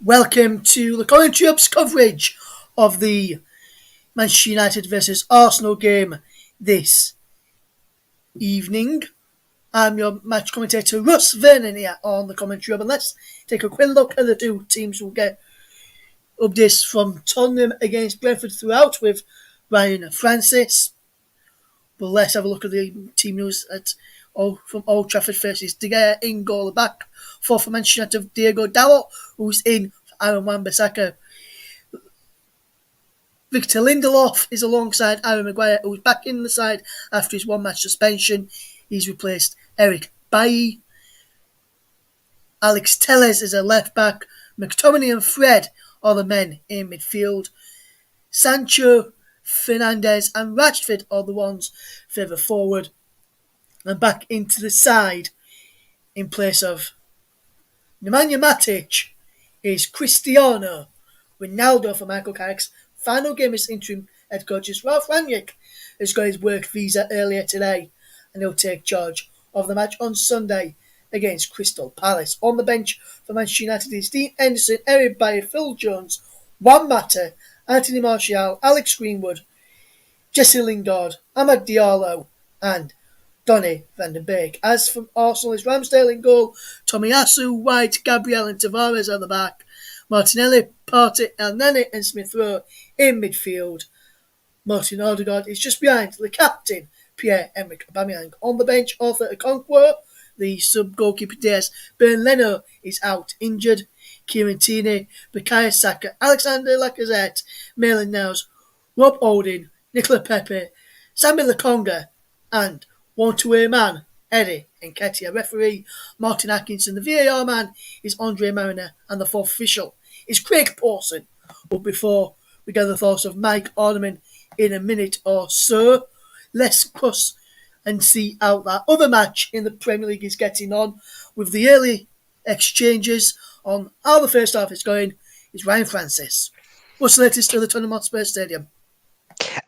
Welcome to the Commentary Up's coverage of the Manchester United versus Arsenal game this evening. I'm your match commentator Russ Vernon here on the Commentary Up, and let's take a quick look at the two teams. We'll get updates from Tottenham against Brentford throughout with Ryan Francis. But let's have a look at the team news from Old Trafford versus De Gea in goal. The back four for Manchester United, Diego Dalot, who's in for Aaron Wan-Bissaka. Victor Lindelof is alongside Aaron Maguire, who's back in the side after his one-match suspension. He's replaced Eric Bailly. Alex Telles is a left-back. McTominay and Fred are the men in midfield. Sancho, Fernandes and Rashford are the ones further forward. And back into the side in place of Nemanja Matic is Cristiano Ronaldo for Michael Carrick's final game as interim head coach. Ralph Rangnick has got his work visa earlier today and he'll take charge of the match on Sunday against Crystal Palace. On the bench for Manchester United is Dean Henderson, Eric Bailly, Phil Jones, Juan Mata, Anthony Martial, Alex Greenwood, Jesse Lingard, Amad Diallo and Donny van der Beek. As from Arsenal is Ramsdale in goal, Tomiyasu, White, Gabriel and Tavares at the back, Martinelli, Partey, El Nene and Smith Rowe in midfield. Martin Odegaard is just behind the captain, Pierre-Emerick Aubameyang. On the bench, Arthur Okonkwo, the sub-goalkeeper Diaz, Bernd Leno is out injured, Kieran Tierney, Bukayo Saka, Alexander Lacazette, Maitland-Niles, Rob Holding, Nicola Pepe, Sammy Lokonga and one-to-way man, Eddie Nketiah. Referee, Martin Atkinson. The VAR man is Andre Mariner and the fourth official is Craig Pawson. But before we get the thoughts of Mike Orneman in a minute or so, let's cross and see how that other match in the Premier League is getting on with the early exchanges on how the first half is going. Is Ryan Francis. What's the latest to the Tottenham Hotspur Stadium?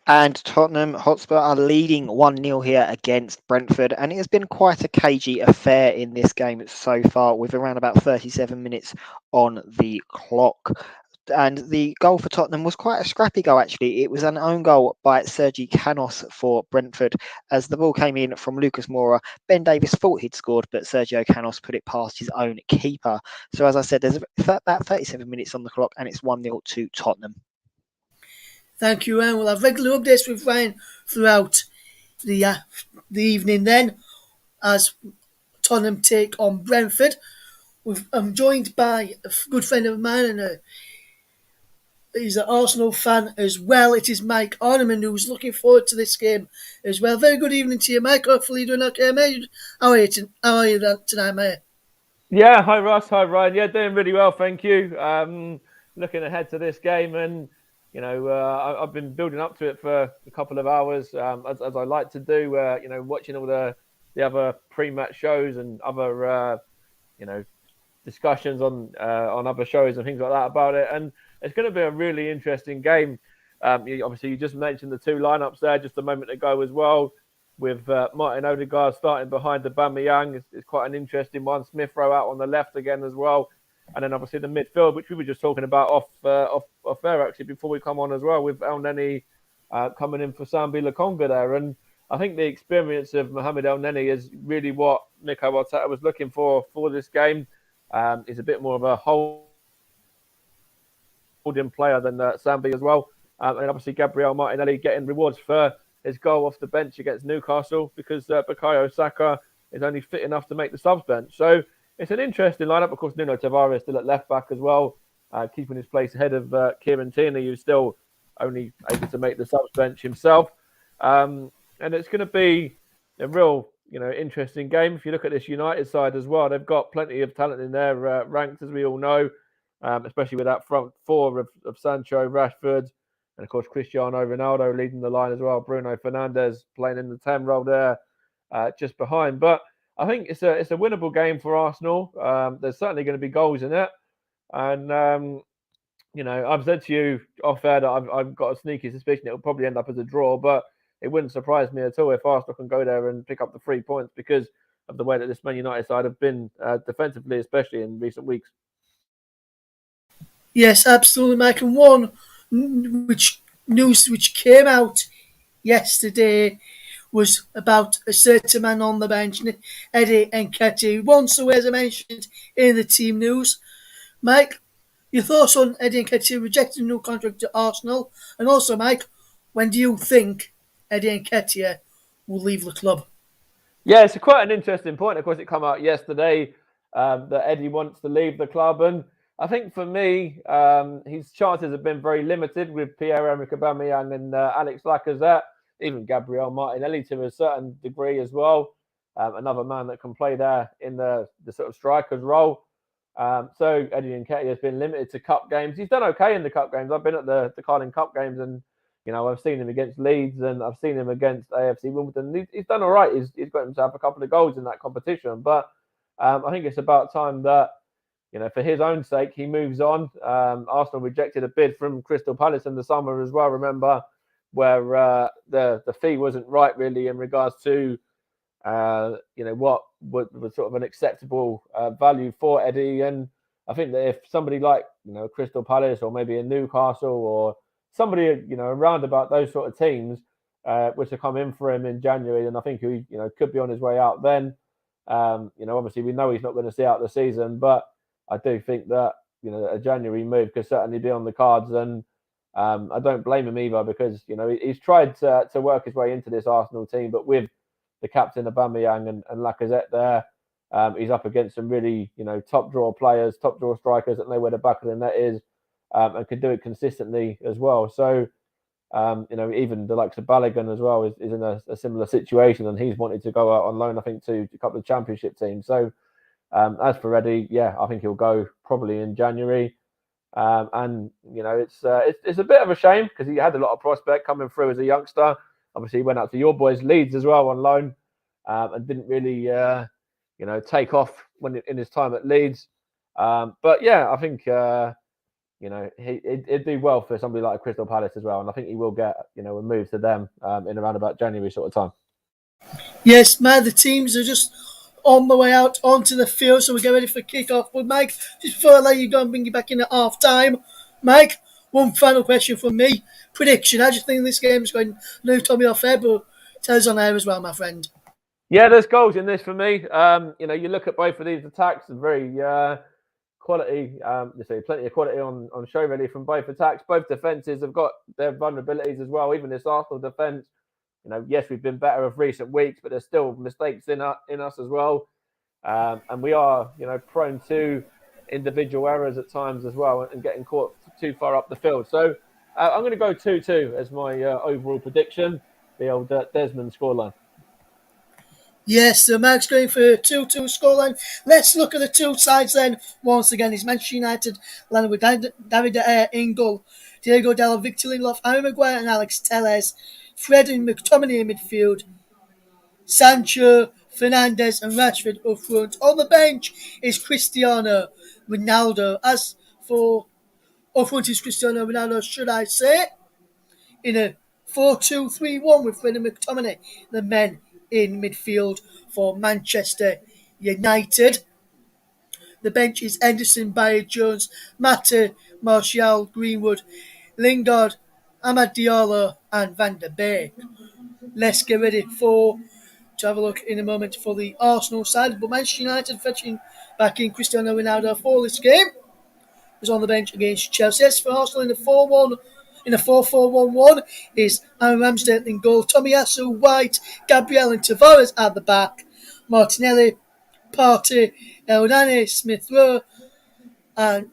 And Tottenham Hotspur are leading 1-0 here against Brentford, and it has been quite a cagey affair in this game so far, with around about 37 minutes on the clock. And the goal for Tottenham was quite a scrappy goal, actually. It was an own goal by Sergi Canos for Brentford. As the ball came in from Lucas Moura, Ben Davies thought he'd scored, but Sergio Canos put it past his own keeper. So as I said, there's about 37 minutes on the clock, and it's 1-0 to Tottenham. Thank you, Ryan. We'll have regular updates with Ryan throughout the evening then, as Tottenham take on Brentford. I'm joined by a good friend of mine, and he's an Arsenal fan as well. It is Mike Orneman, who's looking forward to this game as well. Very good evening to you, Mike. Hopefully you're doing okay, mate. How are you tonight, mate? Yeah, hi Russ, hi Ryan. Yeah, doing really well, thank you. Looking ahead to this game, and I've been building up to it for a couple of hours, as I like to do. Watching all the other pre-match shows and other discussions on other shows and things like that about it, and it's going to be a really interesting game. Obviously, you just mentioned the two lineups there just a moment ago as well, with Martin Odegaard starting behind Aubameyang. It's quite an interesting one. Smith Rowe out on the left again as well. And then obviously the midfield, which we were just talking about off air actually before we come on as well, with El Neni coming in for Sambi Lokonga there. And I think the experience of Mohamed El Neni is really what Mikel Arteta was looking for this game. He's a bit more of a holding player than Sambi as well. And obviously Gabriel Martinelli getting rewards for his goal off the bench against Newcastle, because Bukayo Saka is only fit enough to make the subs bench. So it's an interesting lineup. Of course, Nuno Tavares still at left back as well, keeping his place ahead of Kieran Tierney, who's still only able to make the subs bench himself. And it's going to be a real, interesting game. If you look at this United side as well, they've got plenty of talent in their ranks, as we all know, especially with that front four of Sancho, Rashford, and of course Cristiano Ronaldo leading the line as well. Bruno Fernandes playing in the 10 role there, just behind. But I think it's a winnable game for Arsenal. There's certainly going to be goals in it, and I've said to you off air that I've got a sneaky suspicion it'll probably end up as a draw, but it wouldn't surprise me at all if Arsenal can go there and pick up the 3 points, because of the way that this Man United side have been defensively, especially in recent weeks. Yes, absolutely, Mike. And one which news which came out yesterday was about a certain man on the bench, Eddie Nketiah, once away, as I mentioned in the team news. Mike, your thoughts on Eddie Nketiah rejecting a new contract to Arsenal? And also, Mike, when do you think Eddie Nketiah will leave the club? Yeah, it's quite an interesting point. Of course, it came out yesterday that Eddie wants to leave the club, and I think for me, his chances have been very limited with Pierre-Emerick Aubameyang and Alex Lacazette, even Gabriel Martinelli to a certain degree as well. Another man that can play there in the sort of striker's role. So Eddie Nketiah has been limited to cup games. He's done okay in the cup games. I've been at the Carling Cup games, and I've seen him against Leeds and I've seen him against AFC Wimbledon. He's done all right. He's got himself a couple of goals in that competition. But I think it's about time that, for his own sake, he moves on. Arsenal rejected a bid from Crystal Palace in the summer as well, remember, where the fee wasn't right really in regards to, what was sort of an acceptable value for Eddie. And I think that if somebody like, Crystal Palace or maybe a Newcastle or somebody, around about those sort of teams, were to come in for him in January, then I think he, could be on his way out then. Obviously we know he's not going to see out the season, but I do think that, a January move could certainly be on the cards. And I don't blame him either because, he's tried to work his way into this Arsenal team, but with the captain Aubameyang and Lacazette there, he's up against some really, top draw players, top draw strikers that know where the back of the net is. And can do it consistently as well. So, even the likes of Balogun as well is in a similar situation, and he's wanted to go out on loan, I think, to a couple of championship teams. So, as for Eddie, yeah, I think he'll go probably in January. And it's a bit of a shame because he had a lot of prospect coming through as a youngster. Obviously, he went out to your boys Leeds as well on loan, and didn't really, take off when in his time at Leeds. But yeah, I think. It'd do well for somebody like Crystal Palace as well, and I think he will get a move to them in around about January sort of time. Yes, man, the teams are just on the way out onto the field, so we get ready for kick-off. But Mike, just before I let you go and bring you back in at half time, Mike, one final question from me. Prediction, how do you think this game is going? No, Tommy off air, but tell us on air as well, my friend. Yeah, there's goals in this for me. You look at both of these attacks, very quality, plenty of quality on show really from both attacks. Both defences have got their vulnerabilities as well. Even this Arsenal defence, yes, we've been better of recent weeks, but there's still mistakes in us as well. And we are, prone to individual errors at times as well and getting caught too far up the field. So I'm going to go 2-2 as my overall prediction, the old Desmond scoreline. Yes, so Mark's going for a 2-2 scoreline. Let's look at the two sides then. Once again, it's Manchester United landing with David De Gea in goal, Diego Dallo, Victor Lindelof, Harry Maguire and Alex Telles, Fred and McTominay in midfield, Sancho, Fernandes and Rashford up front. On the bench is Cristiano Ronaldo. As for up front is Cristiano Ronaldo, should I say, in a 4-2-3-1 with Fred and McTominay, the men in midfield for Manchester United. The bench is Henderson, Bayer, Jones, Mata, Martial, Greenwood, Lingard, Amad Diallo and Van der Beek. Let's get ready to have a look in a moment for the Arsenal side. But Manchester United fetching back in Cristiano Ronaldo for this game. Was on the bench against Chelsea. As for Arsenal in the 4-1, in a 4-4-1-1 is Aaron Ramsdale in goal, Tomiyasu, White, Gabriel and Tavares at the back, Martinelli, Partey, Elneny, Smith-Rowe, and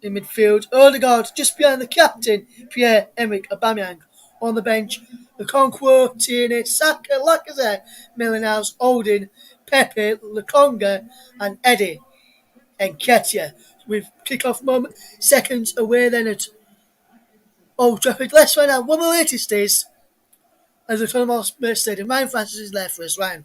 in midfield, Odegaard just behind the captain, Pierre-Emerick Aubameyang. On the bench, Okonkwo, Tierney, Saka, Lacazette, Milan, Holding, Pepe, Lokonga, and Eddie Nketiah. With kick-off moment, seconds away then at Old Trafford. Let's find out what the latest is as the Tottenham Hotspur Stadium. Ryan Francis is there for us. Ryan.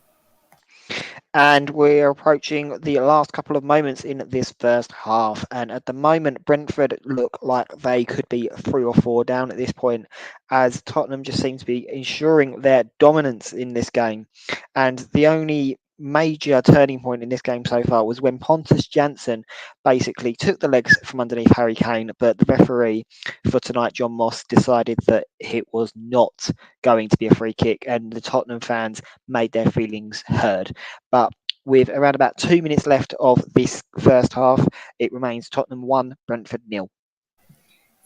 And we're approaching the last couple of moments in this first half. And at the moment, Brentford look like they could be 3 or 4 down at this point, as Tottenham just seems to be ensuring their dominance in this game. And the only major turning point in this game so far was when Pontus Jansson basically took the legs from underneath Harry Kane, but the referee for tonight, John Moss, decided that it was not going to be a free kick, and the Tottenham fans made their feelings heard. But with around about 2 minutes left of this first half, it remains Tottenham 1, Brentford 0.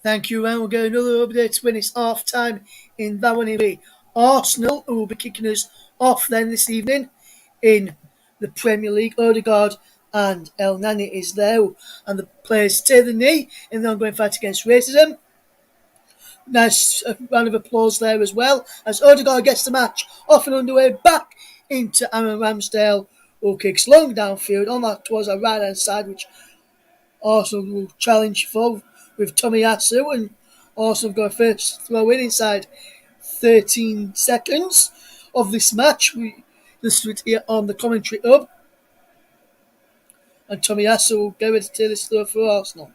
Thank you, and we'll get another update when it's half time in that one. It'll be Arsenal who will be kicking us off then this evening in the Premier League. Odegaard and El Nani is there, and the players take the knee in the ongoing fight against racism. Nice round of applause there as well as Odegaard gets the match off and underway back into Aaron Ramsdale, who kicks long downfield on that towards our right hand side, which Arsenal will challenge for with Tomiyasu, and Arsenal got a first throw in inside 13 seconds of this match. We listen to it here on the commentary hub, and Tomiyasu will get ready to take this throw for Arsenal.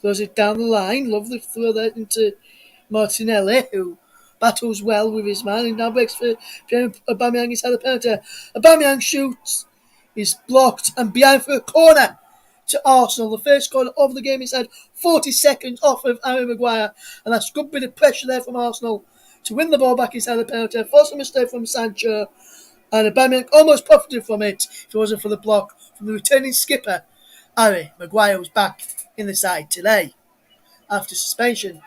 Throws it down the line, lovely throw there into Martinelli, who battles well with his man, and now breaks for Aubameyang inside the penalty. Aubameyang shoots, is blocked and behind for a corner to Arsenal. The first corner of the game inside 40 seconds off of Harry Maguire, and that's a good bit of pressure there from Arsenal to win the ball back inside the penalty. Forced a mistake from Sancho, and Aubameyang almost profited from it if it wasn't for the block from the returning skipper. Harry Maguire was back in the side today after suspension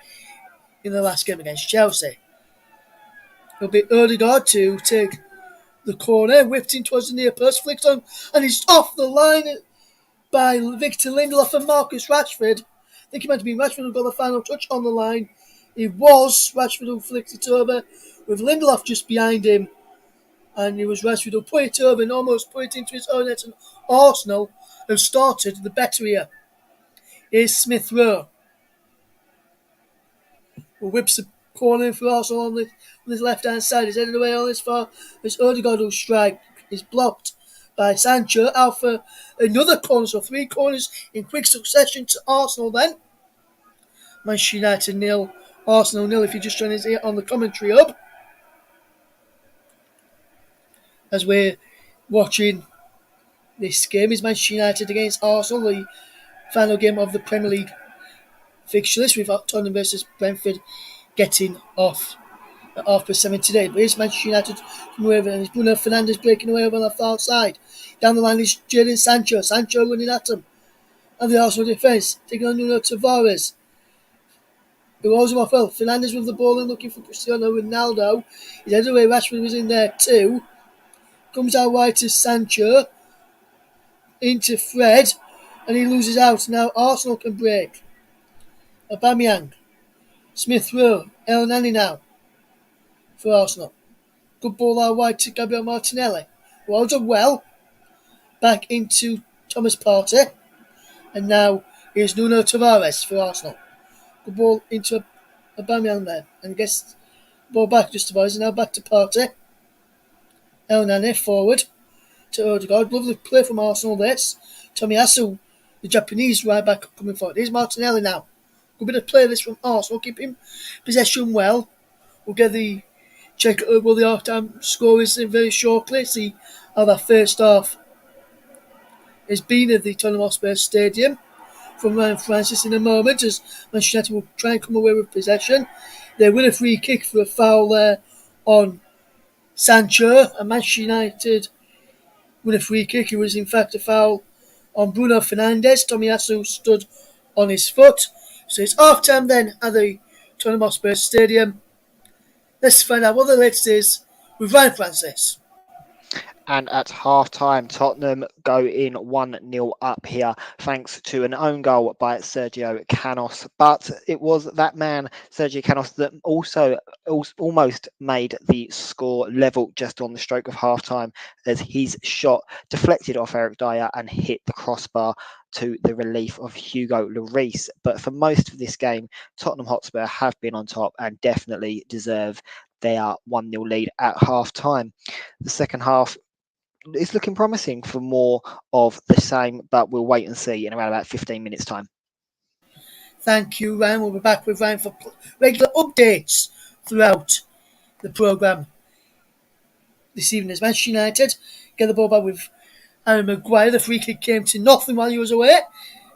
in the last game against Chelsea. It'll be Odegaard to take the corner, whipped in towards the near post, flicked on, and he's off the line by Victor Lindelof and Marcus Rashford. I think it might have been Rashford who got the final touch on the line. It was Rashford who flicked it over, with Lindelof just behind him. And it was Rashford who put it over and almost put it into his own net. And Arsenal have started the better here. Here's Smith Rowe, who whips the corner for Arsenal on his left-hand side. He's headed away on this far. As Odegaard will strike. Is blocked by Sancho. Out for another corner. So 3 corners in quick succession to Arsenal then. Manchester United 0, Arsenal 0 if you're just joining us here on the commentary hub. As we're watching this game is Manchester United against Arsenal, the final game of the Premier League fixture list. We've got Tottenham versus Brentford getting off at 7:30 today. But here's Manchester United from away, and it's Bruno Fernandes breaking away over on the far side. Down the line is Jadon Sancho. Sancho running at him. And the Arsenal defence taking on Nuno Tavares, who holds him off well. Fernandes with the ball and looking for Cristiano Ronaldo. He's headed away. Rashford was in there too. Comes out wide to Sancho. Into Fred. And he loses out. Now Arsenal can break. Aubameyang. Smith Rowe. El Nani now for Arsenal. Good ball out wide to Gabriel Martinelli, who holds up well. Back into Thomas Partey. And now here's Nuno Tavares for Arsenal. Good ball into Aubameyang there. And gets the ball back just to Tavares. And now back to Partey. El Nani forward to Odegaard. Lovely play from Arsenal this. Tomiyasu, the Japanese right back, coming forward. Here's Martinelli now. Good bit of play this from Arsenal. Keeping possession well. We'll get the check what the half-time score is very shortly. See how that first half has been at the Tottenham Hotspur Stadium from Ryan Francis in a moment, as Manchester United will try and come away with possession. They win a free kick for a foul there on Sancho, and Manchester United win a free kick. It was in fact a foul on Bruno Fernandes. Tomiyasu stood on his foot. So it's half time then at the Tottenham Hotspur Stadium. Let's find out what the latest is with Ryan Francis. And at half-time, Tottenham go in 1-0 up here, thanks to an own goal by Sergio Canos. But it was that man, Sergio Canos, that also almost made the score level just on the stroke of half-time, as his shot deflected off Eric Dyer and hit the crossbar to the relief of Hugo Lloris. But for most of this game, Tottenham Hotspur have been on top and definitely deserve their 1-0 lead at half-time. The second half is looking promising for more of the same, but we'll wait and see in around about 15 minutes' time. Thank you, Ryan. We'll be back with Ryan for regular updates throughout the programme this evening as Manchester United get the ball back with Aaron Maguire. The free kick came to nothing while he was away.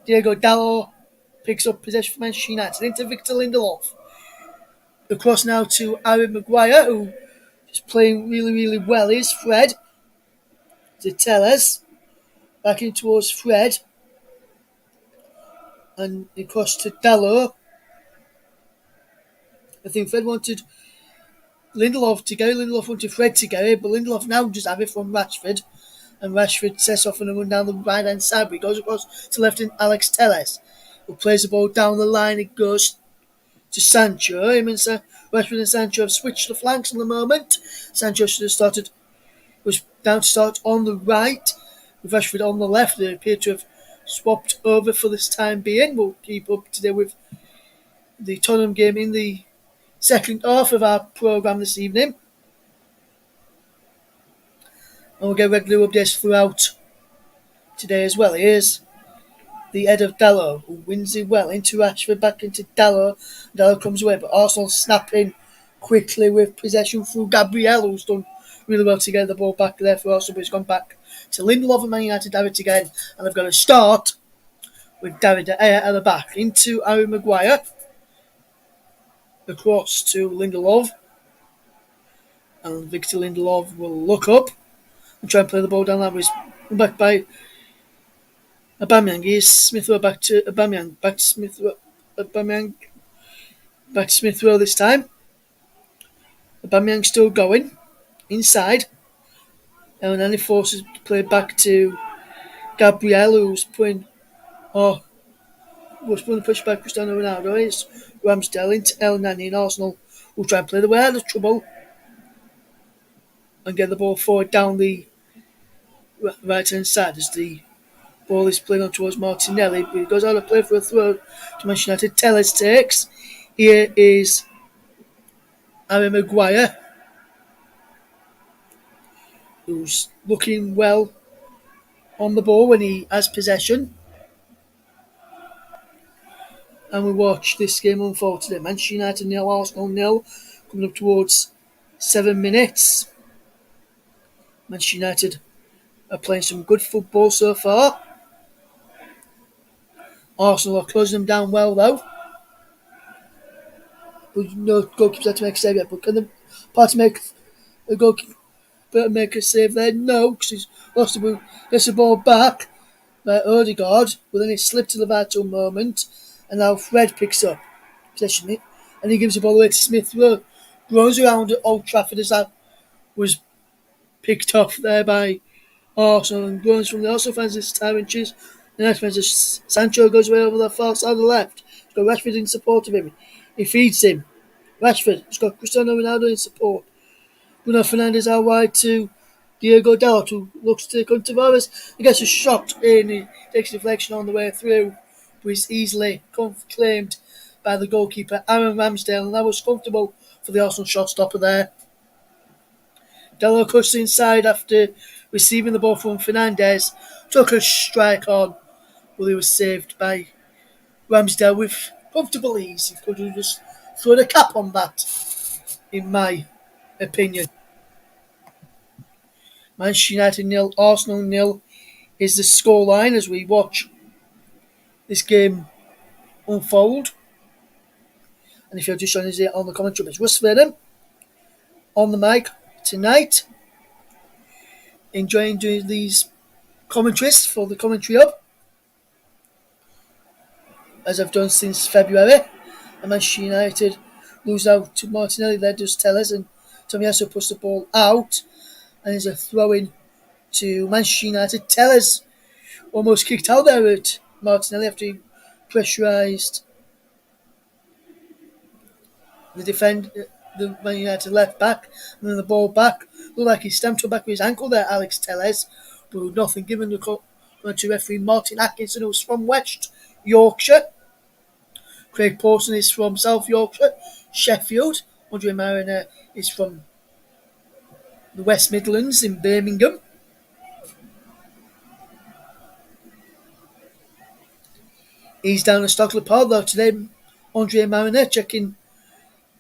Diego Dalot picks up possession for Manchester United into Victor Lindelof. Across now to Aaron Maguire, who is playing really, really well. Is Fred to Telles. Back in towards Fred. And across to Dalot. I think Fred wanted Lindelof to go. Lindelof wanted Fred to go, but Lindelof now just have it from Rashford. And Rashford sets off and run down the right hand side. But he goes across to left in Alex Telles, who plays the ball down the line. It goes to Sancho. Him and Rashford and Sancho have switched the flanks at the moment. Sancho should have was down to start on the right, with Rashford on the left. They appear to have swapped over for this time being. We'll keep up to date with the Tottenham game in the second half of our programme this evening. And we'll get regular updates throughout today as well. Here's the head of Dalot, who wins it well into Rashford, back into Dalot. Dalot comes away, but Arsenal snapping quickly with possession through Gabriel, who's done really well to get the ball back there for Arsenal, but it's gone back to Lindelof and Man United have it again, and they've got to start with David De Gea at the back into Aaron Maguire, across to Lindelof, and Victor Lindelof will look up and try and play the ball down. That was back by Aubameyang. Here's Smith Rowe back to Aubameyang. Back to Smith Rowe. Aubameyang. Back to Smith Rowe this time. Aubameyang still going inside. And then he forces to play back to Gabriel, who's putting the push back Cristiano Ronaldo. It's Ramsdale into El Nani, and Arsenal will try and play the way out of trouble and get the ball forward down the right hand side as the ball is played on towards Martinelli, but he goes out of play for a throw to Manchester United. Telles takes. Here is Aaron Maguire, who's looking well on the ball when he has possession. And we watch this game unfold today. Manchester United 0, Arsenal 0, coming up towards 7 minutes. Manchester United are playing some good football so far. Arsenal are closing them down well though. But no goalkeepers had to make a save yet. But can the party make a goalkeeper make a save there? No, because he's lost the ball. Gets the ball back by Odegaard, but then it slipped to the vital moment, and now Fred picks up possession, and he gives the ball away to Smith Rowe. Runs around at Old Trafford as that was picked off there by Arsenal, and runs from the Arsenal fans this time, and the next man is Sancho goes away over the far side of the left. He's got Rashford in support of him. He feeds him. Rashford has got Cristiano Ronaldo in support. Bruno Fernandes out wide to Diego Dalot, who looks to come to Tavares. He gets a shot in. He takes a deflection on the way through, but is easily claimed by the goalkeeper, Aaron Ramsdale, and that was comfortable for the Arsenal shot stopper there. Dalot cuts inside after receiving the ball from Fernandes. Took a strike on, but he was saved by Ramsdale with comfortable ease. He could have just thrown a cap on that, in my opinion. Manchester United 0, Arsenal 0 is the scoreline as we watch this game unfold. And if you're just joining us here on the commentary, it's Russ Vernon on the mic tonight, enjoying doing these commentaries for the Commentary Hub, as I've done since February. And Manchester United lose out to Martinelli. There does Telles, and Tomiyasu puts the ball out, and there's a throw-in to Manchester United. Telles almost kicked out there at Martinelli after he pressurised the Man United left back, and then the ball back. Looked like he stamped it back with his ankle there, Alex Telles, but nothing given to referee Martin Atkinson, who was from West Yorkshire. Craig Pawson is from South Yorkshire, Sheffield. Andre Mariner is from the West Midlands in Birmingham. He's down at Stockley Park though today. Andre Mariner checking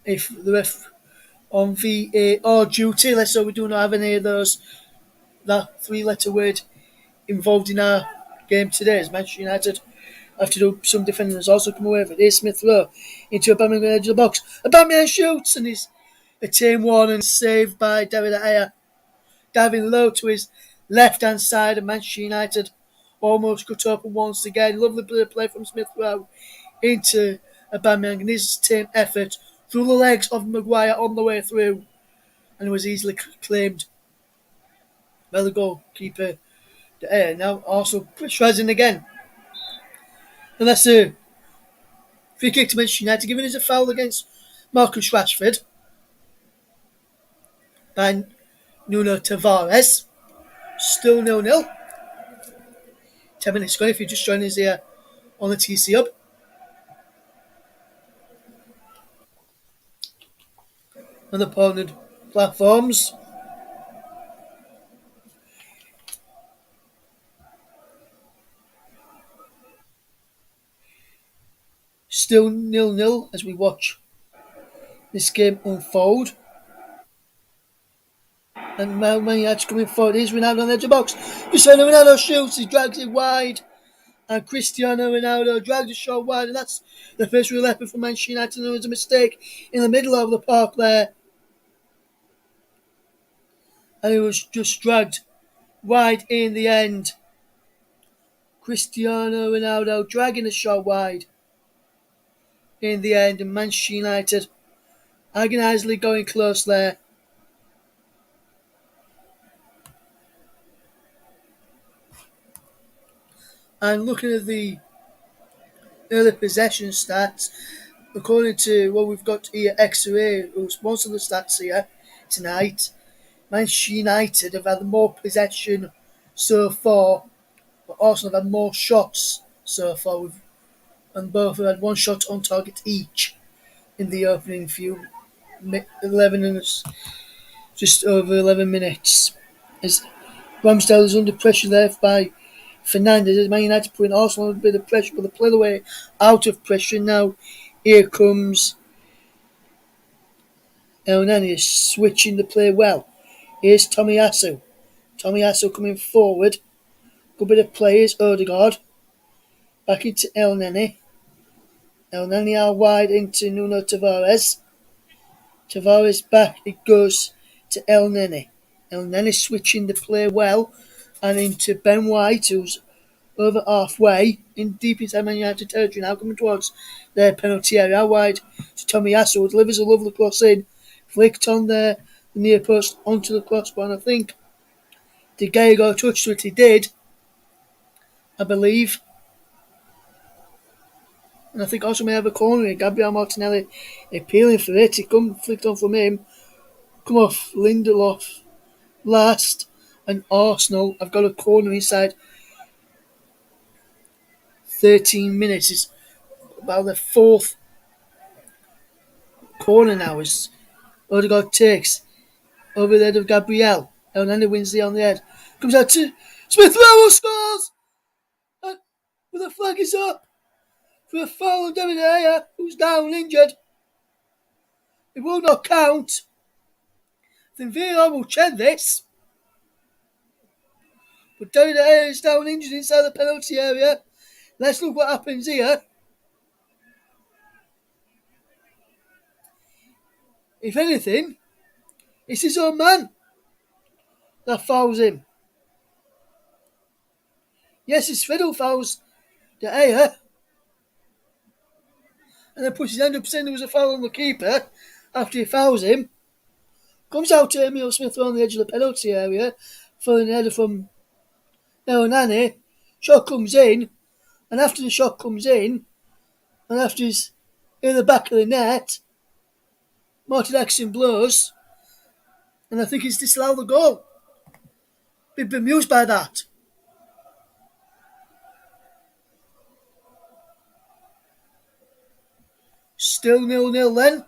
if the ref on VAR duty. Let's hope we do not have any of those that three-letter word involved in our game today, as Manchester United have to do some defending. Has also come away with it. Here's Smith Rowe into Aubameyang edge of the box. Aubameyang shoots and is a team one and saved by David De Gea, diving low to his left-hand side, and Manchester United almost cut open once again. Lovely bit of play from Smith Rowe into Aubameyang, and his team effort through the legs of Maguire on the way through, and it was easily claimed by the goalkeeper De Gea. Now also pressurising again. And that's a free kick to Manchester United, giving us a foul against Marcus Rashford by Nuno Tavares. Still 0-0. 10 minutes gone if you're just joining us here on the TC Hub. On the partnered platforms. Still 0-0 as we watch this game unfold. And Man United coming forward. Here's Ronaldo on the edge of the box. Cristiano Ronaldo shoots, he drags it wide. And Cristiano Ronaldo drags the shot wide. And that's the first real effort for Manchester United. There was a mistake in the middle of the park there. And it was just dragged wide in the end. Cristiano Ronaldo dragging the shot wide in the end. And Manchester United agonisingly going close there. And looking at the early possession stats, according to what we've got here, X-Ray, who's most of the stats here tonight, Manchester United have had more possession so far, but Arsenal have had more shots so far, and both have had one shot on target each in the opening few 11 minutes, just over 11 minutes. As Ramsdale is under pressure there by Fernandes, as Man United putting Arsenal under a bit of pressure, but they play the way out of pressure. Now here comes Elneny switching the play well. Here's Tomiyasu. Tomiyasu coming forward. Good bit of play. Here's Odegaard. Back into Elneny. Elneny out wide into Nuno Tavares. Tavares back. It goes to Elneny. Elneny switching the play well. And into Ben White, who's over halfway in deep inside Man United territory now, coming towards their penalty area. Out wide to Tomiyasu, who delivers a lovely cross in. Flicked on there, the near post onto the crossbar, and I think De Gea got a touch to it. He did, I believe. And I think also may have a corner here. Gabriel Martinelli appealing for it. It come flicked on from him. Come off Lindelof last. And Arsenal have got a corner inside 13 minutes. It's about the fourth corner now as Odegaard takes over the head of Gabriel. Elneny wins the on the head. Comes out to Smith Rowe, scores! And the flag is up for a foul on David De Gea, who's down injured. It will not count. I think VAR will check this. But David De Gea is down injured inside the penalty area. Let's look what happens here. If anything, it's his own man that fouls him. Yes, it's Fiddle fouls De Gea. And then puts his hand up saying there was a foul on the keeper after he fouls him. Comes out to Emile Smith on the edge of the penalty area, throwing a header from Elneny. Shot comes in, and after the shot comes in, and after he's in the back of the net, Martin Atkinson blows, and I think he's disallowed the goal. Been bemused by that. Still 0-0 then.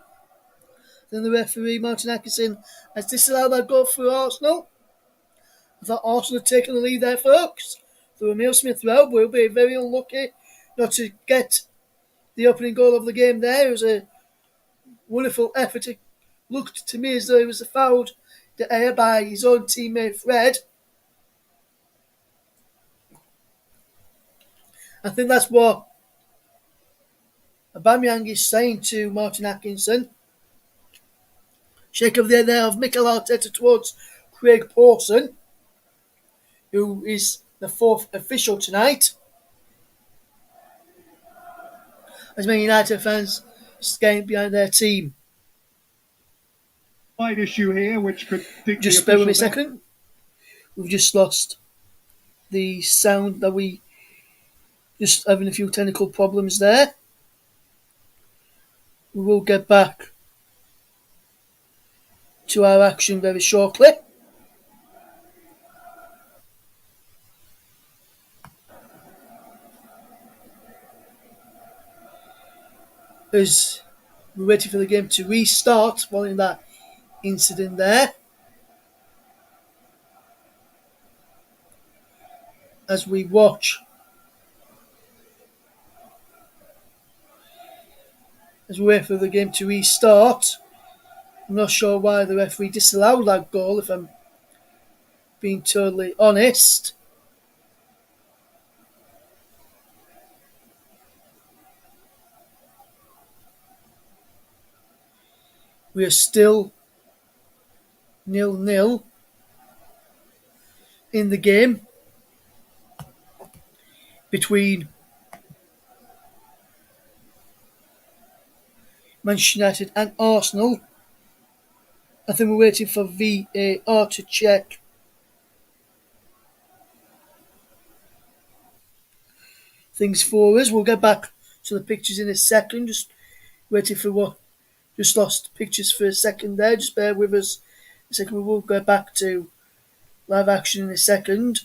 Then the referee, Martin Atkinson, has disallowed that goal for Arsenal. I thought Arsenal had taken the lead there, folks. Through Emile Smith Rowe, will be very unlucky not to get the opening goal of the game there. It was a wonderful effort. It looked to me as though it was a foul De Gea by his own teammate Fred. I think that's what Aubameyang is saying to Martin Atkinson. Shake of the head there of Mikel Arteta towards Craig Pawson, who is the fourth official tonight. As many United fans getting behind their team. Slight issue here, which could just bear with me a second. We've just lost the sound that we just having a few technical problems there. We will get back to our action very shortly. As we're waiting for the game to restart following that incident there. As we watch. As we wait for the game to restart. I'm not sure why the referee disallowed that goal, if I'm being totally honest. We are still 0-0 in the game between Manchester United and Arsenal. I think we're waiting for VAR to check things for us. We'll get back to the pictures in a second. Just waiting for what. Just lost pictures for a second there. Just bear with us a second. We will go back to live action in a second.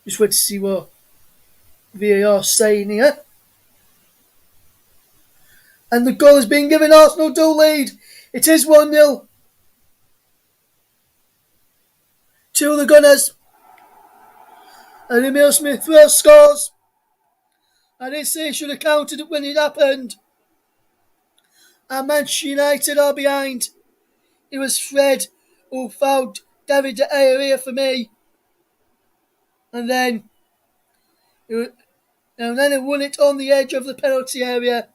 Just wait to see what VAR is saying here. And the goal has been given. Arsenal do lead. It is 1-0 to the Gunners. And Emile Smith-Rowe scores. I did say he should have counted it when it happened. And Manchester United are behind. It was Fred who fouled David De Gea here for me. And then it won it on the edge of the penalty area.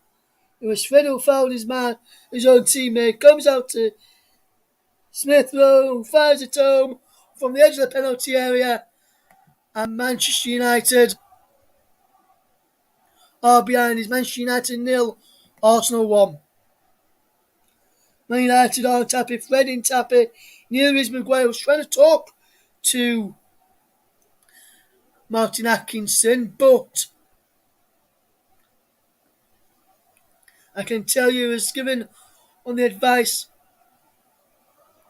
It was Fred who fouled his man, his own teammate. Comes out to Smith-Rowe, who fires it home from the edge of the penalty area. And Manchester United are behind. It's Manchester United 0, Arsenal 1. Man United aren't happy. Fred ain't happy. Neither is Maguire. Was trying to talk to Martin Atkinson, but I can tell you, as given on the advice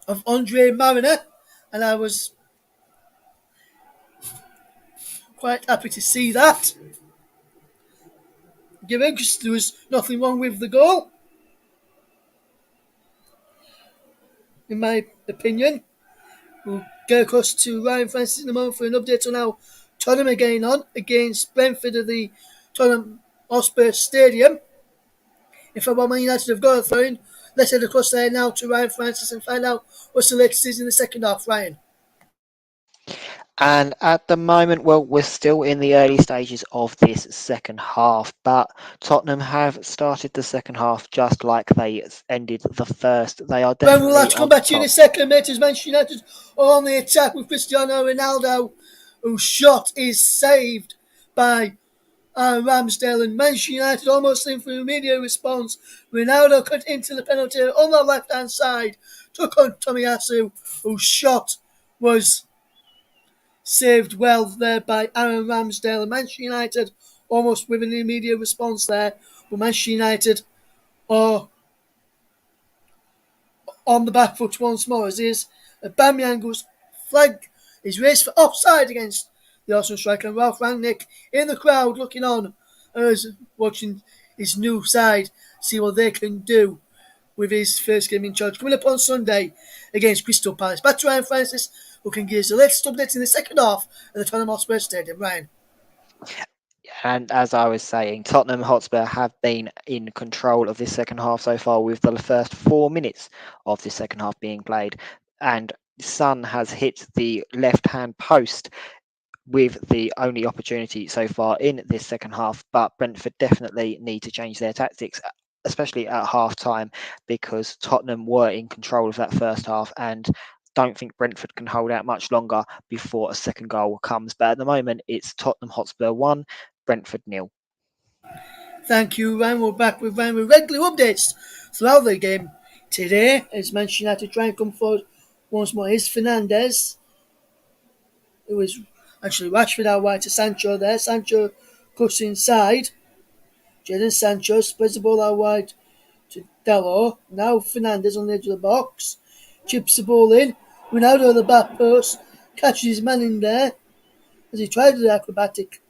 of Andre Mariner, and I was quite happy to see that given, because there was nothing wrong with the goal, in my opinion. We'll go across to Ryan Francis in a moment for an update on how Tottenham are getting on against Brentford at the Tottenham Hotspur Stadium. If Man United have got a throw-in, let's head across there now to Ryan Francis and find out what's the latest is in the second half. Ryan. And at the moment, well, we're still in the early stages of this second half, but Tottenham have started the second half just like they ended the first. They are definitely. Well, we'll have to come back to you in a second, mate, as Manchester United are on the attack with Cristiano Ronaldo, whose shot is saved by Ramsdale, and Manchester United almost in for an immediate response. Ronaldo cut into the penalty on the left-hand side, took on Tomiyasu, whose shot was saved well there by Aaron Ramsdale. And Manchester United almost with an immediate response there, but Manchester United are on the back foot once more, as is Aubameyang's flag is raised for offside against the Arsenal striker, and Ralph Rangnick in the crowd looking on as watching his new side see what they can do with his first game in charge coming up on Sunday against Crystal Palace. Back to Ryan Francis, who can give us the latest updates in the second half at the Tottenham Hotspur Stadium. Ryan. And as I was saying, Tottenham Hotspur have been in control of this second half so far, with the first 4 minutes of this second half being played. And Son has hit the left-hand post with the only opportunity so far in this second half. But Brentford definitely need to change their tactics, especially at half time, because Tottenham were in control of that first half, and don't think Brentford can hold out much longer before a second goal comes. But at the moment, it's Tottenham Hotspur 1, Brentford 0. Thank you, Ryan. We're back with Ryan with regular updates throughout the game. Today, as Manchester United try and come forward once more, is Fernandes. It was actually Rashford out wide to Sancho there. Sancho cuts inside. Jadon Sancho spreads the ball out wide to Dalot. Now Fernandes on the edge of the box. Chips the ball in. Ronaldo at the back post. Catches his man in there as he tried the acrobatic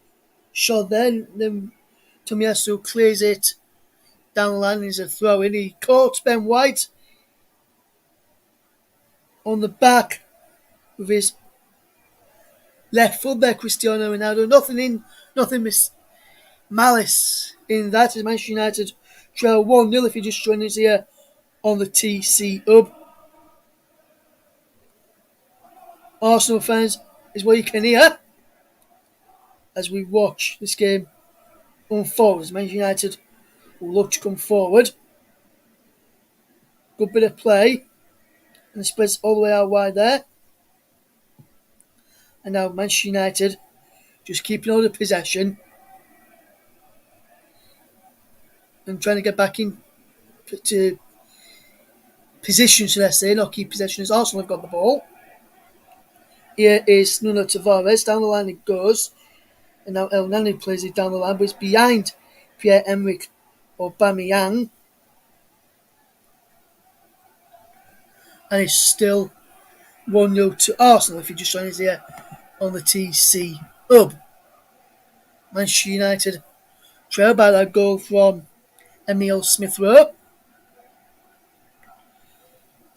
shot then Tomiyasu clears it down the line. Is a throw in. He caught Ben White on the back with his left foot there, Cristiano Ronaldo. Nothing malice in that. As Manchester United trail 1-0 if you just joined us here on the TC Hub. Arsenal fans is what you can hear as we watch this game unfold. As Manchester United will look to come forward. Good bit of play. And it spreads all the way out wide there. And now Manchester United just keeping all the possession and trying to get back in to position, should I say, not keep possession as Arsenal have got the ball. Here is Nuno Tavares, down the line it goes, and now El Nani plays it down the line, but it's behind Pierre-Emerick Aubameyang, and it's still 1-0 to Arsenal if you just join us here on the TC Hub. Manchester United trail by that goal from Emile Smith-Rowe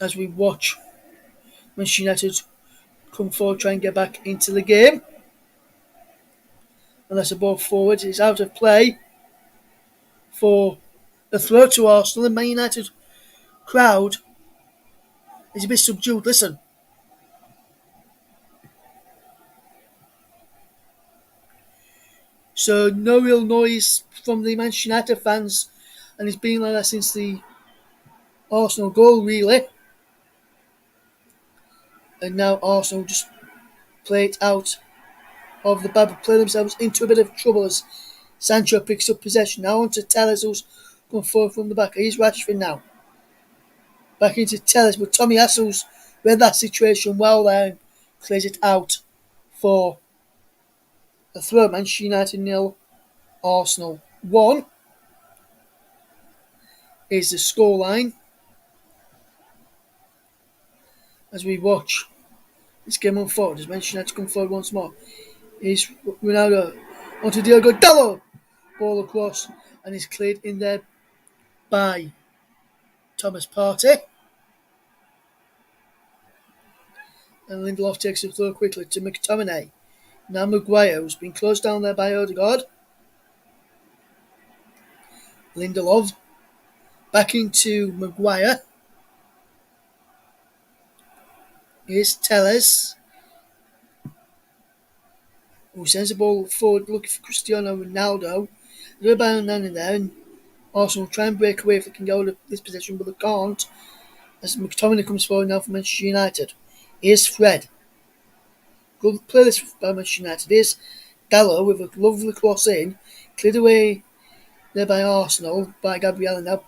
as we watch Manchester United come forward, try and get back into the game. And that's a ball forward. It's out of play for a throw to Arsenal. The Man United crowd is a bit subdued. Listen. So no real noise from the Manchester United fans, and it's been like that since the Arsenal goal, really. And now Arsenal just play it out of the bad, play themselves into a bit of trouble as Sancho picks up possession. Now on to Telles, who's going forward from the back. He's Rashford now. Back into Telles, but Tomiyasu's read that situation well there and clears it out for a throw. Manchester United 0, Arsenal 1 is the scoreline as we watch this game unfold. As Manchester United come forward once more, is Ronaldo onto Diogo Dalot, ball across, and is cleared in there by Thomas Partey. And Lindelof takes the throw quickly to McTominay. Now Maguire, who's been closed down there by Odegaard. Lindelof back into Maguire. Here's Telles, who sends the ball forward looking for Cristiano Ronaldo. They're about in there, and Arsenal try and break away if they can go to this position, but they can't. As McTominay comes forward now for Manchester United. Here's Fred. Good play this by Manchester United. Here's Dalot with a lovely cross in. Cleared away there by Arsenal, by Gabriel. Now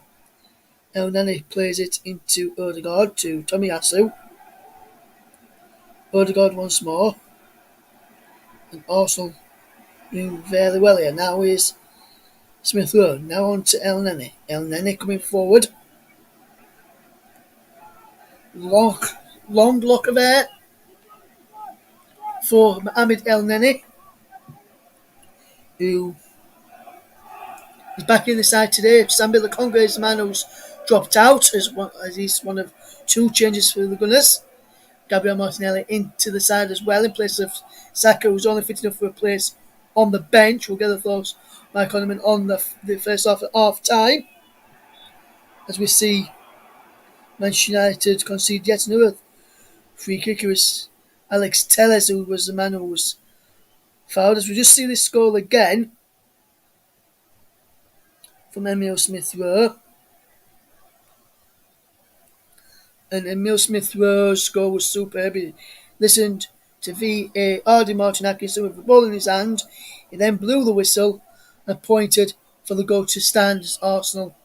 El Nani plays it into Odegaard to Tomiyasu. Odegaard once more. And Arsenal doing very well here. Now is Smith Rowe. Now on to El Nani. El Nani coming forward. Long block of air for Mohamed El Neni, who is back in the side today. Sambi Lokonga is the man who's dropped out as he's one of two changes for the Gunners. Gabriel Martinelli into the side as well in place of Saka, who's only fit enough for a place on the bench. We'll get the thoughts Mike Honeyman on the first half at half time as we see Manchester United concede yet another free kick. It was Alex Telles who was the man who was fouled, as we just see this goal again from Emile Smith-Rowe. And Emile Smith-Rowe's goal was superb. He listened to VAR Martinakis with the ball in his hand. He then blew the whistle and pointed for the goal to stand, as Arsenal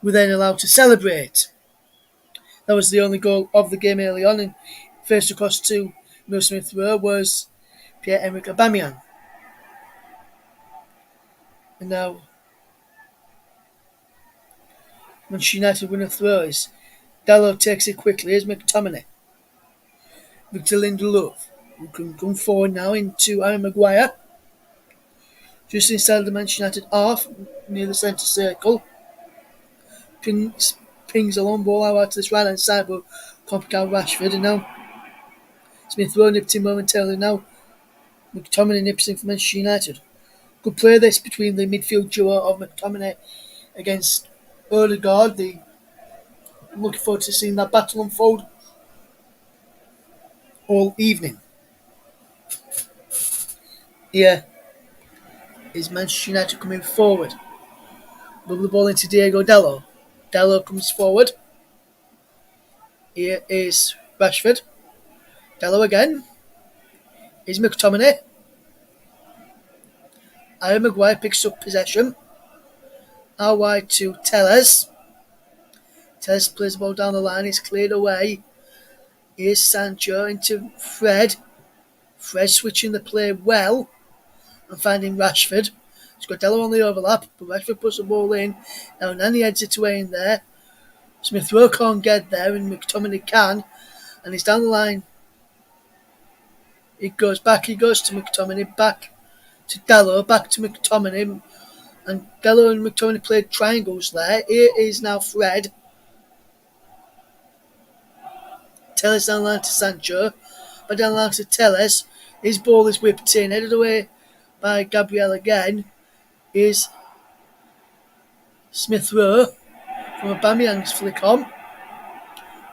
were then allowed to celebrate. That was the only goal of the game early on, and first across to Emile Smith-Rowe was Pierre-Emerick Aubameyang. And now Manchester United win a throw. Dalot takes it quickly. Here's McTominay. Victor Lindelof, who can come forward now into Aaron Maguire. Just inside the Manchester United half, near the centre circle. Pings a long ball out to this right hand side, but can't pick out Rashford. And now Smith-Rowe nipped him momentarily. Now McTominay nips in for Manchester United. Good play this between the midfield duo of McTominay against Odegaard. I'm looking forward to seeing that battle unfold all evening. Here is Manchester United coming forward. Double the ball into Diego Dalot. Dalot comes forward. Here is Rashford. Dalot again. Here's McTominay. Harry Maguire picks up possession. Out wide to Telles. Telles plays the ball down the line. He's cleared away. Here's Sancho into Fred. Fred switching the play well and finding Rashford. He's got Dalot on the overlap, but Rashford puts the ball in. Now Nani heads it away in there. Smith-Rowe can't get there, and McTominay can. And he's down the line. He goes to McTominay, back to Dalot, back to McTominay. And Dalot and McTominay played triangles there. Here is now Fred. Telles down the line to Sancho. But down the line to Telles. His ball is whipped in, headed away by Gabriel again. Is Smith-Rowe from Aubameyang's flick on.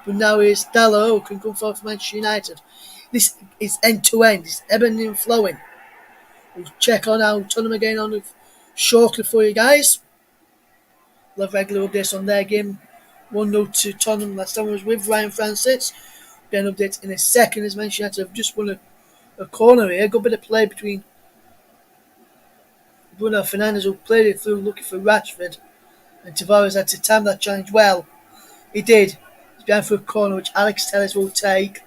But now is Dalot, who can come forward for Manchester United. This is end-to-end. It's ebbing and flowing. We'll check on our Tottenham again on shortly for you guys. We'll have regular updates on their game. 1-0 to Tottenham. Last time I was with Ryan Francis. We'll get an update in a second, as Manchester United have just won a corner here. Good bit of play between Bruno Fernandes, who played it through looking for Rashford, and Tavares had to time that challenge well. He did. He's behind for a corner, which Alex Telles will take.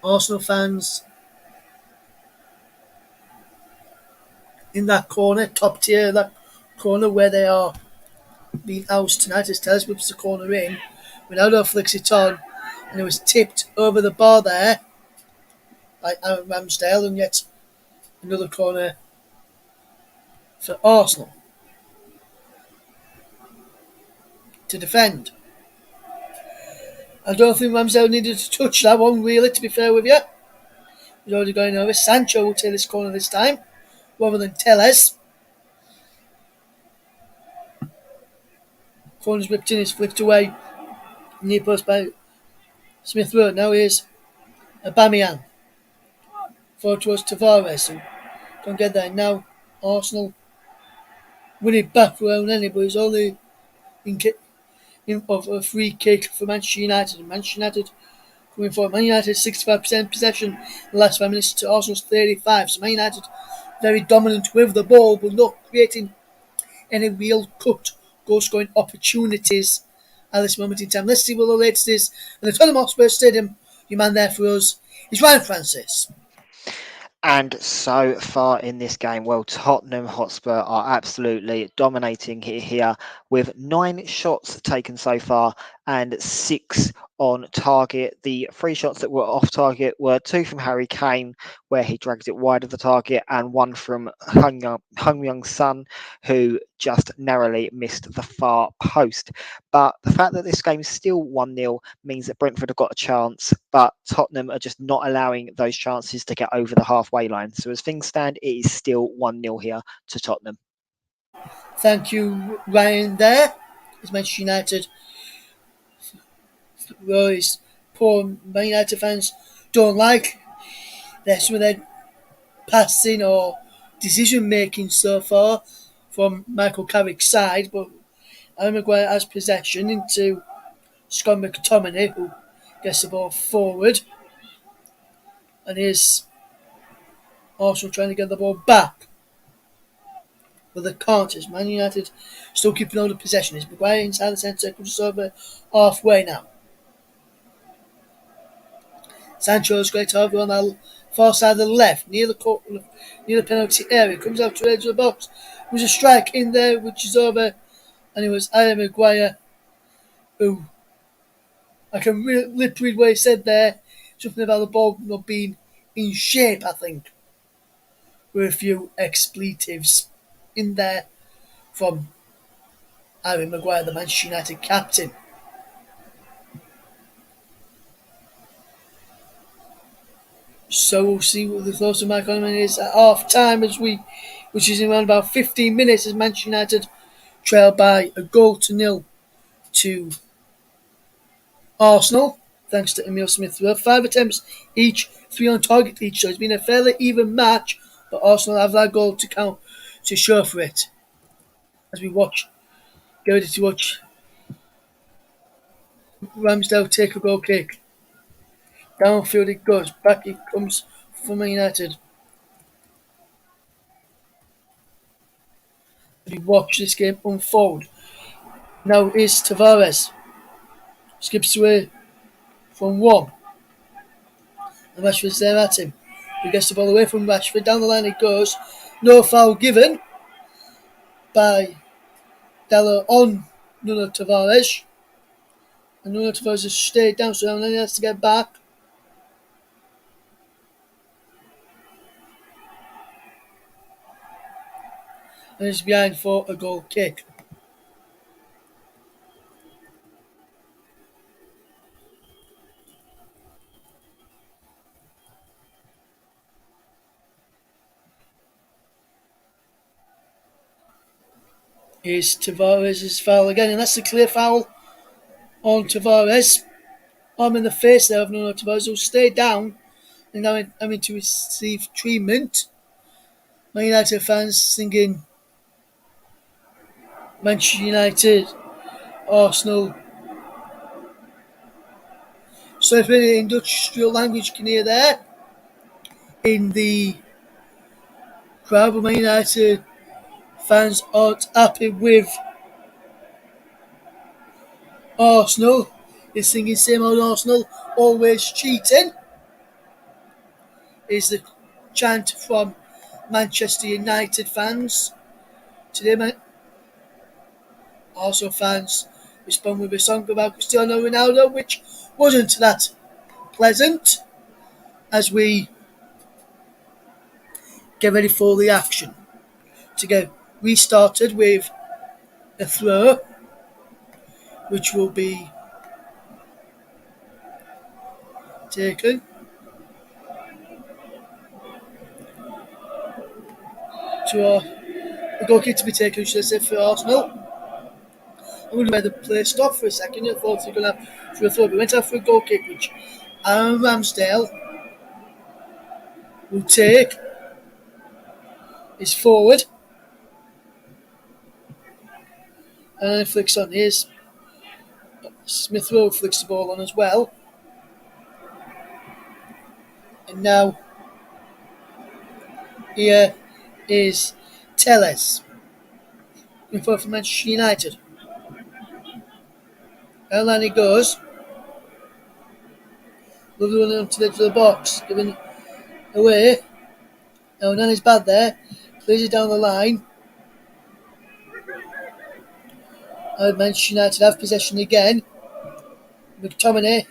Arsenal fans in that corner, top tier, that corner where they are being housed tonight, as Telles whips the corner in. Ronaldo flicks it on, and it was tipped over the bar there by Aaron Ramsdale, and yet another corner for Arsenal to defend. I don't think Ramsdale needed to touch that one, really, to be fair with you. He's already going over. Sancho will take this corner this time, rather than Telles. Corner's whipped in, is flicked away. Near post by Smith-Rowe. Now here's Aubameyang. Forward towards Tavares, who can't get there. Now Arsenal win it back for Elneny, but it's only of a free kick for Manchester United. Manchester United coming forward. Man United 65% possession in the last 5 minutes to Arsenal's 35. So Man United very dominant with the ball, but not creating any real cut goal scoring opportunities at this moment in time. Let's see what the latest is in the Tottenham Hotspur Stadium. Your man there for us is Ryan Francis. And so far in this game, well, Tottenham Hotspur are absolutely dominating here with 9 shots taken so far and 6 on target. The 3 shots that were off target were 2 from Harry Kane, where he dragged it wide of the target, and 1 from Heung-min Son, who just narrowly missed the far post. But the fact that this game is still 1-0 means that Brentford have got a chance, but Tottenham are just not allowing those chances to get over the halfway line. So as things stand, it is still 1-0 here to Tottenham. Thank you, Ryan, there. As Manchester United, poor Man United fans don't like some of their passing or decision making so far from Michael Carrick's side, but Harry Maguire has possession into Scott McTominay, who gets the ball forward, and is also trying to get the ball back. But they can't, as Man United still keeping all the possession. Is Maguire inside the centre circle, just over halfway now. Sancho's great over on the far side of the left, near the penalty area. Comes out to the edge of the box. There was a strike in there, which is over, and it was Harry Maguire who, I can lip read what he said there, something about the ball not being in shape, I think. With a few expletives in there from Harry Maguire, the Manchester United captain. So we'll see what the thoughts of Mike Owen is at half time, which is in around about 15 minutes, as Manchester United trail by a goal to nil to Arsenal, thanks to Emile Smith-Rowe. 5 attempts each, 3 on target each, so it's been a fairly even match, but Arsenal have that goal to count to show for it. As we get ready to watch Ramsdale take a goal kick. Downfield it goes, back it comes for Man United. As we watch this game unfold. Now is Tavares. Skips away from one. And Rashford's there at him. He gets the ball away from Rashford. Down the line it goes. No foul given by Dalot on Nuno Tavares. And Nuno Tavares has stayed down, so now he has to get back. And it's behind for a goal kick. Is Tavares' foul again, and that's a clear foul on Tavares. Arm in the face there of Nuno Tavares, who'll stay down and now having to receive treatment. Man United fans singing Manchester United, Arsenal. So if any industrial language you can hear there in the crowd, but Man United fans aren't happy with Arsenal. They're singing same old Arsenal, always cheating, is the chant from Manchester United fans today. Also fans respond with a song about Cristiano Ronaldo, which wasn't that pleasant, as we get ready for the action to get restarted with a throw, which will be taken to a goal kick to be taken, should I say, for Arsenal. I wonder where the play stopped for a second. I thought they were going to have for a throw, but went out for a goal kick, which Aaron Ramsdale will take. Is forward. And then flicks on his. Smith-Rowe flicks the ball on as well. And now here is Telles. In front for Manchester United. And then he goes. Lovely one onto the edge of the box. Giving away. Now Nani's bad there. Plays it down the line. And Manchester United have possession again. McTominay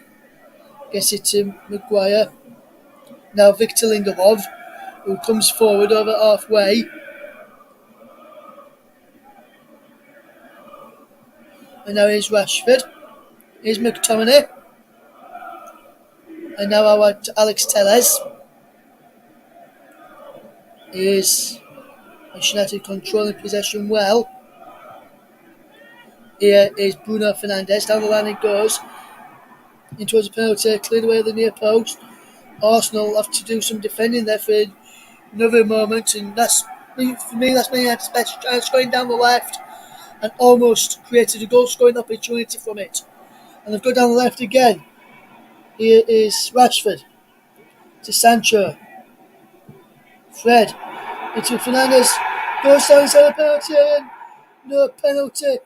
gets it to Maguire. Now Victor Lindelof, who comes forward over halfway. And now here's Rashford. Here's McTominay. And now our Alex Telles. Is Manchester United controlling possession well. Here is Bruno Fernandes. Down the line it goes. In towards the penalty, cleared away the near post. Arsenal have to do some defending there for another moment, and for me, that's Man United's best chance, going down the left and almost created a goal scoring opportunity from it. And they've got down the left again. Here is Rashford to Sancho. Fred into Fernandes. Goes down inside the penalty area. No penalty.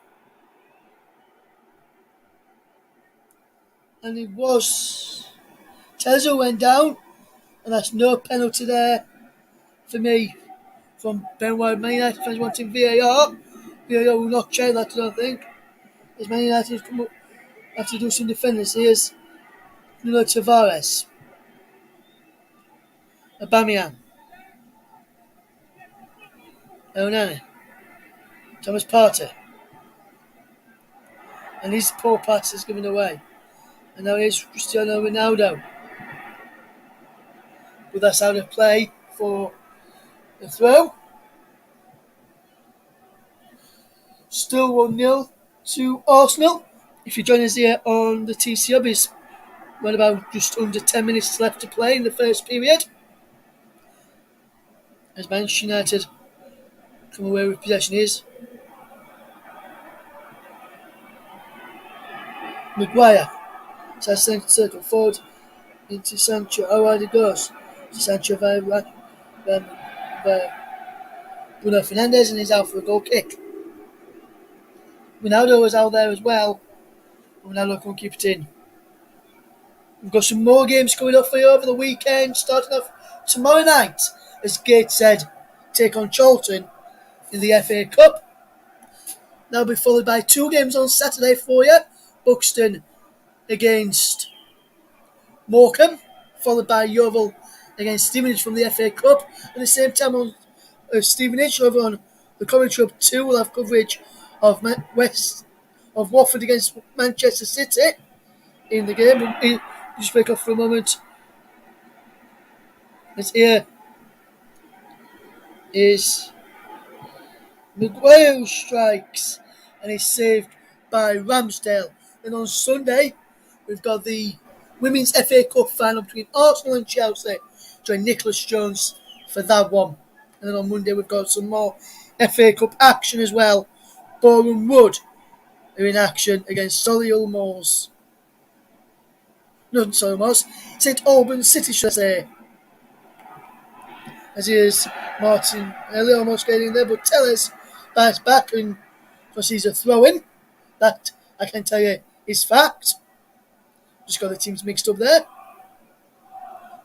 And it was. Tezo went down. And that's no penalty there for me from Ben White. Man United fans wanting VAR. VAR will not check that, I don't think. As Man United come up, have to do some defending. Here's Nuno Tavares. Aubameyang. Onana. Thomas Partey. And his poor pass is given away. And now here's Cristiano Ronaldo. But that's out of play for the throw. Still 1-0 to Arsenal. If you join us here on the TC Hub, it's right about just under 10 minutes left to play in the first period. As Manchester United come away with possession is Maguire. So centre circle forward into Sancho. How wide it goes to Sancho via Bruno Fernandes, and he's out for a goal kick. Ronaldo was out there as well. Ronaldo can't keep it in. We've got some more games coming up for you over the weekend, starting off tomorrow night, as Gateshead take on Charlton in the FA Cup. That'll be followed by 2 games on Saturday for you. Buxton against Morecambe, followed by Yeovil against Stevenage from the FA Cup. At the same time on Stevenage, over on the Commentary Hub 2, we'll have coverage of Watford against Manchester City in the game. Just break off for a moment. As here is Maguire who strikes, and he's saved by Ramsdale. And on Sunday, we've got the Women's FA Cup final between Arsenal and Chelsea. Join Nicholas Jones for that one. And then on Monday, we've got some more FA Cup action as well. Boreham Wood are in action against Solihull Moors. No, Solihull Moors. St Albans City, should I say. As here's Martin Ellie almost getting there, but Tellers bites back and proceeds a throw-in. That, I can tell you, is fact. Just got the teams mixed up there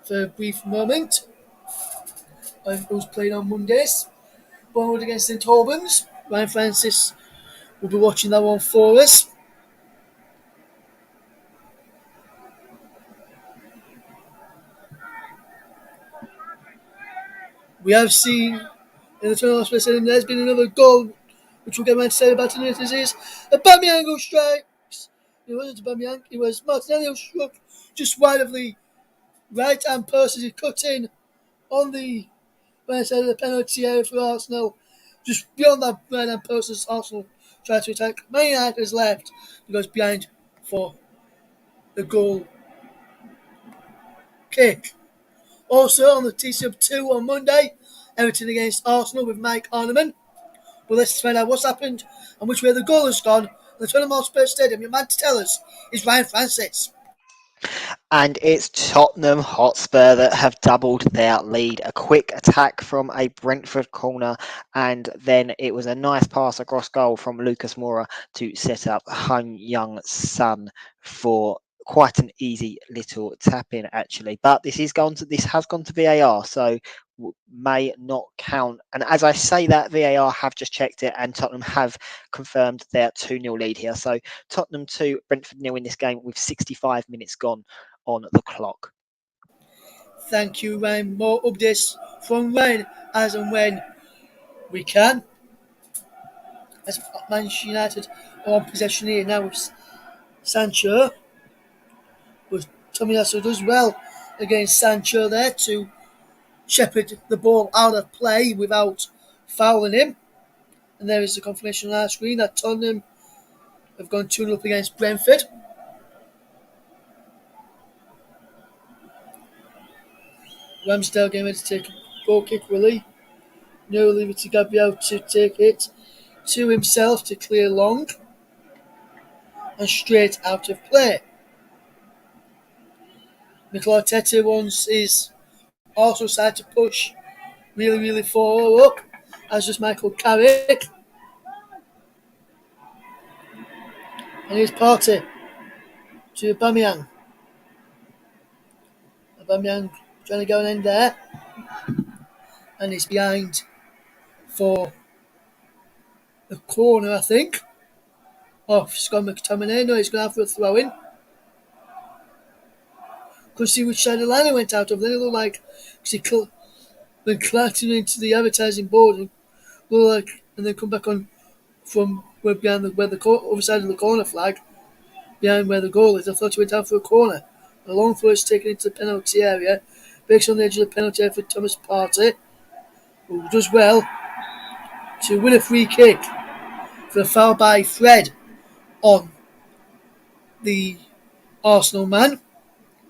for a brief moment. Who's playing on Mondays? Bournemouth against St Albans. Ryan Francis will be watching that one for us. We have seen in the 20th space there's been another goal, which we'll get around to say about in a minute. This is Aubameyang who strikes. It wasn't Aubameyang, it was Martinelli who struck just wide of the right hand post as he cut in on the right side of the penalty area for Arsenal. Just beyond that right hand post as Arsenal try to attack. Man United is left. He goes behind for the goal kick. Also on the TC 2 on Monday, Everton against Arsenal with Mike Arneman. But let's find out what's happened and which way the goal has gone. The Tottenham Hotspur Stadium, your man to tell us is Ryan Francis. And it's Tottenham Hotspur that have doubled their lead. A quick attack from a Brentford corner, and then it was a nice pass across goal from Lucas Moura to set up Hung Young Son for quite an easy little tap in, actually. But this has gone to VAR, so may not count. And as I say that, VAR have just checked it, and Tottenham have confirmed their 2-0 lead here. So Tottenham 2, Brentford 0 in this game with 65 minutes gone on the clock. Thank you, Ryan. More updates from Ryan as and when we can. As Manchester United are on possession here now with Sancho. But Tomiyasu does well against Sancho there to shepherd the ball out of play without fouling him. And there is the confirmation on our screen that Tottenham have gone 2-0 up against Brentford. Ramsdale getting ready to take a goal kick, will he? No, leave it to Gabriel to take it to himself to clear long and straight out of play. Mikel Arteta wants his Arsenal side to push really far up, as does Michael Carrick. And here's Partey to Aubameyang. Aubameyang trying to go an end there. And he's behind for a corner, I think. Oh, Scott McTominay. No, he's going to have for a throw in. Couldn't see which side of the line it went out of. Then it looked like he went clattering into the advertising board and looked like, and then come back on from where behind where the other side of the corner flag, behind where the goal is. I thought he went out for a corner. A long throw is taken into the penalty area. Breaks on the edge of the penalty area for Thomas Partey, who does well to win a free kick for a foul by Fred on the Arsenal man.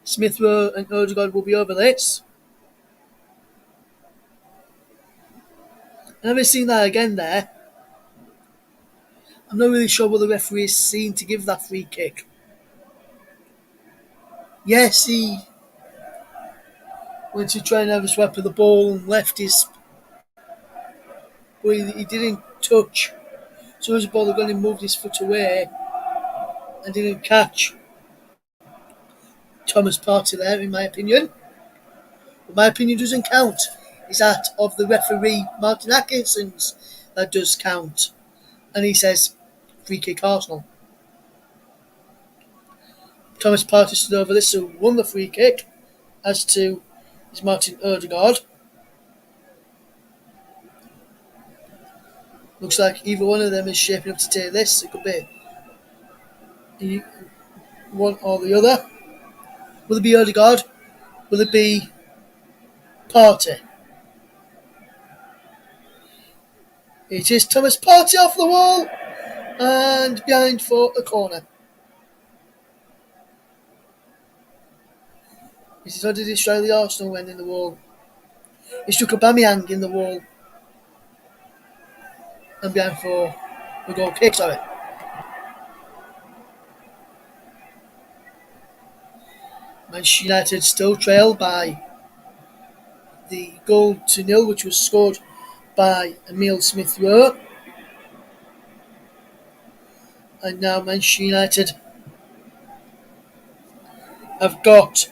Smith Rowe and Odegaard will be over this. And having seen that again there, I'm not really sure what the referee is seen to give that free kick. Yes, he went to try and have a swipe of the ball and left his... But he didn't touch. As soon as the ball had gone, he moved his foot away and didn't catch Thomas Partey there, in my opinion. But my opinion doesn't count. It's that of the referee, Martin Atkinson's, that does count. And he says, free kick Arsenal. Thomas Partey stood over this, so won the free kick. As to is Martin Odegaard. Looks like either one of them is shaping up to take this. It could be one or the other. Will it be Odegaard? Will it be Partey? It is Thomas Partey off the wall and behind for a corner. This is how did he destroy the Arsenal when in the wall. He struck Aubameyang in the wall and behind for a goal kick, sorry. Manchester United still trail by the goal to nil, which was scored by Emile Smith Rowe. And now Manchester United have got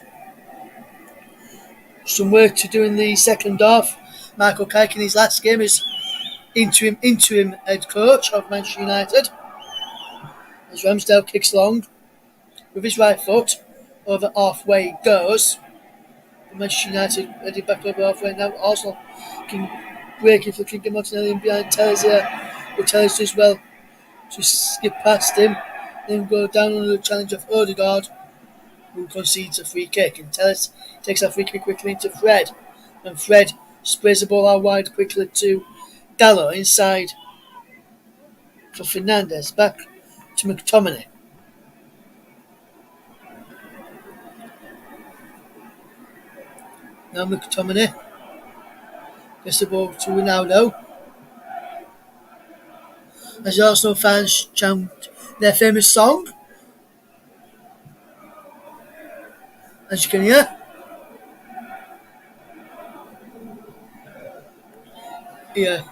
some work to do in the second half. Michael Carrick in his last game is interim head coach of Manchester United. As Ramsdale kicks long with his right foot, over halfway goes. Manchester United headed back over halfway now. Arsenal can break it for King Martinelli and behind Tellers here. But Tellers does well to skip past him, then go down under the challenge of Odegaard, who concedes a free kick. And Tellers takes that free kick quickly into Fred. And Fred sprays the ball out wide quickly to Gallo inside for Fernandes. Back to McTominay. Now McTominay gets the ball to Ronaldo. As the Arsenal fans chant their famous song. As you can hear. Here,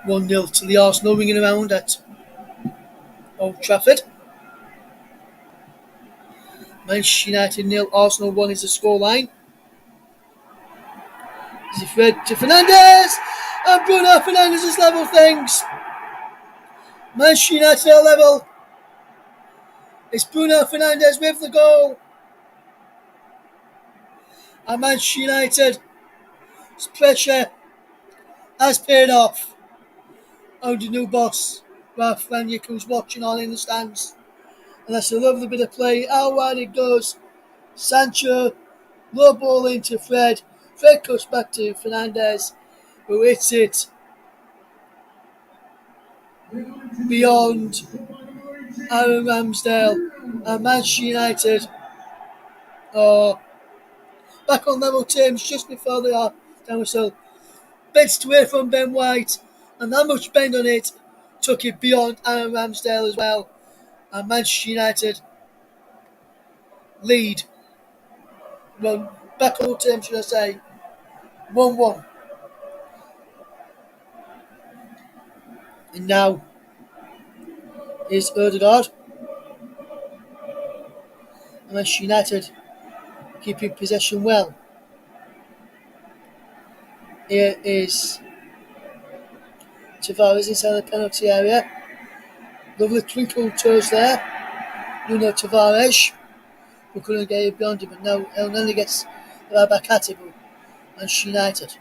1-0 to the Arsenal, ringing around at Old Trafford. Manchester United 0, Arsenal 1 is the scoreline. As he Fred to Fernandes, and Bruno Fernandes has level things. Manchester United are level. It's Bruno Fernandes with the goal. And Manchester United's pressure has paid off. Under new boss, Ralph Rangnick, who's watching on in the stands. And that's a lovely bit of play. How wide it goes. Sancho, low ball into Fred. Fred cuts back to Fernandes, who hits it beyond Aaron Ramsdale. And Manchester United are back on level terms just before the half-time whistle. Bent away from Ben White, and that much bend on it took it beyond Aaron Ramsdale as well. And Manchester United lead. Well, back on level terms, should I say. 1-1. And now is Odegaard. Manchester United keeping possession well. Here is Tavares inside the penalty area. Lovely twinkle toes there. Nuno Tavares. We couldn't get it beyond him, but now Elneny gets the ball back at it. But Manchester United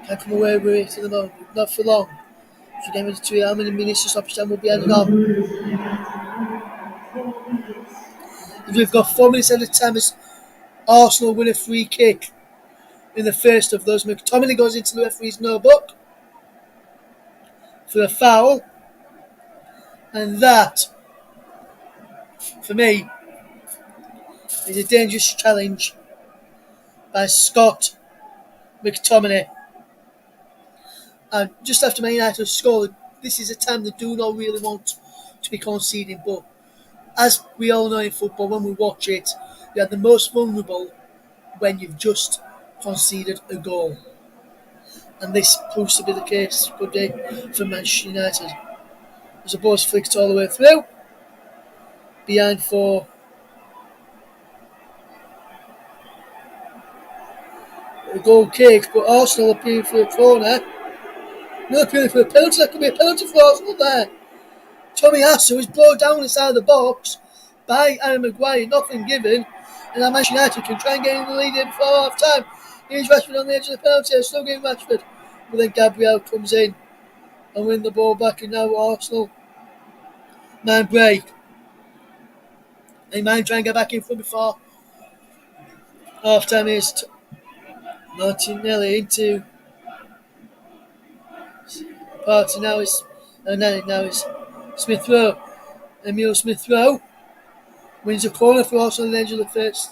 can't come away with it at the moment. Not for long. So getting ready to how many minutes the stoppage time will be ending on. We've got 4 minutes at a time as Arsenal win a free kick in the first of those. McTominay goes into the referee's notebook for a foul. And that, for me, is a dangerous challenge by Scott McTominay. And just after Man United scored, this is a time they do not really want to be conceding. But as we all know in football, when we watch it, you are the most vulnerable when you've just conceded a goal. And this proves to be the case today for Manchester United. As the ball's flicked all the way through. Behind for a goal kick, but Arsenal appealing for a corner. No appealing for a penalty. That could be a penalty for Arsenal there. Tommy Asu is brought down inside the box by Aaron Maguire, nothing given, and now Manchester United can try and get in the lead before half time. Here's Rashford on the edge of the penalty, still getting Rashford, but then Gabriel comes in and win the ball back, and now Arsenal man break. They might try and get back in front before half time is Martinelli into Party now is Smith Rowe. Emile Smith Rowe wins a corner for Arsenal at the end of the first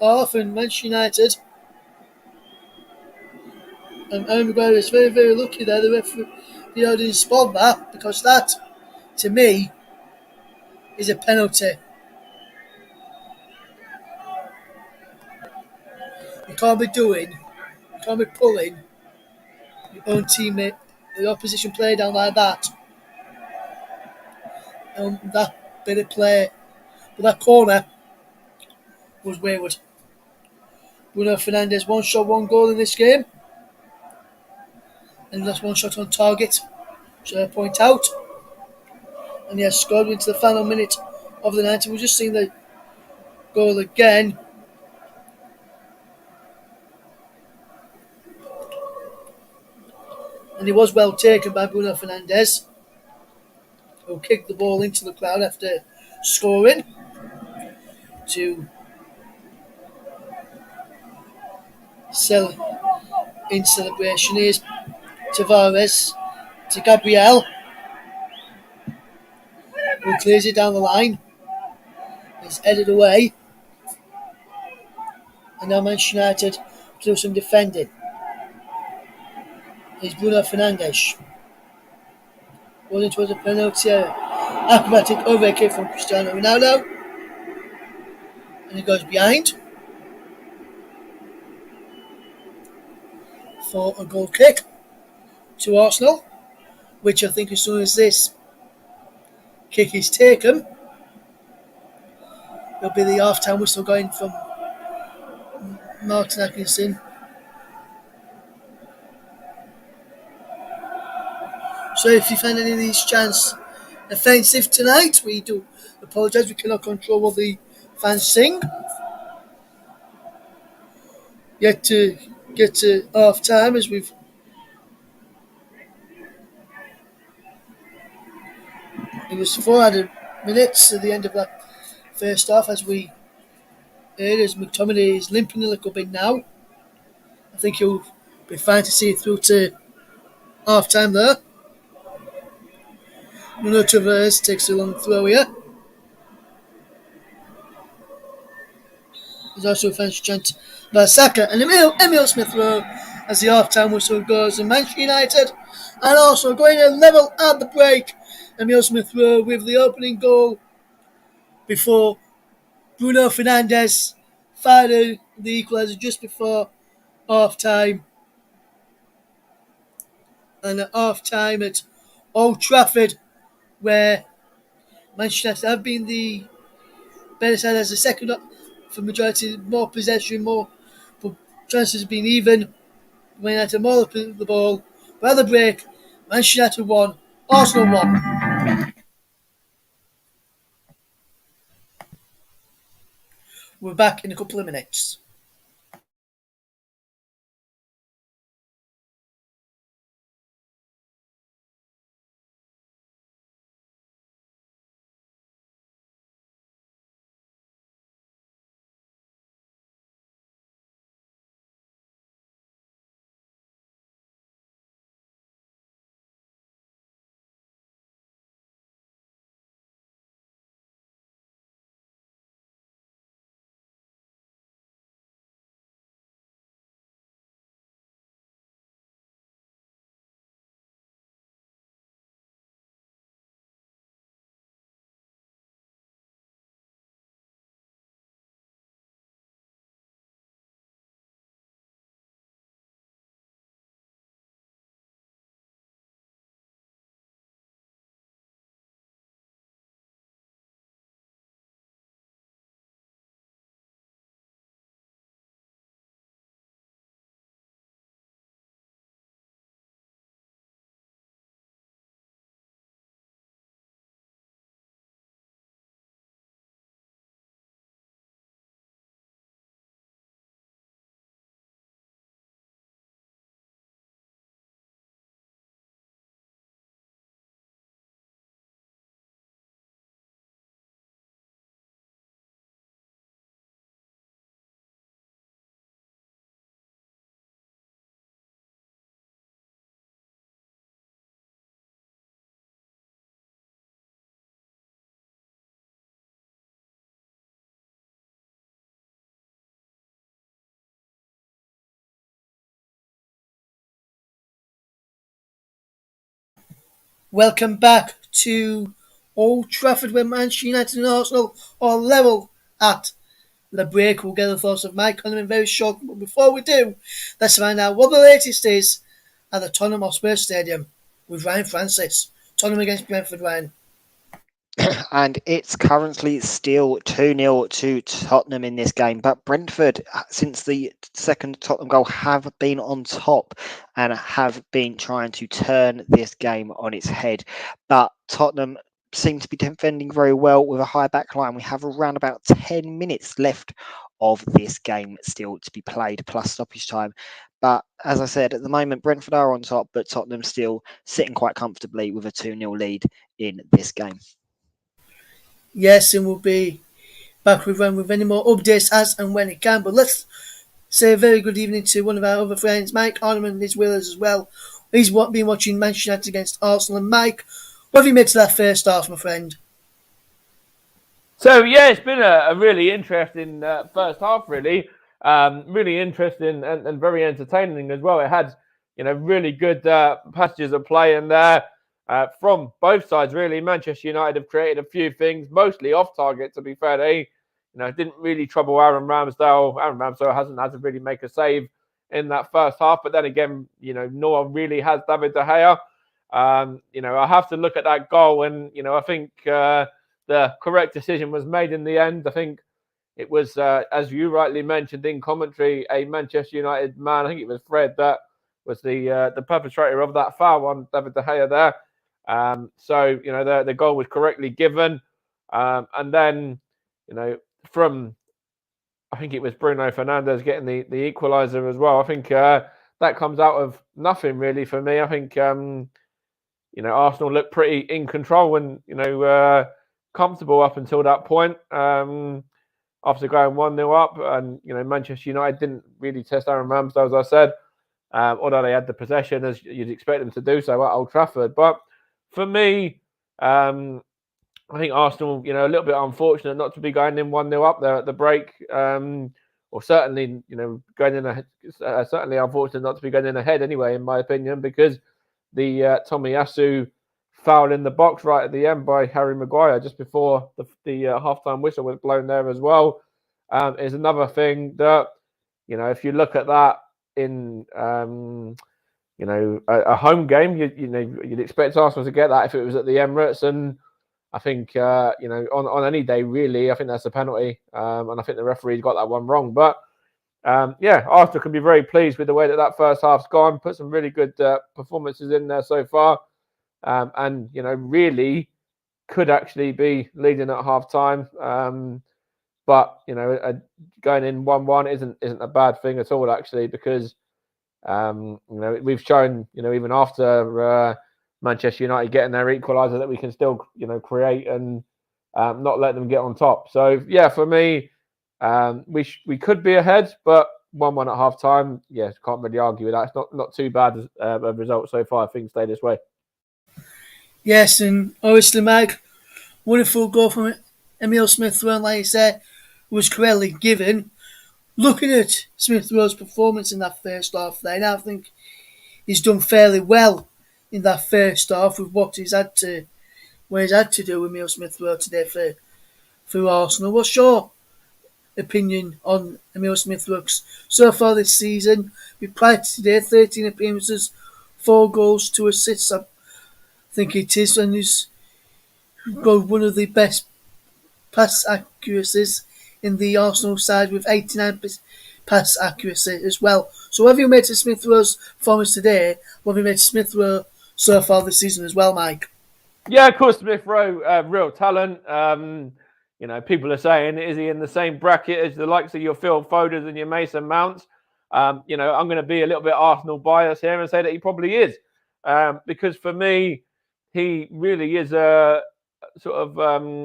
half, and Manchester United. And Aaron Maguire is very, very lucky there. The referee didn't spot that, because that, to me, is a penalty. You can't be pulling your own teammate, the opposition player down like that. And that bit of play, but that corner was wayward. Bruno Fernandes, one shot, one goal in this game. And that's one shot on target, should I point out. And he has scored into the final minute of the 90. We've just seen the goal again. And it was well taken by Bruno Fernandes, who kicked the ball into the crowd after scoring to in celebration. Here's Tavares to Gabriel, who clears it down the line. It's headed away. And now Manchester United do some defending. Here's Bruno Fernandes. Rolling towards the penalty area. Acrobatic over kick from Cristiano Ronaldo. And he goes behind for a goal kick to Arsenal, which I think as soon as this kick is taken, it'll be the half-time whistle going from Martin Atkinson. So if you find any of these chants offensive tonight, we do apologise. We cannot control what the fans sing. Yet to get to half time, as it was 400 minutes at the end of that first half, as we heard, as McTominay is limping a little bit now. I think he'll be fine to see it through to half time there. Nuno Tavares takes a long throw here. There's also a French chant by Saka and Emil Smith Rowe as the half-time whistle goes, and Manchester United and also going a level at the break. Emil Smith Rowe with the opening goal before Bruno Fernandes fired the equaliser just before half-time. And at half-time at Old Trafford, where Manchester United have been the better side as the second for majority, more possession, more chances have been even. Man United more the ball. By the break, Manchester United won, Arsenal won. We're back in a couple of minutes. Welcome back to Old Trafford, where Manchester United and Arsenal are level at the break. We'll get the thoughts of Mike Connorman very shortly, but before we do, let's find out what the latest is at the Tottenham Hotspur Stadium with Ryan Francis. Tottenham against Brentford, Ryan. And it's currently still 2-0 to Tottenham in this game. But Brentford, since the second Tottenham goal, have been on top and have been trying to turn this game on its head. But Tottenham seem to be defending very well with a high back line. We have around about 10 minutes left of this game still to be played, plus stoppage time. But as I said, at the moment, Brentford are on top, but Tottenham still sitting quite comfortably with a 2-0 lead in this game. Yes, and we'll be back with any more updates as and when it can. But let's say a very good evening to one of our other friends, Mike Arneman, is with us as well. He's been watching Manchester United against Arsenal. And Mike, what have you made to that first half, my friend? So, yeah, it's been a really interesting first half, really. Really interesting and very entertaining as well. It had, really good passages of play in there from both sides, really. Manchester United have created a few things, mostly off target, to be fair. They, didn't really trouble Aaron Ramsdale. Aaron Ramsdale hasn't had to really make a save in that first half. But then again, no one really has David De Gea. I have to look at that goal and, I think the correct decision was made in the end. I think it was, as you rightly mentioned in commentary, a Manchester United man, I think it was Fred, that was the perpetrator of that foul on David De Gea there. So, the goal was correctly given. And then, from, I think it was Bruno Fernandes getting the equaliser as well. I think that comes out of nothing really for me. I think, Arsenal looked pretty in control and, comfortable up until that point. After going 1-0 up, and Manchester United didn't really test Aaron Ramsdale, as I said, although they had the possession as you'd expect them to do so at Old Trafford. But for me, I think Arsenal, a little bit unfortunate not to be going in 1-0 up there at the break. or certainly, going in ahead. Certainly, unfortunate not to be going in ahead anyway, in my opinion, because the Tomiyasu foul in the box right at the end by Harry Maguire just before the halftime whistle was blown there as well is another thing that, if you look at that in a home game, you'd expect Arsenal to get that if it was at the Emirates, and I think on any day really, I think that's a penalty, and I think the referee's got that one wrong. But Arsenal can be very pleased with the way that first half's gone. Put some really good performances in there so far, and really could actually be leading at half time. But going in 1-1 isn't a bad thing at all, actually, because we've shown even after Manchester United getting their equaliser that we can still create and not let them get on top. So for me, we could be ahead, but 1-1 at half time, can't really argue with that. It's not too bad a result so far if things stay this way. Yes, and obviously, Mike, wonderful goal from Emile Smith-Rowe, like you said, was correctly given. Looking at Smith-Rowe's performance in that first half, then I think he's done fairly well in that first half with what he's had to do with Emile Smith-Rowe today for Arsenal. What's your opinion on Emile Smith-Rowe so far this season? Prior to today, 13 appearances, 4 goals, 2 assists. I think it is, and he's got one of the best pass accuracies in the Arsenal side with 89% pass accuracy as well. So what have you made to Smith-Rowe's performance today? What have you made to Smith-Rowe so far this season as well, Mike? Yeah, of course, Smith-Rowe, real talent. People are saying, is he in the same bracket as the likes of your Phil Fodens and your Mason Mounts? I'm going to be a little bit Arsenal biased here and say that he probably is. Because for me, he really is a sort of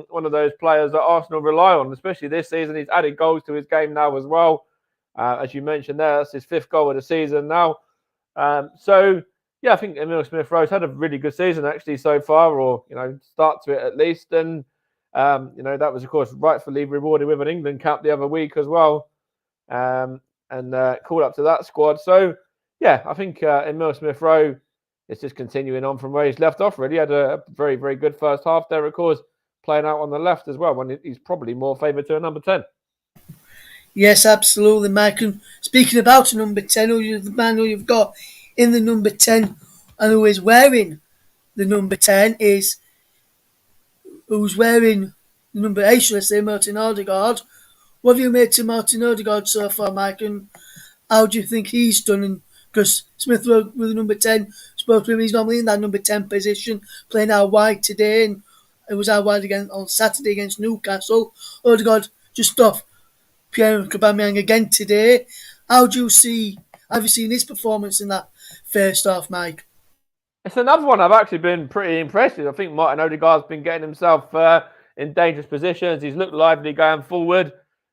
one of those players that Arsenal rely on, especially this season. He's added goals to his game now as well. As you mentioned there, that's his 5th goal of the season now. I think Emile Smith-Rowe's had a really good season actually so far, or start to it at least. And that was of course rightfully rewarded with an England cap the other week as well, and called up to that squad. So I think Emile Smith-Rowe is just continuing on from where he's left off. Really had a very, very good first half there, of course, playing out on the left as well, when he's probably more favoured to a number 10. Yes, absolutely, Mike. And speaking about a number 10, the man who you've got in the number 10 and who is wearing the number 10 is who's wearing the number 8, should I say, Martin Odegaard. What have you made to Martin Odegaard so far, Mike? And how do you think he's done? Because Smith-Rowe with the number 10, spoke to him, he's normally in that number 10 position, playing out wide today, and it was out wide again on Saturday against Newcastle. Odegaard just off Pierre Aubameyang again today. Have you seen his performance in that first half, Mike? It's another one I've actually been pretty impressed with. I think Martin Odegaard's been getting himself in dangerous positions. He's looked lively going forward.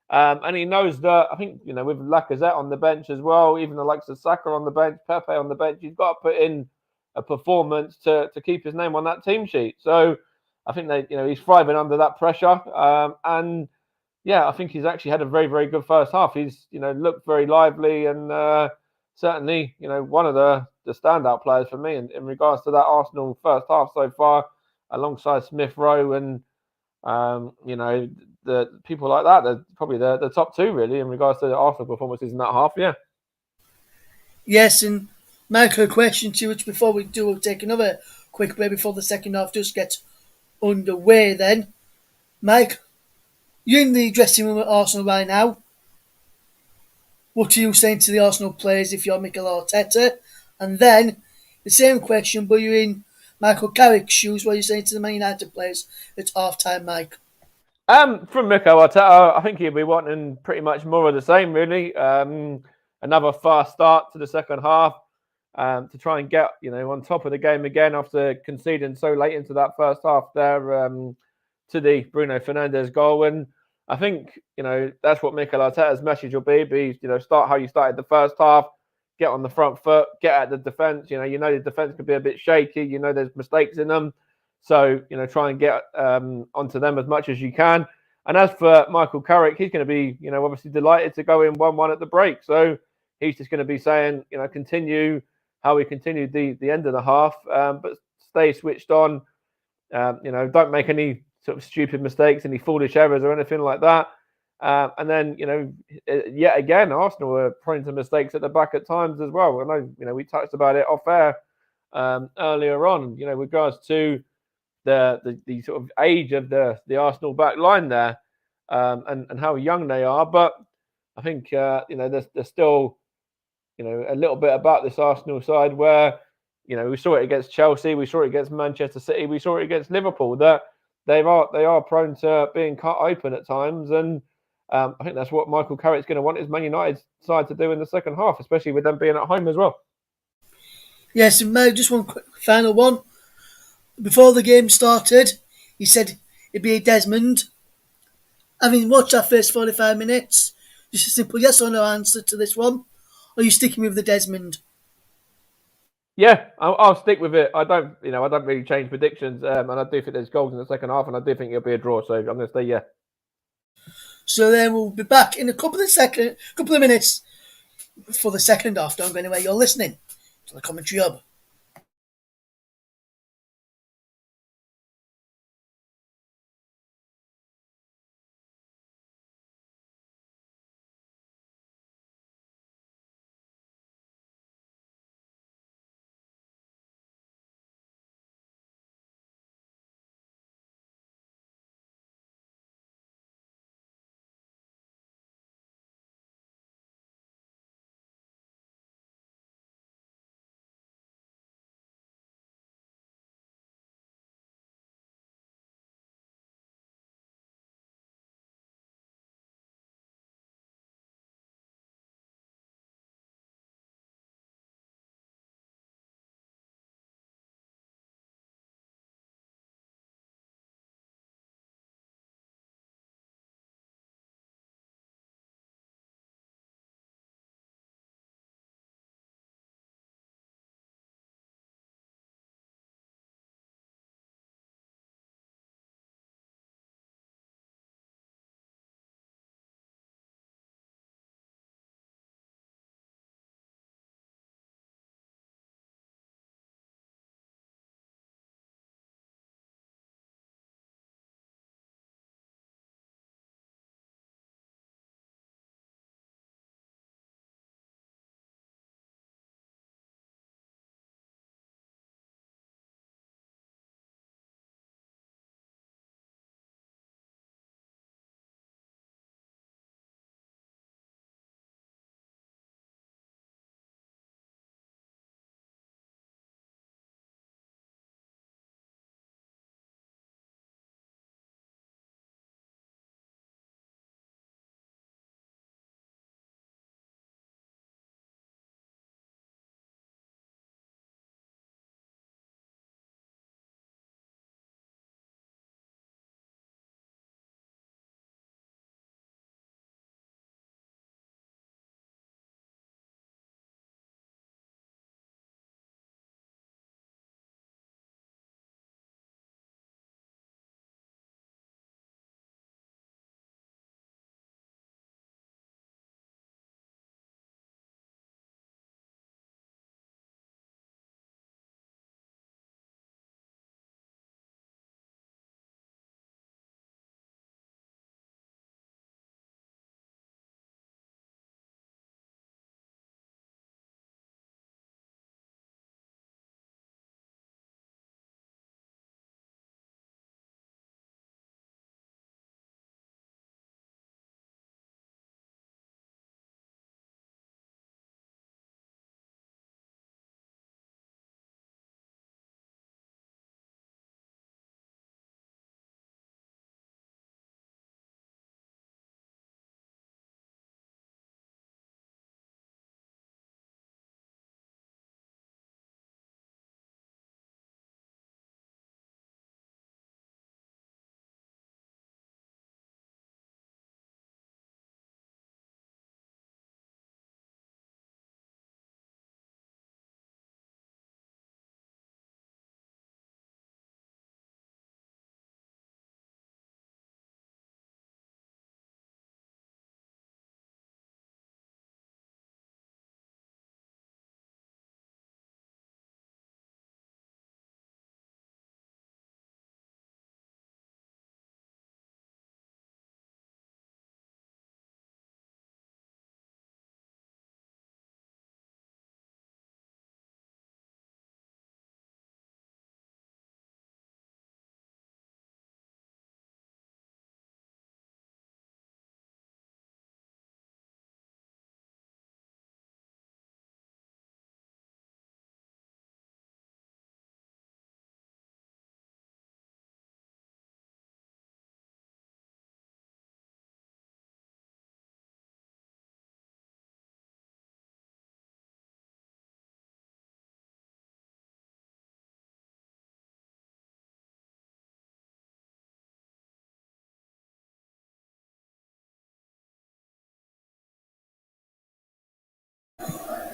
And he knows that, I think, with Lacazette on the bench as well, even the likes of Saka on the bench, Pepe on the bench, he's got to put in a performance to keep his name on that team sheet. So I think that, he's thriving under that pressure. I think he's actually had a very, very good first half. He's, looked very lively and certainly, one of the standout players for me in regards to that Arsenal first half so far, alongside Smith-Rowe and, the people like that. They're probably the top 2 really in regards to the Arsenal performances in that half. Yes, and Michael, a question to you, which before we do, we'll take another quick break before the second half just gets underway then. Mike, you're in the dressing room at Arsenal right now. What are you saying to the Arsenal players if you're Mikel Arteta? And then the same question, but you're in Michael Carrick's shoes. What are you saying to the Man United players at half-time, Mike? From Mikel Arteta, I think he'll be wanting pretty much more of the same, really. Another fast start to the second half to try and get, on top of the game again after conceding so late into that first half there to the Bruno Fernandes goal. And I think, that's what Mikel Arteta's message will be, start how you started the first half, get on the front foot, get at the defence. The defence could be a bit shaky. There's mistakes in them. So, try and get onto them as much as you can. And as for Michael Carrick, he's going to be, obviously delighted to go in 1-1 at the break. So he's just going to be saying, continue how we continued the end of the half, but stay switched on. Don't make any sort of stupid mistakes, any foolish errors or anything like that. And then, yet again, Arsenal were prone to mistakes at the back at times as well. I know, we touched about it off air earlier on, regards to the sort of age of the Arsenal back line there, and how young they are. But I think there's still a little bit about this Arsenal side where we saw it against Chelsea, we saw it against Manchester City, we saw it against Liverpool, that they are prone to being cut open at times. And I think that's what Michael Carrick's going to want his Man United side to do in the second half, especially with them being at home as well. Yes, and Mo, just one quick final one. Before the game started, he said it'd be a Desmond. Having watched that first 45 minutes, just a simple yes or no answer to this one. Or are you sticking with the Desmond? Yeah, I'll stick with it. I don't really change predictions, and I do think there's goals in the second half, and I do think it'll be a draw. So I'm going to say yeah. So then we'll be back in a couple of minutes for the second half. Don't go anywhere. You're listening to the Commentary Hub.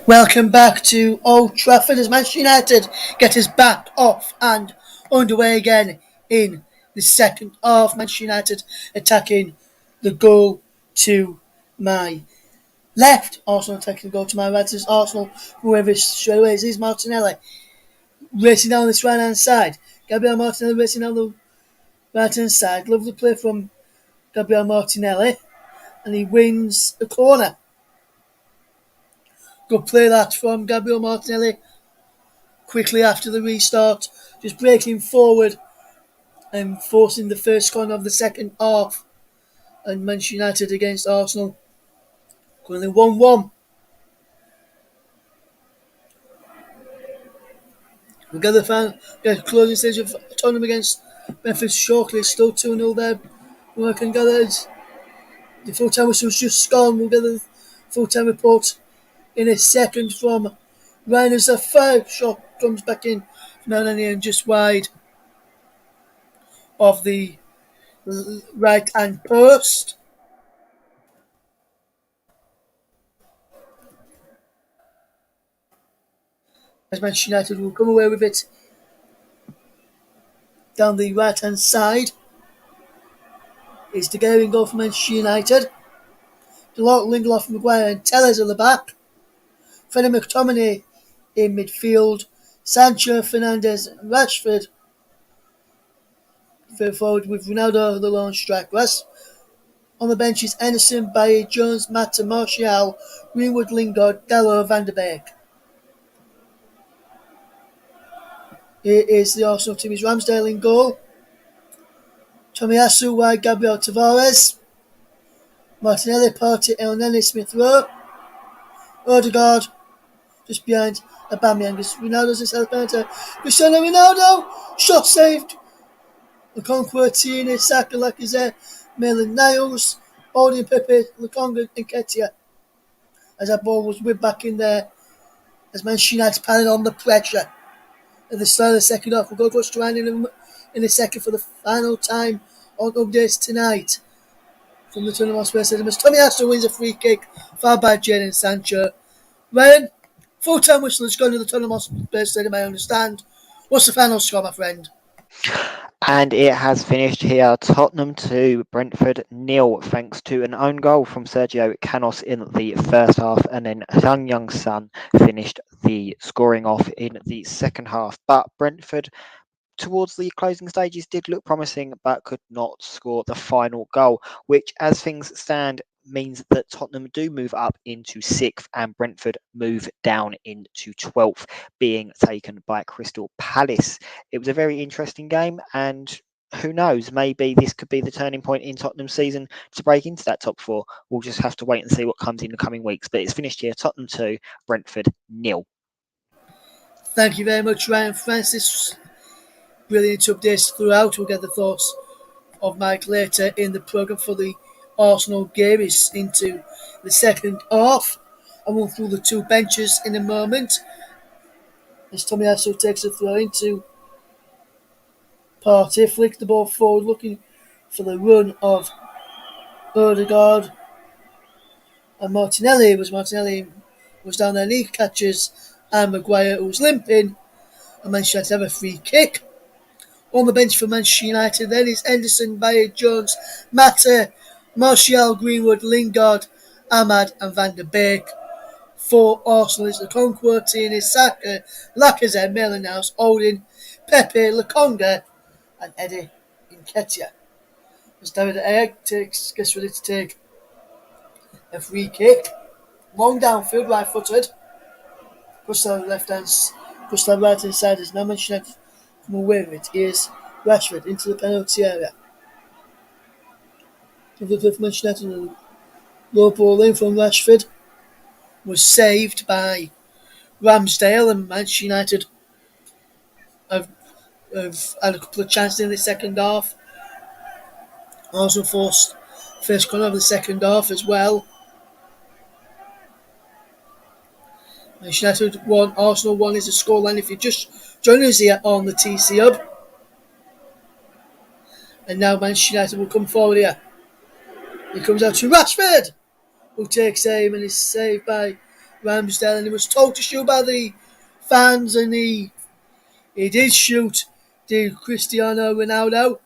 Welcome back to Old Trafford as Manchester United get us back off and underway again in the second half. Manchester United attacking the goal to my left. Arsenal attacking the goal to my right. As Arsenal, whoever straight away is Martinelli racing down this right hand side. Gabriel Martinelli racing down the right hand side. Lovely play from Gabriel Martinelli, and he wins the corner. Good play that from Gabriel Martinelli quickly after the restart, just breaking forward and forcing the first corner of the second half. And Manchester United against Arsenal, currently 1-1. We'll get the closing stage of Tottenham against Memphis shortly. Still 2-0 there. We can gather the full-time whistle was just gone. We'll get the full-time report in a second from Ryan as a foul shot comes back in from Elneny and just wide of the right hand post. As Manchester United will come away with it down the right hand side. Is the going goal for Manchester United. Delort, Lindelof, Maguire and Tellers at the back. Freddie McTominay in midfield. Sancho, Fernandes and Rashford forward with Ronaldo the lone striker. On the bench is Anderson, Bailly, Jones, Mata, Martial, Greenwood, Lingard, Dalot, Van der Beek. Here is the Arsenal team. Is Ramsdale in goal. Tomiyasu wide, Gabriel Tavares. Martinelli, Partey, Elneny, Smith Rowe. Odegaard just behind Aubameyang. Ronaldo's in South America. Cristiano Ronaldo, shot saved. Lukaku, Tierney, Saka, Lacazette, Maitland-Niles, Holding, Pepe, Lokonga and Nketiah. As that ball was whipped back in there, as Manchester United padded on the pressure at the start of the second half. We'll go to Ryan in a second for the final time on updates tonight from the Tottenham Hotspur Stadium. As Tomiyasu wins a free kick, fouled by Jadon Sancho. Ryan, full-time whistle has gone to the Tottenham Hotspur Stadium, I understand. What's the final score, my friend? And it has finished here. Tottenham 2, Brentford 0, thanks to an own goal from Sergio Canos in the first half, and then Young Son finished the scoring off in the second half. But Brentford, towards the closing stages, did look promising, but could not score the final goal, which, as things stand, means that Tottenham do move up into 6th and Brentford move down into 12th, being taken by Crystal Palace. It was a very interesting game, and who knows, maybe this could be the turning point in Tottenham's season to break into that top 4. We'll just have to wait and see what comes in the coming weeks. But it's finished here, Tottenham 2, Brentford 0. Thank you very much, Ryan Francis. Brilliant updates throughout. We'll get the thoughts of Mike later in the programme for the Arsenal game. Is into the second half. I will through the two benches in a moment. As Tomiyasu takes a throw into Partey, flicks the ball forward, looking for the run of Odegaard. And Martinelli was down there and he catches and Maguire, who was limping. And Manchester United have a free kick. On the bench for Manchester United then is Henderson, Bailly, Jones, Mata, Martial, Greenwood, Lingard, Ahmad and Van der Beek. For Arsenal is Lukaku, Tierney, Saka, Lacazette, Maitland-Niles, Holding, Pepe, Lokonga and Eddie Nketiah. As David Egg gets ready to take a free kick. Long downfield, right-footed. Gustav right hand side is now Manchester United from away with it. Here's Rashford into the penalty area. The play for Manchester United. Low ball in from Rashford was saved by Ramsdale, and Manchester United have had a couple of chances in the second half. Also forced first corner of the second half as well. Manchester United 1, Arsenal 1 is the scoreline if you just join us here on the TC Hub. And now Manchester United will come forward here. He comes out to Rashford, who takes aim and is saved by Ramsdale, and he was told to shoot by the fans, and he did shoot the Cristiano Ronaldo.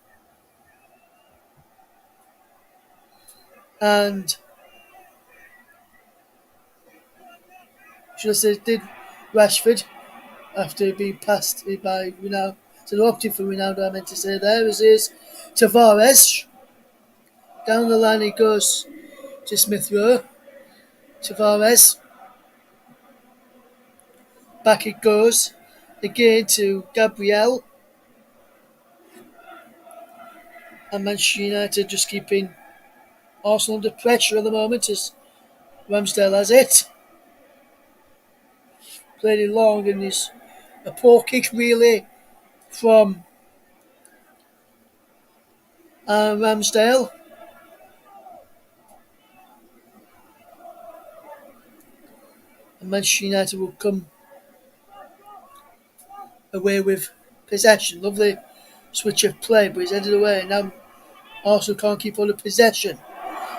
And should I say did Rashford after being passed by Ronaldo. So opting for Ronaldo, I meant to say there is Tavares. Down the line he goes to Smith Rowe. Tavares. Back it goes again to Gabriel. And Manchester United just keeping Arsenal under pressure at the moment as Ramsdale has it. Played it long and is a poor kick really from Ramsdale. And Manchester United will come away with possession. Lovely switch of play, but he's headed away. And now Arsenal can't keep hold of possession.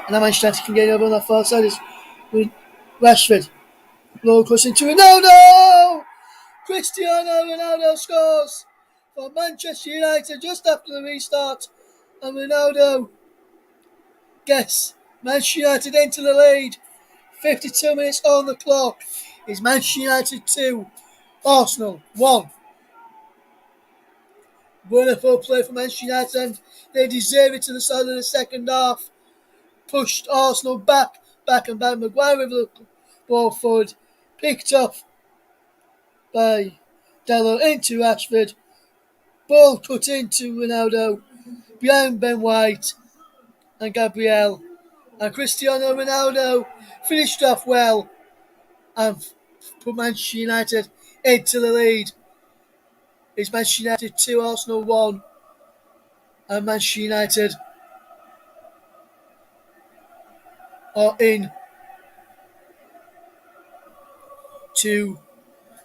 And now Manchester United can get over on that far side. With Rashford. Low cross into Ronaldo! Cristiano Ronaldo scores for Manchester United just after the restart. And Ronaldo gets Manchester United into the lead. 52 minutes on the clock. It's Manchester United 2, Arsenal 1. Wonderful play from Manchester United, and they deserve it to the start of the second half. Pushed Arsenal back. Maguire with the ball forward. Picked up by Dalot into Rashford. Ball cut into Ronaldo. Behind Ben White and Gabriel. And Cristiano Ronaldo finished off well and put Manchester United into the lead. It's Manchester United 2, Arsenal 1. And Manchester United are in to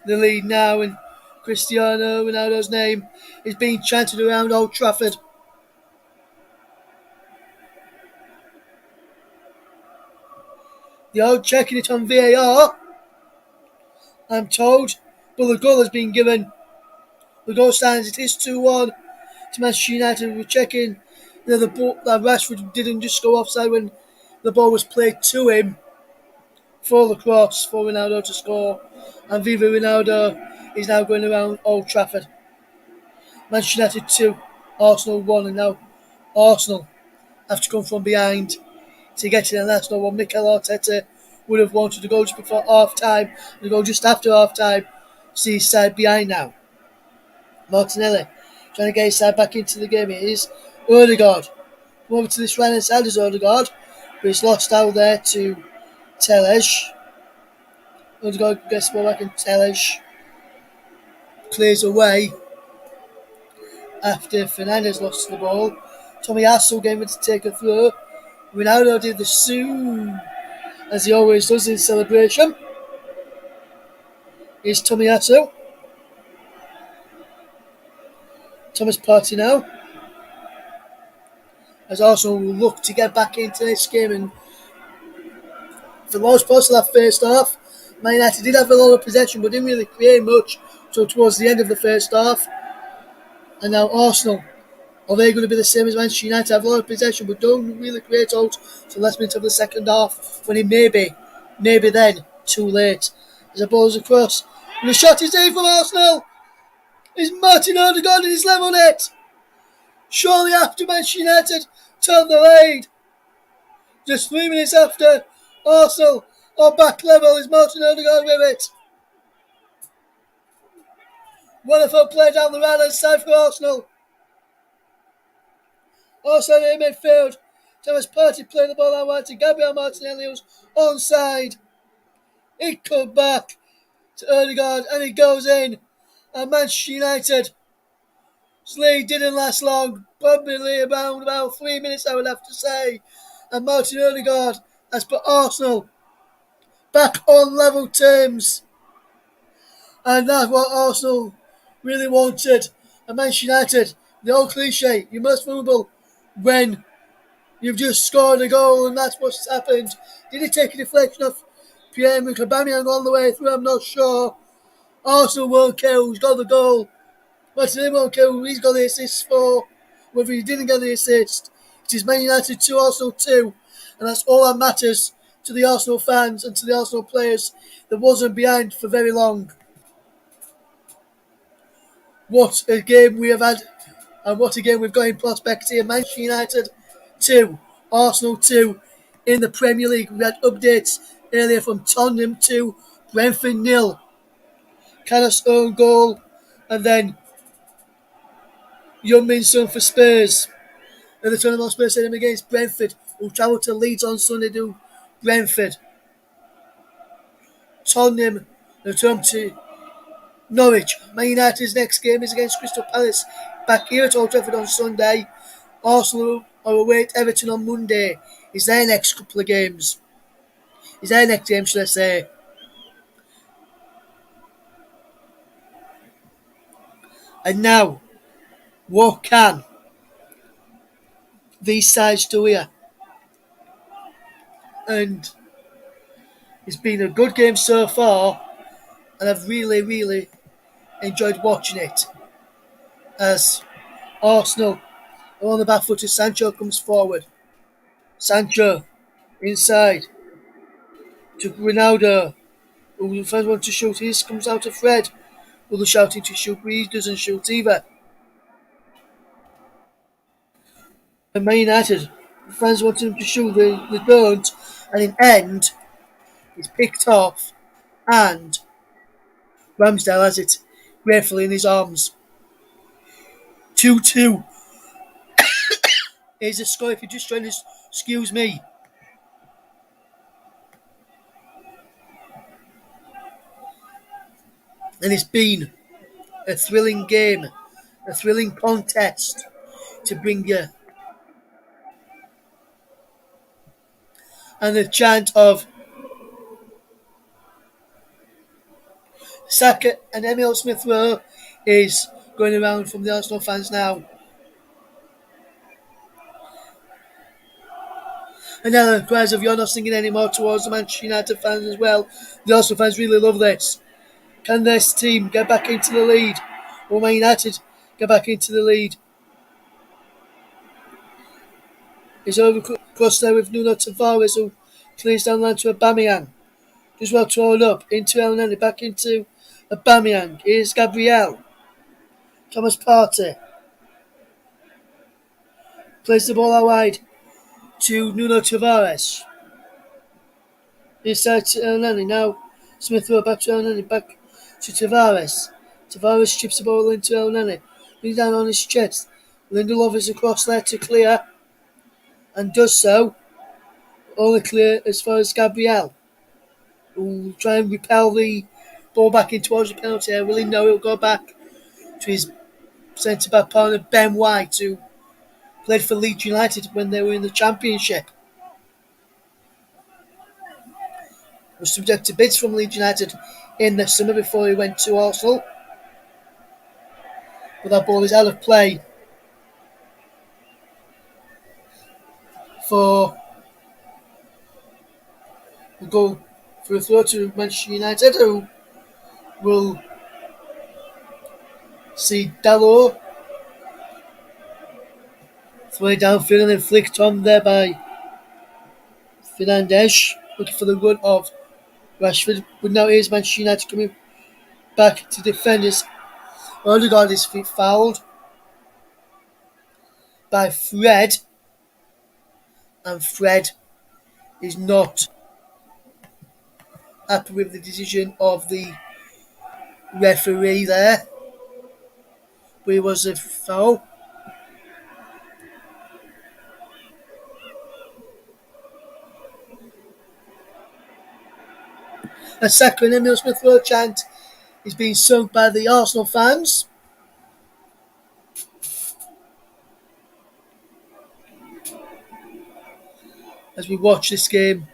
the lead now, and Cristiano Ronaldo's name is being chanted around Old Trafford. They are checking it on VAR, I'm told, but the goal has been given. The goal stands, it is 2-1 to Manchester United. We're checking the ball, that Rashford didn't just go offside when the ball was played to him for the cross for Ronaldo to score. And Viva Ronaldo is now going around Old Trafford. Manchester United 2, Arsenal 1, and now Arsenal have to come from behind to get to the last one. Mikel Arteta would have wanted to go just before half time and go just after half time. See his side behind now. Martinelli trying to get his side back into the game. It is Odegaard. Over to this right hand side is Odegaard, but he's lost out there to Telles. Odegaard gets the ball back and Telles clears away after Fernandes lost the ball. Tommy Hassel came in to take a throw. Ronaldo did the soon, as he always does in celebration. Here's Tommy Hassel. Thomas Partey now. As Arsenal will look to get back into this game, and for the most part of that first half, Man United did have a lot of possession but didn't really create much until towards the end of the first half. And now Arsenal, are they going to be the same as Manchester United? Have a lot of possession but don't really create out to the last minute of the second half, when it may be then too late. As the ball's across, and the shot is in from Arsenal. Is Martin Odegaard and he's level it. Surely after Manchester United turn the lead. Just 3 minutes after, Arsenal are back level. Is Martin Odegaard with it. Wonderful play down the right hand side for Arsenal. Also in midfield, Thomas Partey played the ball out wide to Gabriel Martinelli, who's onside. He comes back to Odegaard and he goes in. And Manchester United lead didn't last long, probably about 3 minutes, I would have to say. And Martin Odegaard has put Arsenal back on level terms. And that's what Arsenal really wanted. And Manchester United, the old cliche, you're most vulnerable when you've just scored a goal, and that's what's happened. Did he take a deflection off Pierre-Emerick Aubameyang all the way through, I'm not sure. Arsenal won't care who's got the goal. Martinelli won't care who he's got the assist for. Whether he didn't get the assist. It is Man United 2, Arsenal 2. And that's all that matters to the Arsenal fans and to the Arsenal players that wasn't behind for very long. What a game we have had, and what a game we've got in prospect here. Manchester United 2, Arsenal 2 in the Premier League. We had updates earlier from Tottenham 2, Brentford 0. Canos own goal, and then Young Min Son for Spurs. And the Tottenham Hotspur Stadium against Brentford, who travel to Leeds on Sunday to Brentford. Tottenham return to Norwich. Man United's next game is against Crystal Palace back here at Old Trafford on Sunday. Arsenal are away at Everton on Monday. Is their next couple of games. Is their next game, should I say. And now, what can these sides do here? And it's been a good game so far, and I've really, really enjoyed watching it. As Arsenal are on the back foot as Sancho comes forward. Sancho inside to Ronaldo, who the fans want to shoot. His comes out to Fred, who they're shouting to shoot, but he doesn't shoot either. And Man United, the fans want him to shoot, they don't, and in end, it's picked off, and Ramsdale has it gratefully in his arms. 2-2. Here's the score if you're just trying to excuse me. And it's been a thrilling game, a thrilling contest to bring you. And the chant of Saka and Emile Smith-Rowe is going around from the Arsenal fans now. And now the cries of "You're not singing anymore" towards the Manchester United fans as well. The Arsenal fans really love this. Can this team get back into the lead? Will Man United get back into the lead? It's over across there with Nuno Tavares, who clears down the line to Aubameyang. Just well thrown up into Elneny, back into Aubameyang. Here's Gabriel. Thomas Partey plays the ball out wide to Nuno Tavares. Inside to Elneny. Now Smith-Rowe back to Elneny, back to Tavares. Tavares chips the ball into Elneny. Brings down on his chest. Lindelof is across there to clear, and does so. Only clear as far as Gabriel, who will try and repel the ball back in towards the penalty area. Will he know it'll go back to his centre-back partner Ben White, who played for Leeds United when they were in the Championship. Was subject to bids from Leeds United in the summer before he went to Arsenal. But that ball is out of play for a goal for a throw to Manchester United, who will see Dalot throw it downfield and then flicked on there by Fernandes, looking for the run of Rashford. But now here's Manchester United coming back to defenders. Odegaard is fouled by Fred, and Fred is not happy with the decision of the referee there. But it was a foul. A Saka and Emile Smith-Rowe chant is being sung by the Arsenal fans. As we watch this game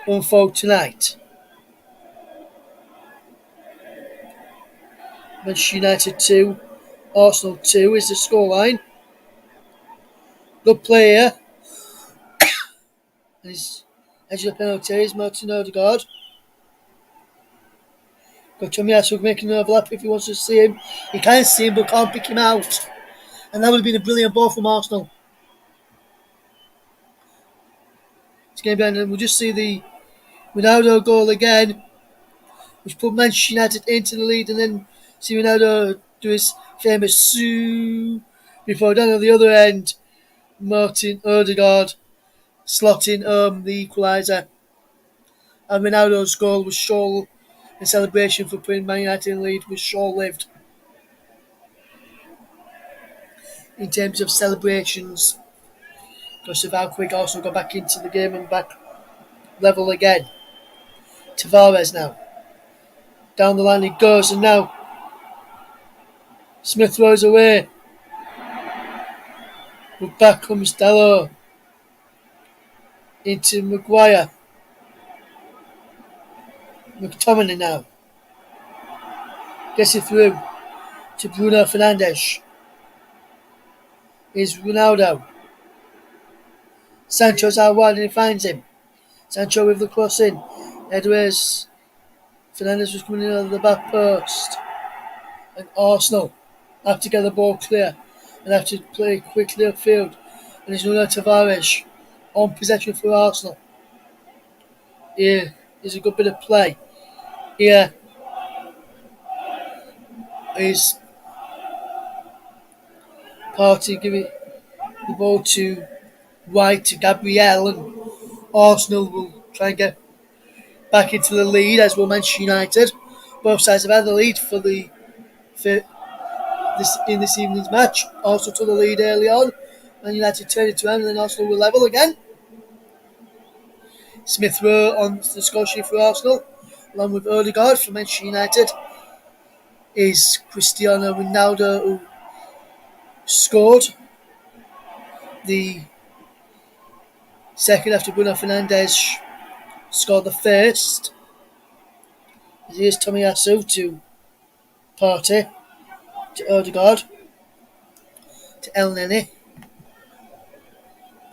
unfold tonight. Manchester United 2, Arsenal 2 is the scoreline. Good player. Edge of the penalty is Martin Odegaard. Got Tomiyasu making an overlap if he wants to see him. He can see him but can't pick him out. And that would have been a brilliant ball from Arsenal. It's going to be, and we'll just see the Ronaldo goal again, which put Manchester United into the lead, and then see Ronaldo do his famous Sue before down at the other end, Martin Odegaard slotting the equaliser. And Ronaldo's goal was short. The celebration for putting Man United in the lead was short-lived. In terms of celebrations, because of how quick Arsenal got back into the game and back level again. Tavares now. Down the line he goes, and now Smith throws away. But back comes Dalot. Into Maguire. McTominay now. Gets it through to Bruno Fernandes. Here's Ronaldo. Sancho's out wide and he finds him. Sancho with the cross in. Edwards. Fernandes was coming in on the back post. And Arsenal have to get the ball clear and have to play quickly upfield. And it's Nuno Tavares on possession for Arsenal. Here is a good bit of play. Here is Partey giving the ball to White, to Gabriel, and Arsenal will try and get back into the lead, as will Manchester United. Both sides have had the lead in this evening's match. Arsenal took the lead early on, and United turned it around, and then Arsenal were level again. Smith Rowe on the score sheet for Arsenal, along with Odegaard for Manchester United, is Cristiano Ronaldo, who scored the second after Bruno Fernandes scored the first. Here's Tomiyasu to Partey, to Odegaard, to El Neni.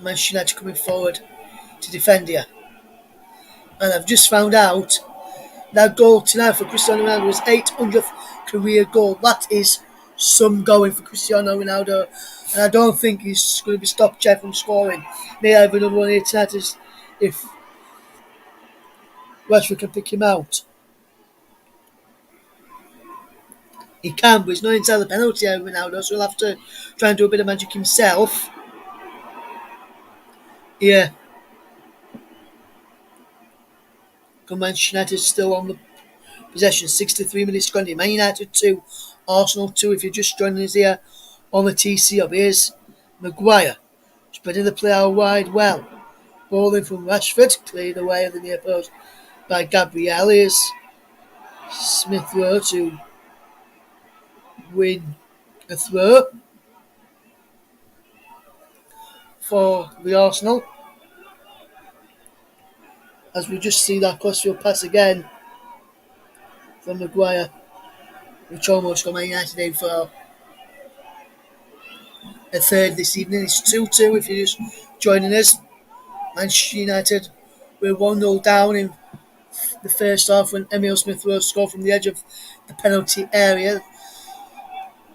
Manchester United coming forward to defend here. And I've just found out that goal tonight for Cristiano Ronaldo was 800th career goal. That is some going for Cristiano Ronaldo. And I don't think he's going to be stopped yet from scoring. May have another one here tonight if Rashford can pick him out. He can, but he's not inside the penalty area, Ronaldo, so he'll have to try and do a bit of magic himself. Yeah. Manchester United still on the possession, 63 minutes gone. Man United 2, Arsenal 2. If you're just joining us here on the TC Hub, here's Maguire spreading the play out wide well. Ball in from Rashford, cleared away at the near post by Gabriel. Here's Smith Rowe to win a throw for the Arsenal. As we just see that crossfield pass again from Maguire, which almost got Man United in for a third this evening. It's 2-2 if you're just joining us. Manchester United were 1-0 down in the first half when Emile Smith Rowe scored from the edge of the penalty area.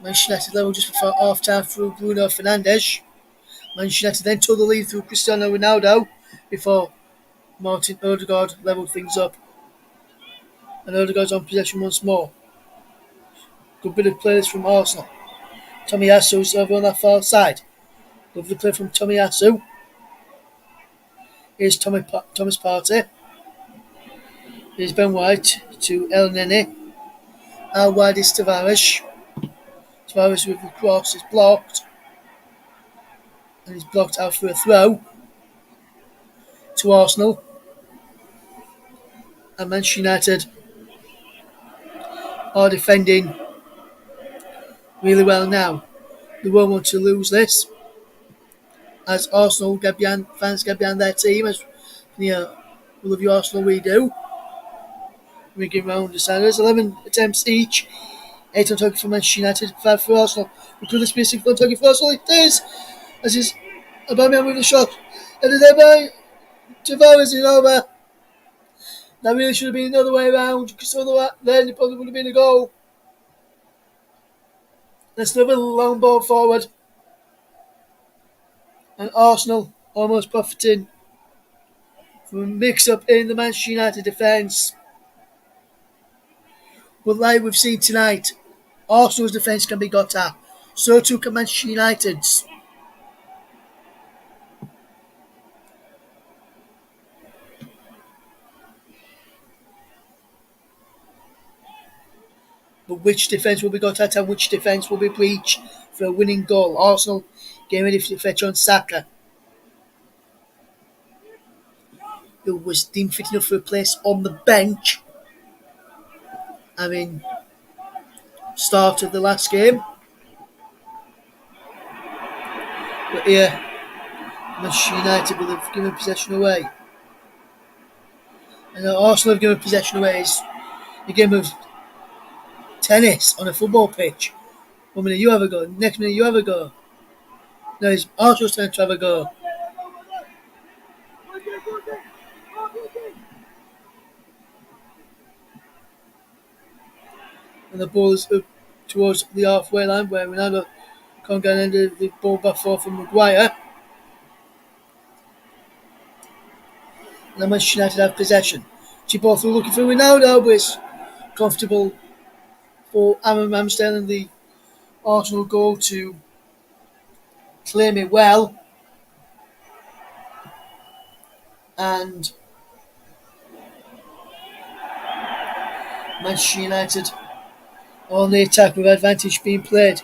Manchester United level just before half time through Bruno Fernandes. Manchester United then took the lead through Cristiano Ronaldo before Martin Odegaard levelled things up. And Odegaard's on possession once more. Good bit of play from Arsenal. Tomiyasu's over on that far side. Lovely play from Tomiyasu. Here's Thomas Partey. Here's Ben White to El Neni. Out wide is Tavares. Tavares with the cross is blocked. And he's blocked out for a throw to Arsenal. And Manchester United are defending really well now. They won't want to lose this, as Arsenal fans get behind their team, as we love you Arsenal, we do. We give round the standards. 11 attempts each. 8 on target for Manchester United, 5 for Arsenal. Could this be a 6 on target for Arsenal? It is. As is Aubameyang with a shot. Headed there by Tavares is over. That really should have been the other way around, because otherwise then it probably would have been a goal. Let's another long ball forward. And Arsenal almost profiting from a mix-up in the Manchester United defence. But like we've seen tonight, Arsenal's defence can be got at. So too can Manchester United's. But which defence will be got at and which defence will be breached for a winning goal? Arsenal getting ready to fetch on Saka, who was deemed fit enough for a place on the bench. Start of the last game. But here, Manchester United will have given possession away. And Arsenal have given possession away. It's a game of tennis on a football pitch. 1 minute you have a go, next minute you have a go. Now it's Arsenal's turn to have a go. And the ball is up towards the halfway line where Ronaldo can't get into the ball back forward from Maguire. And then Manchester United have possession. Chip ball through looking for Ronaldo, but it's comfortable for Aaron Ramsdale and the Arsenal goal to claim it well. And Manchester United on the attack with advantage being played.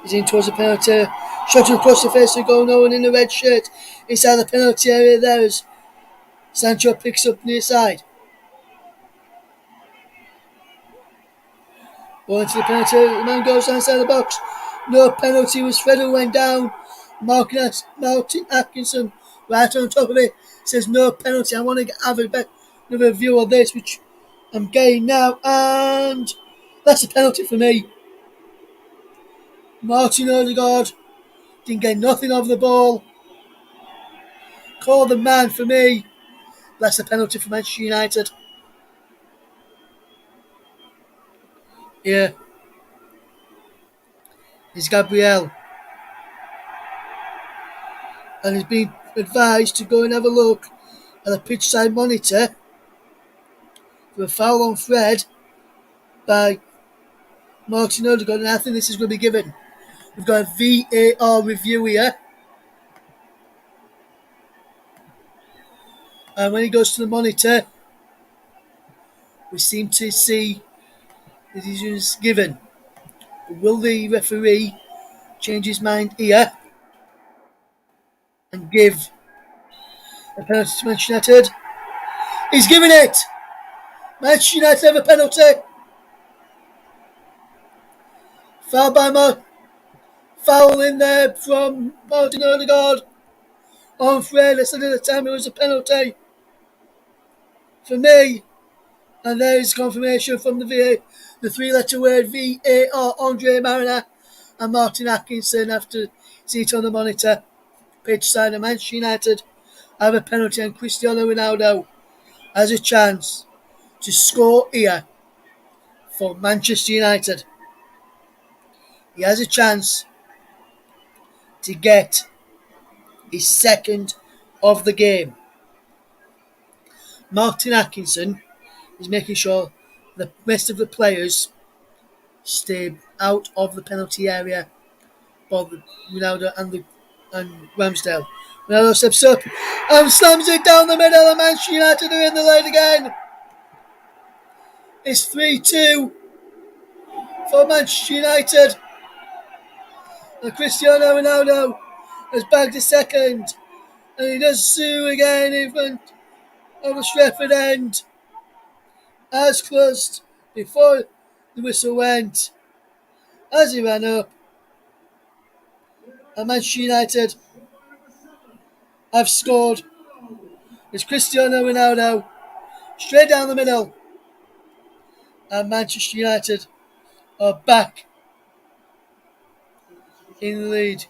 Is in towards the penalty. Shot across the face of goal, no one in the red shirt. Inside the penalty area there as Sancho picks up near side. Ball into the penalty, the man goes inside the box. No penalty, was Fred who went down. Martin Atkinson right on top of it says no penalty. I want to have another view of this, which I'm getting now, and that's a penalty for me. Martin Odegaard didn't get nothing of the ball. Call the man for me. That's a penalty for Manchester United. Yeah. It's Gabriel. And he's been advised to go and have a look at the pitch side monitor for a foul on Fred by Martin Odegaard, and I think this is going to be given. We've got a VAR review here. And when he goes to the monitor, we seem to see the decisions given. Will the referee change his mind here and give a penalty to Manchester United? He's giving it! Manchester United have a penalty. Foul in there from Martin Odegaard on Fred. Instead of the time it was a penalty for me. And there is confirmation from the three-letter word VAR. Andre Mariner and Martin Atkinson after seeing it on the monitor. Pitch side of Manchester United have a penalty, and Cristiano Ronaldo has a chance to score here for Manchester United. He has a chance to get his second of the game. Martin Atkinson is making sure the rest of the players stay out of the penalty area for Ronaldo and Ramsdale. Ronaldo steps up and slams it down the middle, and Manchester United are in the lead again. It's 3-2 for Manchester United. And Cristiano Ronaldo has bagged a second, and he does so again in front of the Stretford end. As closed before the whistle went, as he ran up, and Manchester United have scored. It's Cristiano Ronaldo straight down the middle, and Manchester United are back in the lead.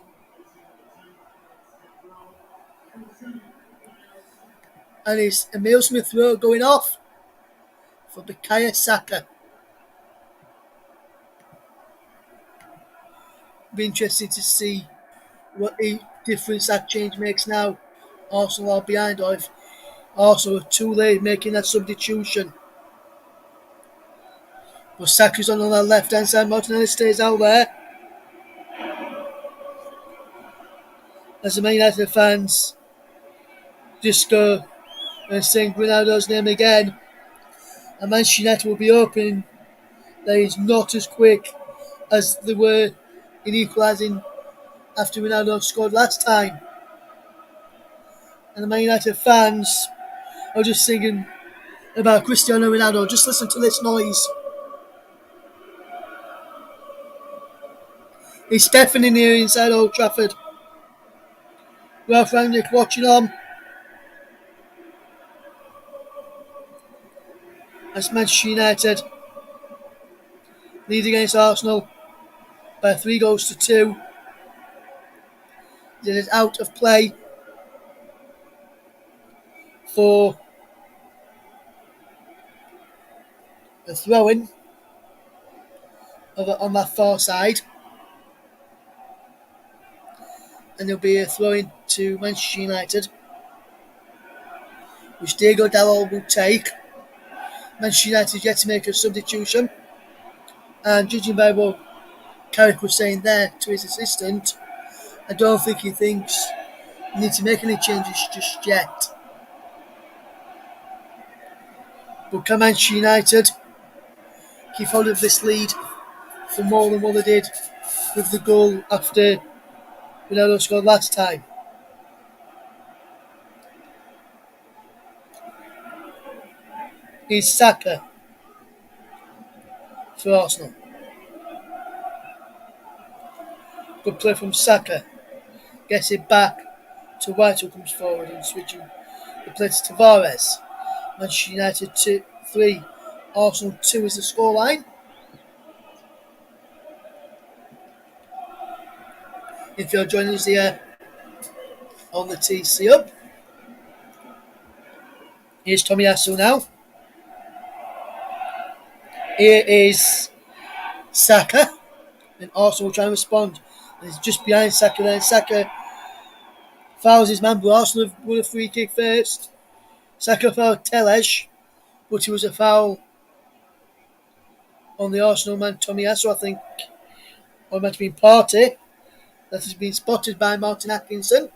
And it's Emile Smith Rowe going off for Bukayo Saka. Be interesting to see what difference that change makes now. Arsenal are behind, or if Arsenal are too late making that substitution. But Saka's on the left hand side. Martinelli stays out there. As the Man United fans just go and sing Ronaldo's name again, and Manchester United will be open. That is not as quick as they were in equalising after Ronaldo scored last time. And the Man United fans are just singing about Cristiano Ronaldo. Just listen to this noise. It's deafening here inside Old Trafford. Ralph Rangnick watching on as Manchester United lead against Arsenal by 3-2. It is out of play for the throw-in on that far side. And there'll be a throw-in to Manchester United, which Diego Dalot will take. Manchester United yet to make a substitution. And judging by what Carrick was saying there to his assistant, I don't think he thinks you need to make any changes just yet. But can Manchester United keep hold of this lead for more than what they did with the goal after Ronaldo scored last time? Here's Saka for Arsenal. Good play from Saka. Gets it back to White, who comes forward and switching the play to Tavares. Manchester United 3, Arsenal 2 is the scoreline. If you're joining us here on the TC Up, here's Tomiyasu now. Here is Saka, and Arsenal will try and respond. And he's just behind Saka there. Saka fouls his man, but Arsenal have won a free kick first. Saka fouled Telles, but it was a foul on the Arsenal man Tomiyasu, I think, or it might have been Partey. That has been spotted by Martin Atkinson.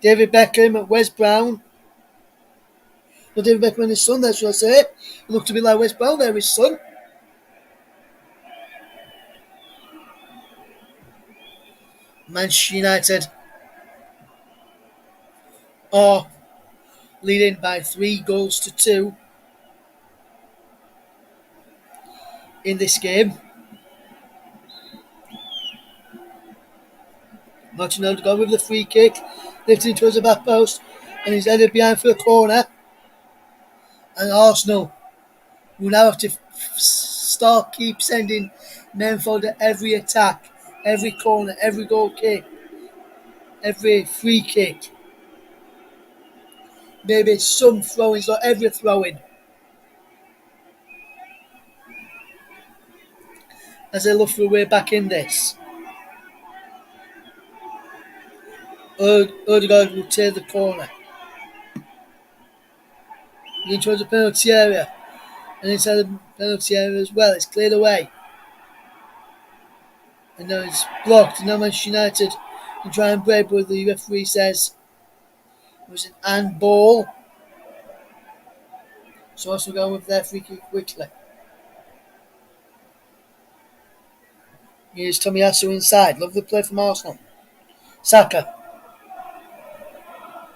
David Beckham and Wes Brown. Well, David Beckham and his son there, shall I say. It looked a bit like Wes Brown there, his son. Manchester United are leading by 3-2 in this game. Martin Odegaard with the free kick, lifting towards the back post, and he's headed behind for a corner. And Arsenal will now have to keep sending men forward at every attack, every corner, every goal kick, every free kick. Maybe some throw-ins, not every throw-in. As they look for a way back in this. Odegaard will take the corner. Getting towards the penalty area. And inside the penalty area as well. It's cleared away. And now it's blocked. And now Manchester United can try and break, but the referee says it was an handball. So also go with their free kick quickly. Here's Tomiyasu inside. Love the play from Arsenal. Saka.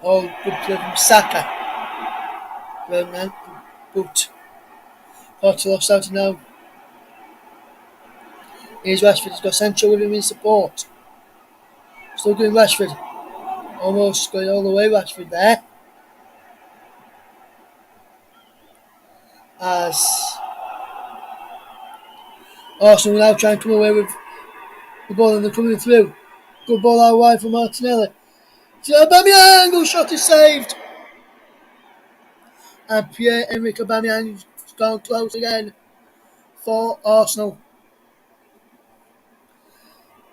Oh, good play from Saka. Well, man, but Partey lost out now. Here's Rashford. He's got Sancho with him in support. Still going Rashford. Almost going all the way Rashford there. As Arsenal will now try and come away with the ball, and they're coming through. Good ball out wide for Martinelli. Aubameyang, shot is saved. And Pierre-Emerick Aubameyang's gone close again for Arsenal.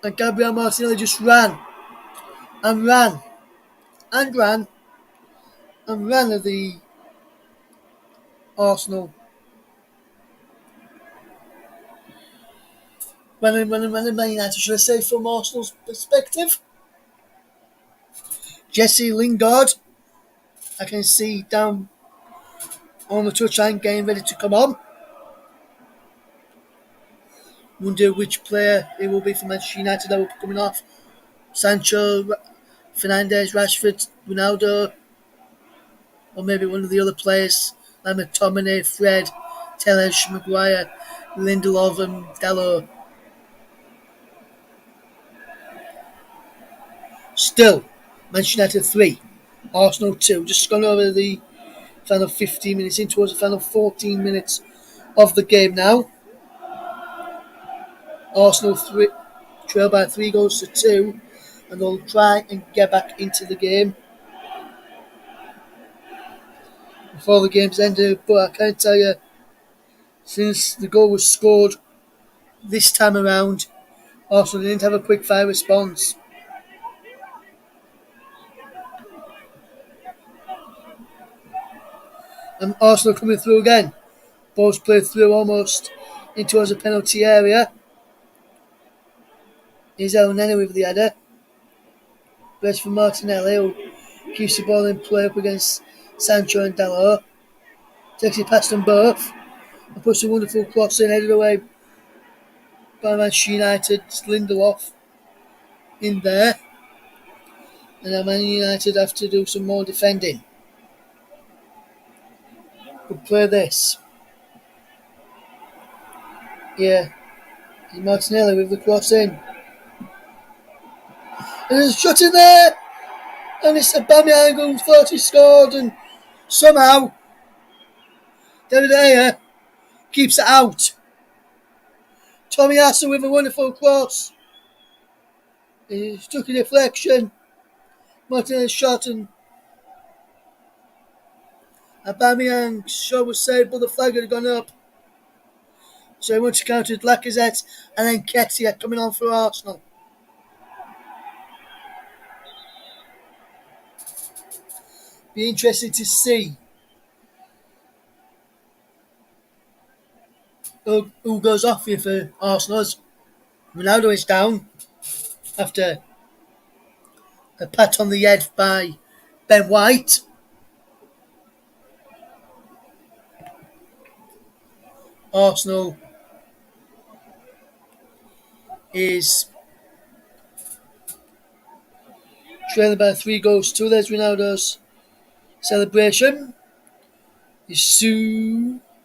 And Gabriel Martinelli just ran and ran and ran and ran at the Arsenal. Running Man United, should I say, from Arsenal's perspective. Jesse Lingard, I can see down on the touchline getting ready to come on. Wonder which player it will be for Manchester United that will be coming off. Sancho, Fernandes, Rashford, Ronaldo, or maybe one of the other players like McTominay, Fred, Telles, Maguire, Lindelof and Dalot. Still, Manchester United 3, Arsenal 2. Just gone over the final 15 minutes in towards the final 14 minutes of the game now. Arsenal trail by 3 goals to 2, and they'll try and get back into the game before the game's ended. But I can't tell you, since the goal was scored this time around, Arsenal didn't have a quick fire response. And Arsenal coming through again. Ball's played through almost in towards the penalty area. Here's Elneny with the header. Best for Martinelli, who keeps the ball in play up against Sancho and Dalot. Takes it past them both and puts a wonderful cross in, headed away by Manchester United's Lindelof in there. And now Man United have to do some more defending. Good play this. Yeah. And Martinelli with the cross in. And there's a shot in there! And it's Aubameyang who thought he scored, and somehow David De Gea keeps it out. Tomiyasu with a wonderful cross. He took a deflection. Martinelli's shot, and Aubameyang's shot was saved, but the flag had gone up. So he went to counter Lacazette and then Ketia coming on for Arsenal. Be interesting to see who goes off here for Arsenal. Ronaldo is down after a pat on the head by Ben White. Arsenal is trailing by 3 goals to 2. There's Ronaldo's celebration. He's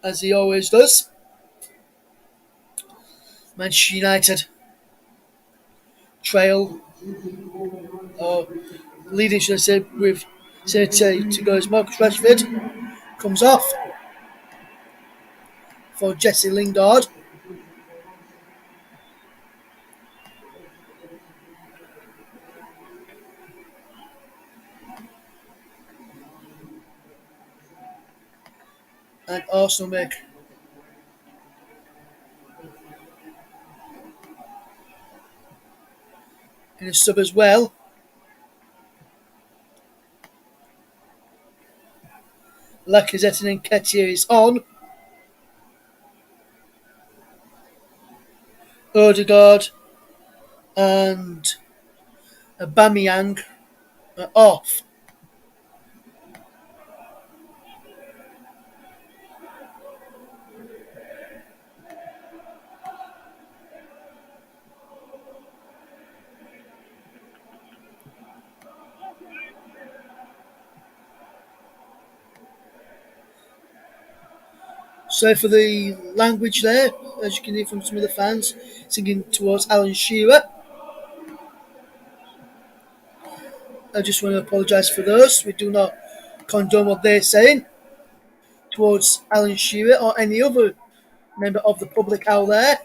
as he always does. Manchester United trail, or leading, should I say, with 78 to go as Marcus Rashford comes off for Jesse Lingard. And Arsenal make in a sub as well. Lacazette and Nketiah is on. Odegaard and Aubameyang are off. So for the language there, as you can hear from some of the fans singing towards Alan Shearer, I just want to apologise for those. We do not condone what they're saying towards Alan Shearer or any other member of the public out there.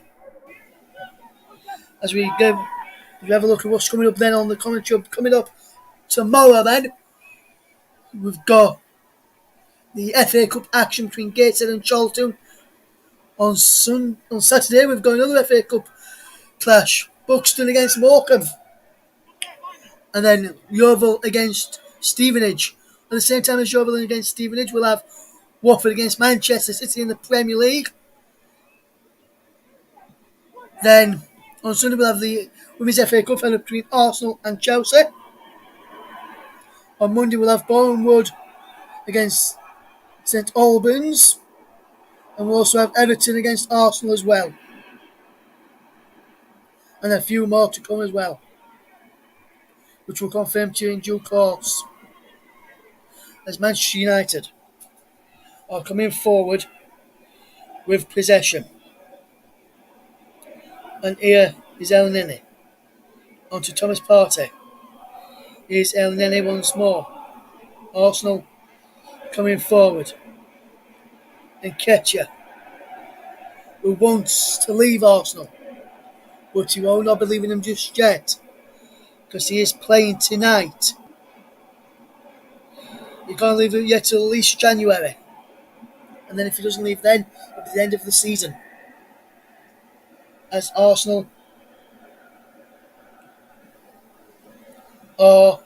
As we have a look at what's coming up then on the commentary coming up tomorrow then, we've got the FA Cup action between Gateshead and Charlton. On Saturday, we've got another FA Cup clash. Buxton against Morecambe. And then Yeovil against Stevenage. At the same time as Yeovil against Stevenage, we'll have Watford against Manchester City in the Premier League. Then on Sunday, we'll have the Women's FA Cup final between Arsenal and Chelsea. On Monday, we'll have Bournemouth against St Albans. And we'll also have Everton against Arsenal as well. And a few more to come as well, which we'll confirm to you in due course. As Manchester United are coming forward with possession. And here is El Nene. On to Thomas Partey. Here's El Nene once more. Arsenal coming forward. And Ketcher, who wants to leave Arsenal, but he will not believe in him just yet, because he is playing tonight. He can't leave yet till at least January. And then if he doesn't leave then, it'll be the end of the season. As Arsenal are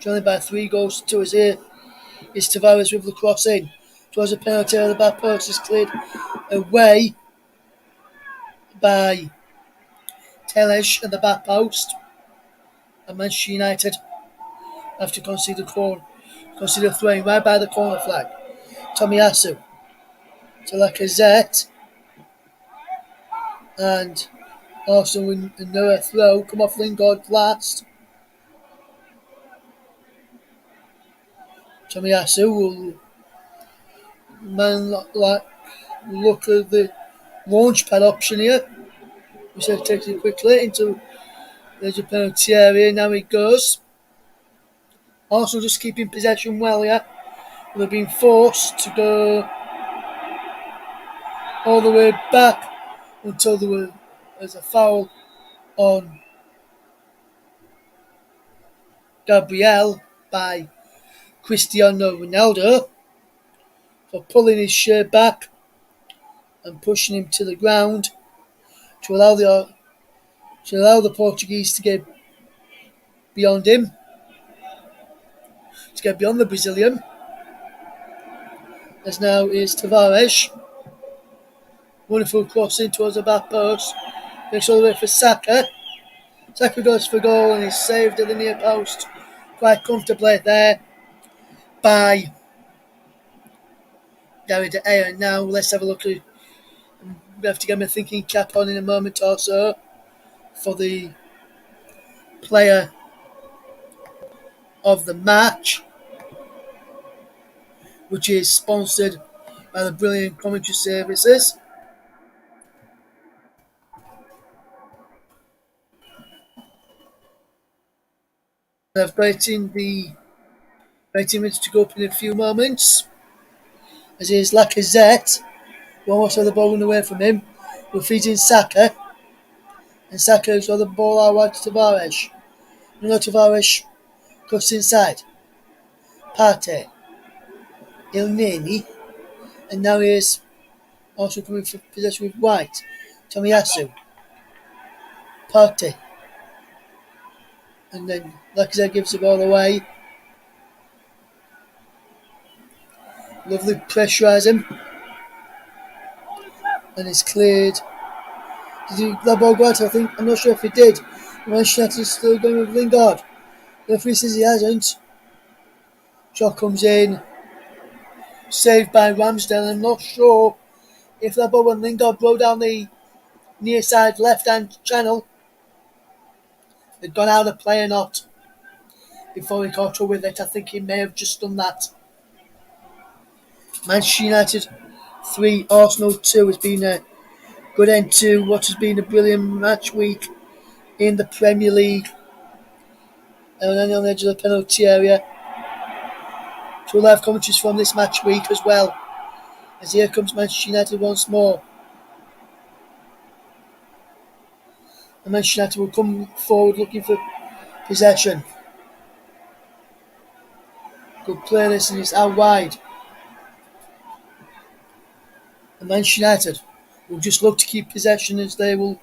trailing by 3 goals to 2 as here is Tavares with the cross in. Towards a penalty on the back post is cleared away by Telesh at the back post. And Manchester United have to consider throwing right by the corner flag. Tomiyasu to Lacazette. And Arsenal with another throw. Come off Lingard last. Tomiyasu will look at the launch pad option here. We said takes it quickly into the penalty area. Now it goes. Arsenal just keeping possession well here. They've been forced to go all the way back until there's a foul on Gabriel by Cristiano Ronaldo for pulling his shirt back and pushing him to the ground to allow the Portuguese to get beyond him, to get beyond the Brazilian. As now is Tavares. Wonderful crossing towards the back post. Makes all the way for Saka. Saka goes for goal and is saved at the near post quite comfortably there by Gary De Gea. Now let's have a look at. We have to get my thinking cap on in a moment or so for the player of the match, which is sponsored by the brilliant commentary services. I've got in the 90 minutes to go up in a few moments. As is Lacazette, who almost had the ball run away from him, who feeds in Saka. And Saka has got the ball out wide to Tavares. Tavares cuts inside. Partey. Elneny. And now he is also coming for possession with White. Tomiyasu. Partey. And then Lacazette gives the ball away. Lovely pressurise him. And it's cleared. Did that ball go out? I think. I'm not sure if it did. Manchester United is still going with Lingard. The referee says he hasn't. Shot comes in. Saved by Ramsdale. I'm not sure if that ball when Lingard broke down the near side left hand channel had gone out of play or not. Before he caught up with it, I think he may have just done that. Manchester United 3, Arsenal 2 has been a good end to what has been a brilliant match week in the Premier League. And then on the edge of the penalty area. So we'll have commentaries from this match week as well. As here comes Manchester United once more. And Manchester United will come forward looking for possession. Good play this and it's out wide. And Manchester United will just look to keep possession as they will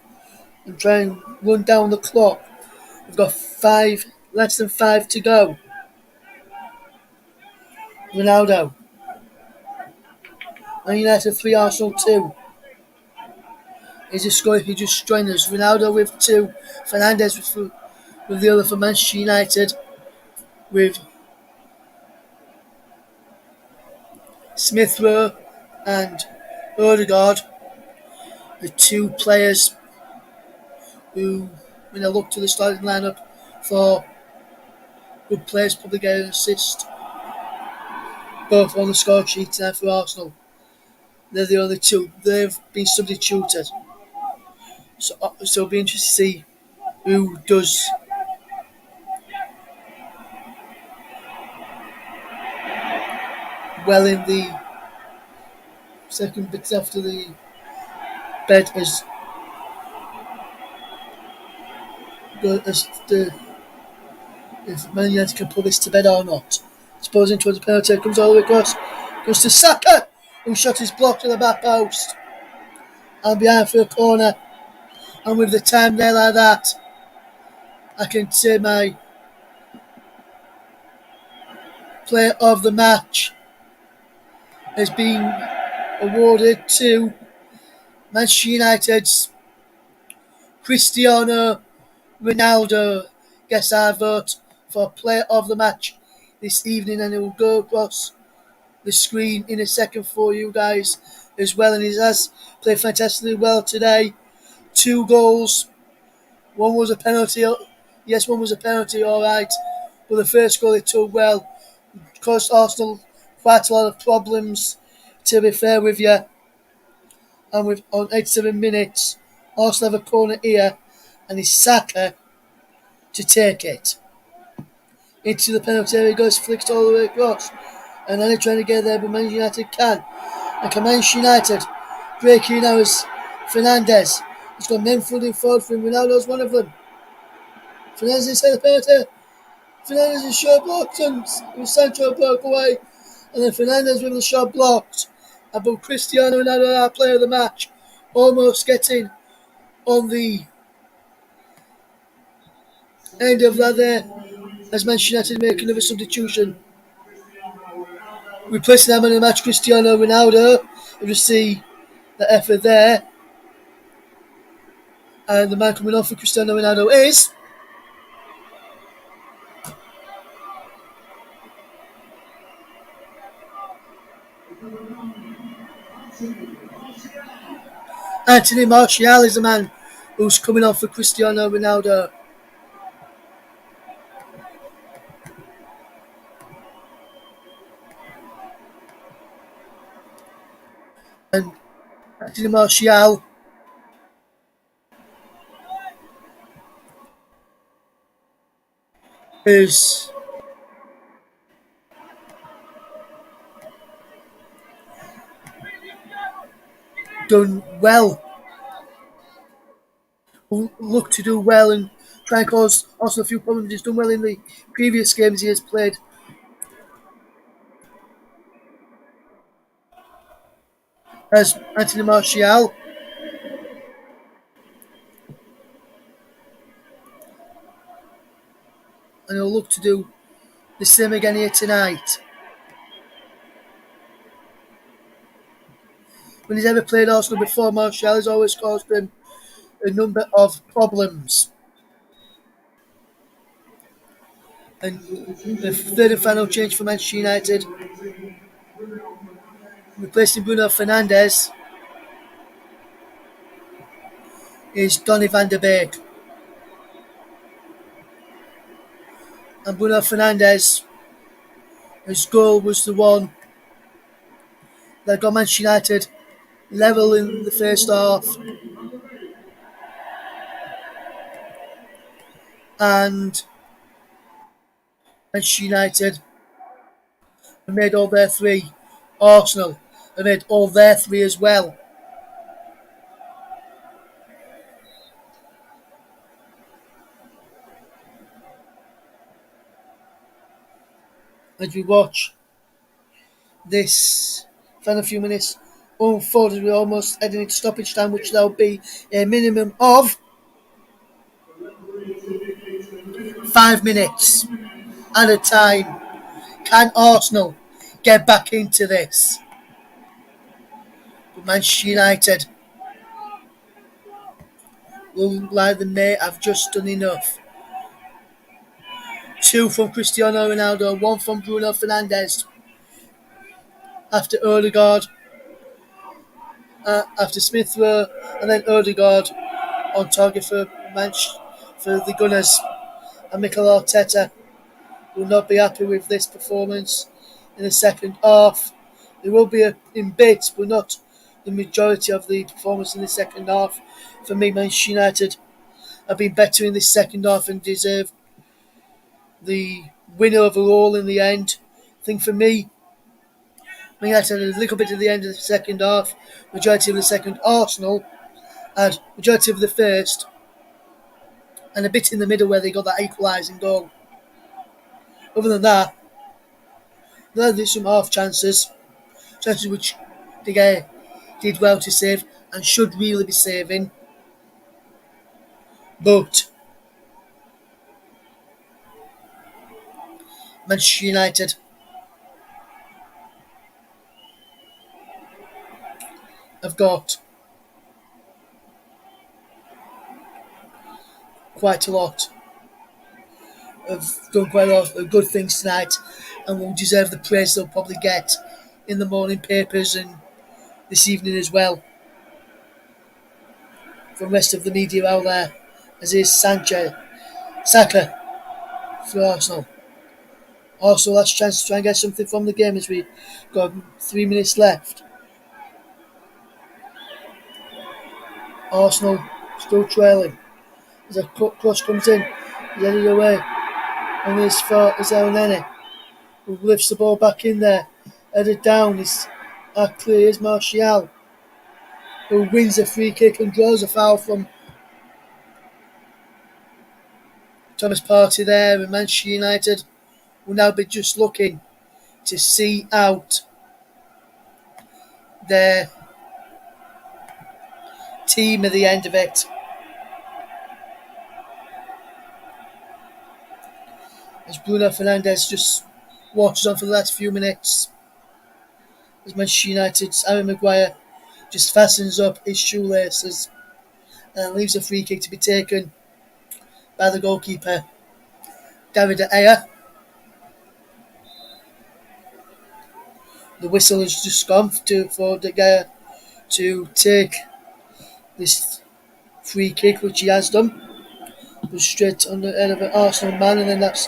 and try and run down the clock. We've got less than 5 to go. Ronaldo. Man United 3, Arsenal 2. He's a score if he just joined us. Ronaldo with 2. Fernandes with the other for Manchester United. With Smith Rowe and Odegaard. The 2 players who, when I look to the starting lineup for good players, probably get an assist. Both on the score sheet tonight for Arsenal. They're the only 2. They've been substituted. So it'll be interesting to see who does well in the second bit after the bed as if Man United can put this to bed or not. Supposing towards the penalty, comes all the way across, goes to Saka, who shot his block to the back post and behind for a corner. And with the time there like that, I can say my player of the match has been awarded to Manchester United's Cristiano Ronaldo. Guess I vote for player of the match this evening, and it will go across the screen in a second for you guys as well. And he has played fantastically well today. 2 goals. One was a penalty. Yes, one was a penalty, all right. But the first goal he took well. Caused Arsenal quite a lot of problems, to be fair with you. And with on 87 minutes, Arsenal have a corner here, and it's Saka to take it. Into the penalty area, goes flicked all the way across. And then they're trying to get there, but Manchester United can. And can Manchester United breaking now is Fernandes. He's got men flooding forward for him. Ronaldo's one of them. Fernandes inside the penalty. Fernandes is shot blocked, and Sancho broke away. And then Fernandes with the shot blocked. But Cristiano Ronaldo, our player of the match, almost getting on the end of that there, as Manchester United make another substitution. Replacing our man of the match, Cristiano Ronaldo. You see the effort there. And the man coming on for Cristiano Ronaldo is Anthony Martial is the man who's coming on for Cristiano Ronaldo. And Anthony Martial is done well. Look to do well and try and cause also a few problems. He's done well in the previous games he has played. As Anthony Martial. And he'll look to do the same again here tonight. When he's ever played Arsenal before, Martial has always caused him a number of problems. And the third and final change for Manchester United, replacing Bruno Fernandes, is Donny van de Beek. And Bruno Fernandes, his goal was the one that got Manchester United level in the first half. And Manchester United have made all their 3. Arsenal have made all their 3 as well. And as we watch this final few minutes unfold as we're almost heading into stoppage time, which there'll be a minimum of 5 minutes at a time. Can Arsenal get back into this? But Manchester United will like they may have just done enough. 2 from Cristiano Ronaldo, 1 from Bruno Fernandes. After Odegaard, after Smith Rowe, and then Odegaard on target for the Gunners. And Mikel Arteta will not be happy with this performance in the second half. There will be in bits, but not the majority of the performance in the second half. For me, Manchester United have been better in this second half and deserve the win overall in the end. I think for me, Man United had a little bit at the end of the second half, majority of the second. Arsenal had majority of the first, and a bit in the middle where they got that equalising goal. Other than that, there were some half chances which De Gea did well to save and should really be saving. But Manchester United have got quite a lot done quite a lot of good things tonight and will deserve the praise they'll probably get in the morning papers and this evening as well from the rest of the media out there, as is Saka for Arsenal. Also last chance to try and get something from the game as we got 3 minutes left. Arsenal still trailing as a cross comes in, he's headed away and as far as Elneny, who lifts the ball back in there, headed down is clear as Martial, who wins a free kick and draws a foul from Thomas Partey there, and Manchester United will now be just looking to see out their team at the end of it. As Bruno Fernandes just watches on for the last few minutes, as Manchester United's Harry Maguire just fastens up his shoelaces and leaves a free kick to be taken by the goalkeeper, David De Gea. The whistle has just gone for De Gea to take this free kick, which he has done. Goes straight on the head of an Arsenal man, and then that's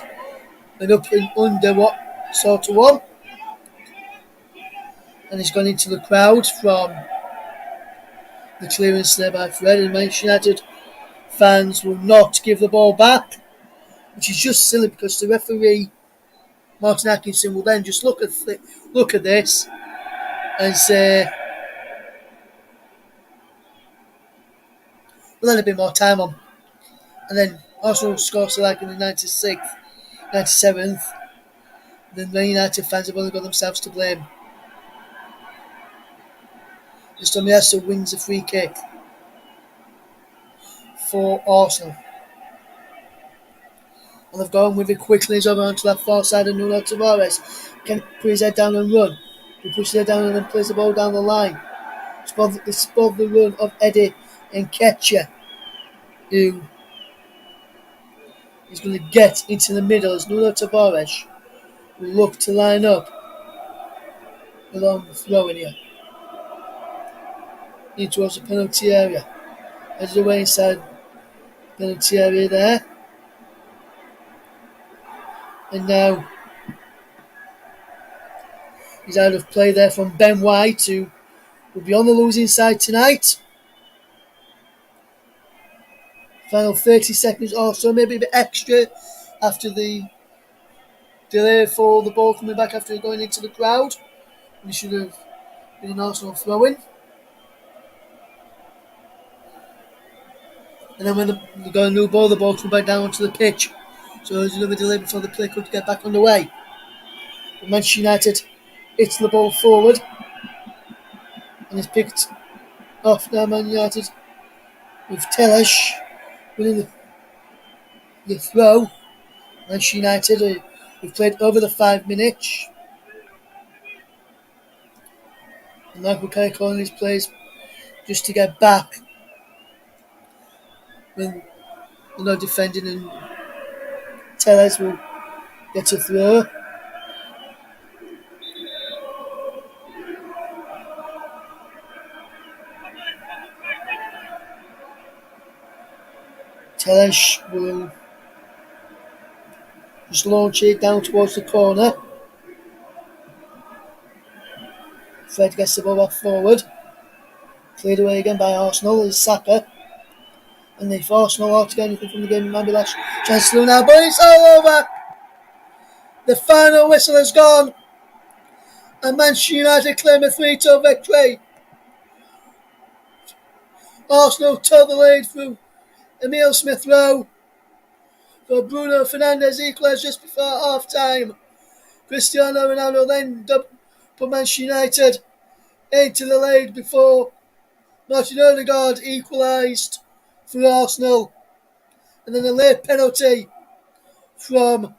an up and under what sort of one. And he's gone into the crowd from the clearance there by Fred, and Manchester United fans will not give the ball back, which is just silly because the referee Martin Atkinson will then just look at this and say, we'll let a bit more time on. And then Arsenal score so like in the 96th, 97th, then the United fans have only got themselves to blame. As Tomiyasu wins a free kick for Arsenal. And they've gone with it quickly. He's over onto that far side of Nuno Tavares. Can put his head down and run. He pushes his head down and then plays the ball down the line. It's above the run of Eddie Nketiah, who is going to get into the middle as Nuno Tavares will look to line up along the throw in here. In towards the penalty area. Headed away inside penalty area there. And now he's out of play there from Ben White, who will be on the losing side tonight. Final 30 seconds or so, maybe a bit extra after the delay for the ball coming back after going into the crowd. We should have been an Arsenal throw-in. And then when they got a new ball, the ball comes back down onto the pitch. So there's another delay before the play could get back underway. Manchester United hits the ball forward and is picked off now. Man United with Telles winning the throw. Manchester United who've played over the 5 minutes. And Michael Carrick calling his plays just to get back when they're not defending, and Telles will get a throw. Telles will just launch it down towards the corner. Fred gets the ball back forward. Cleared away again by Arsenal. There's Saka. And if Arsenal are to get anything from the game, maybe that's chance to now, but it's all over. The final whistle has gone. And Manchester United claim a 3-2 victory. Arsenal took the lead through Emile Smith-Rowe. For Bruno Fernandes equalised just before half-time. Cristiano Ronaldo then put Manchester United into the lead before Martin Odegaard equalised for Arsenal. And then a late penalty from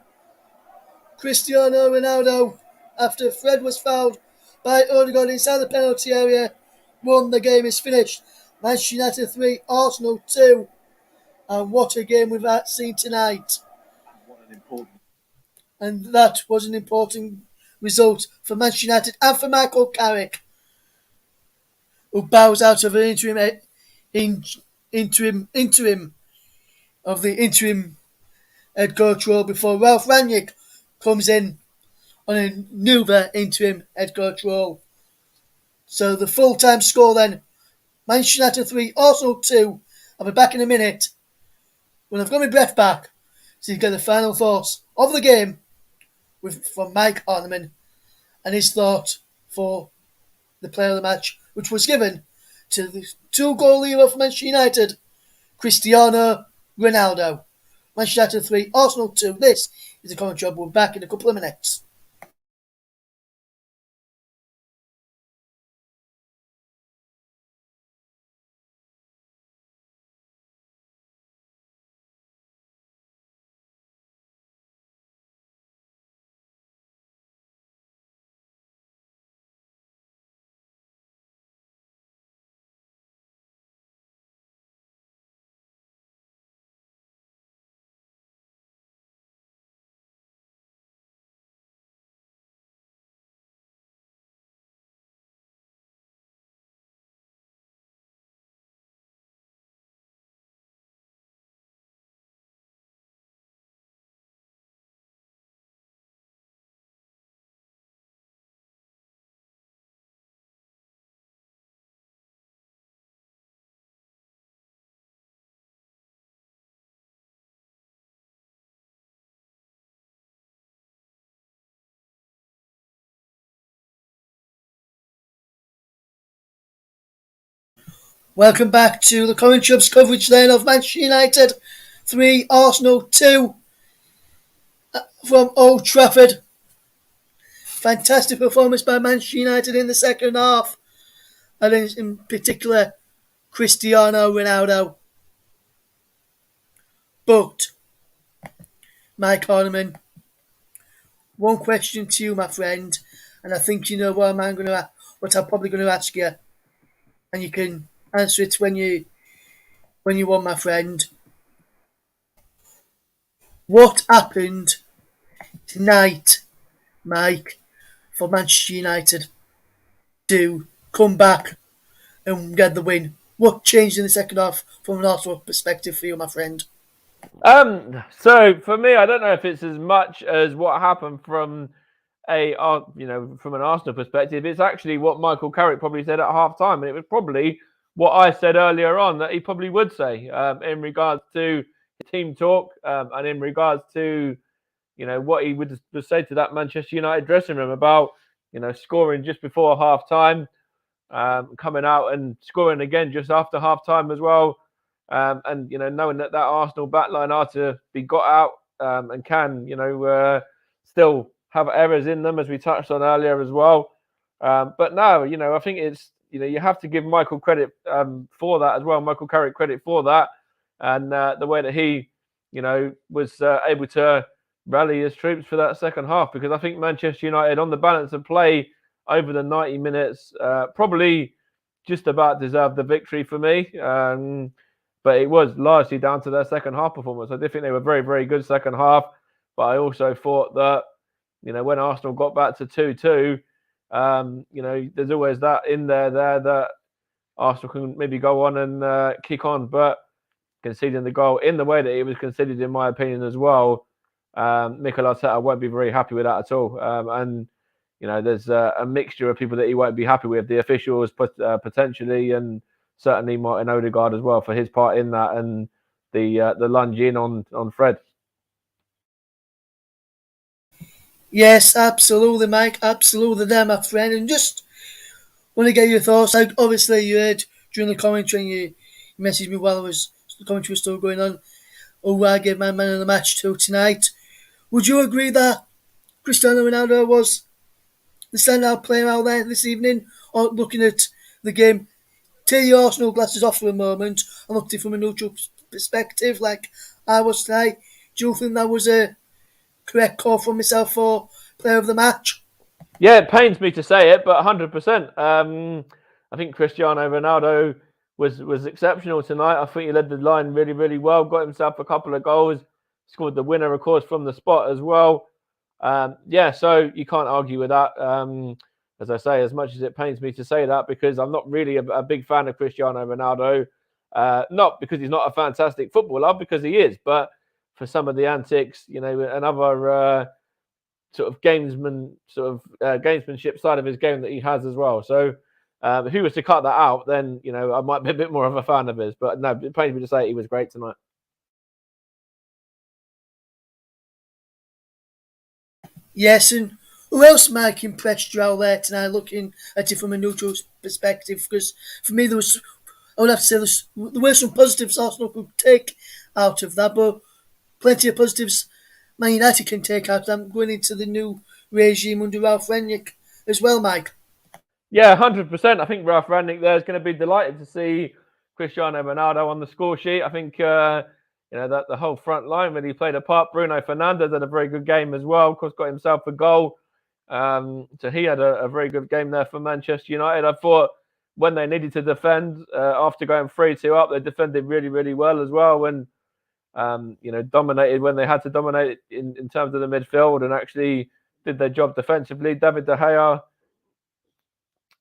Cristiano Ronaldo after Fred was fouled by Odegaard inside the penalty area. The game is finished. Manchester United 3, Arsenal 2. And what a game we've seen tonight. And that was an important result for Manchester United and for Michael Carrick, who bows out of an interim head coach role before Ralph Rangnick comes in on another interim head coach role. So the full-time score then, Manchester United 3, Arsenal 2. I'll be back in a minute when I've got my breath back to get the final thoughts of the game from Mike Hartman and his thought for the player of the match, which was given to the 2-goal leader for Manchester United, Cristiano Ronaldo. Manchester United 3, Arsenal 2. This is the comment job. We're back in a couple of minutes. Welcome back to the Comment Jobs coverage then of Manchester United 3, Arsenal 2 from Old Trafford. Fantastic performance by Manchester United in the second half, and in particular Cristiano Ronaldo. But, Mike Hartman, one question to you, my friend, and I think you know what I'm probably going to ask you, and you can answer it when you want, my friend. What happened tonight, Mike, for Manchester United to come back and get the win? What changed in the second half from an Arsenal perspective for you, my friend? So for me, I don't know if it's as much as what happened from from an Arsenal perspective. It's actually what Michael Carrick probably said at half time, and it was probably what I said earlier on that he probably would say in regards to team talk and in regards to what he would say to that Manchester United dressing room about scoring just before half time, coming out and scoring again just after half time as well. And knowing that Arsenal backline are to be got out and can still have errors in them, as we touched on earlier as well. But no, I think it's, you have to give Michael credit for that as well. Michael Carrick credit for that, and the way that he, was able to rally his troops for that second half, because I think Manchester United, on the balance of play over the 90 minutes, probably just about deserved the victory for me. But it was largely down to their second half performance. I did think they were very, very good second half, but I also thought that, when Arsenal got back to 2-2, there's always that in there that Arsenal can maybe go on and kick on, but conceding the goal in the way that it was conceded, in my opinion, as well, Mikel Arteta won't be very happy with that at all. And there's a mixture of people that he won't be happy with, the officials potentially, and certainly Martin Odegaard as well for his part in that, and the lunge in on Fred. Yes, absolutely, Mike. Absolutely there, my friend. And just want to get your thoughts. Obviously, you heard during the commentary, and you messaged me while the commentary was still going on, who I gave my man of the match to tonight. Would you agree that Cristiano Ronaldo was the standout player out there this evening? Or looking at the game, take your Arsenal glasses off for a moment and looked at it from a neutral perspective, like I was tonight. Do you think that was a correct call from myself for player of the match? Yeah, it pains me to say it, but 100%. I think Cristiano Ronaldo was exceptional tonight. I think he led the line really, really well, got himself a couple of goals, scored the winner, of course, from the spot as well. So you can't argue with that. As I say, as much as it pains me to say that, because I'm not really a big fan of Cristiano Ronaldo, not because he's not a fantastic footballer, because he is, but for some of the antics, and other gamesmanship side of his game that he has as well. So if he was to cut that out, then I might be a bit more of a fan of his. But no, it pains me to say he was great tonight. Yes, and who else, Mike, impressed you out there tonight, looking at it from a neutral perspective? Because for me, I would have to say there were some positives Arsenal could take out of that, but plenty of positives Man United can take out of them going into the new regime under Ralph Rangnick as well, Mike. Yeah, 100%. I think Ralph Rangnick there is going to be delighted to see Cristiano Ronaldo on the score sheet. I think that the whole front line really played a part. Bruno Fernandes had a very good game as well. Of course, got himself a goal. So he had a very good game there for Manchester United. I thought when they needed to defend after going 3-2 up, they defended really, really well as well. When dominated when they had to dominate in terms of the midfield, and actually did their job defensively. David De Gea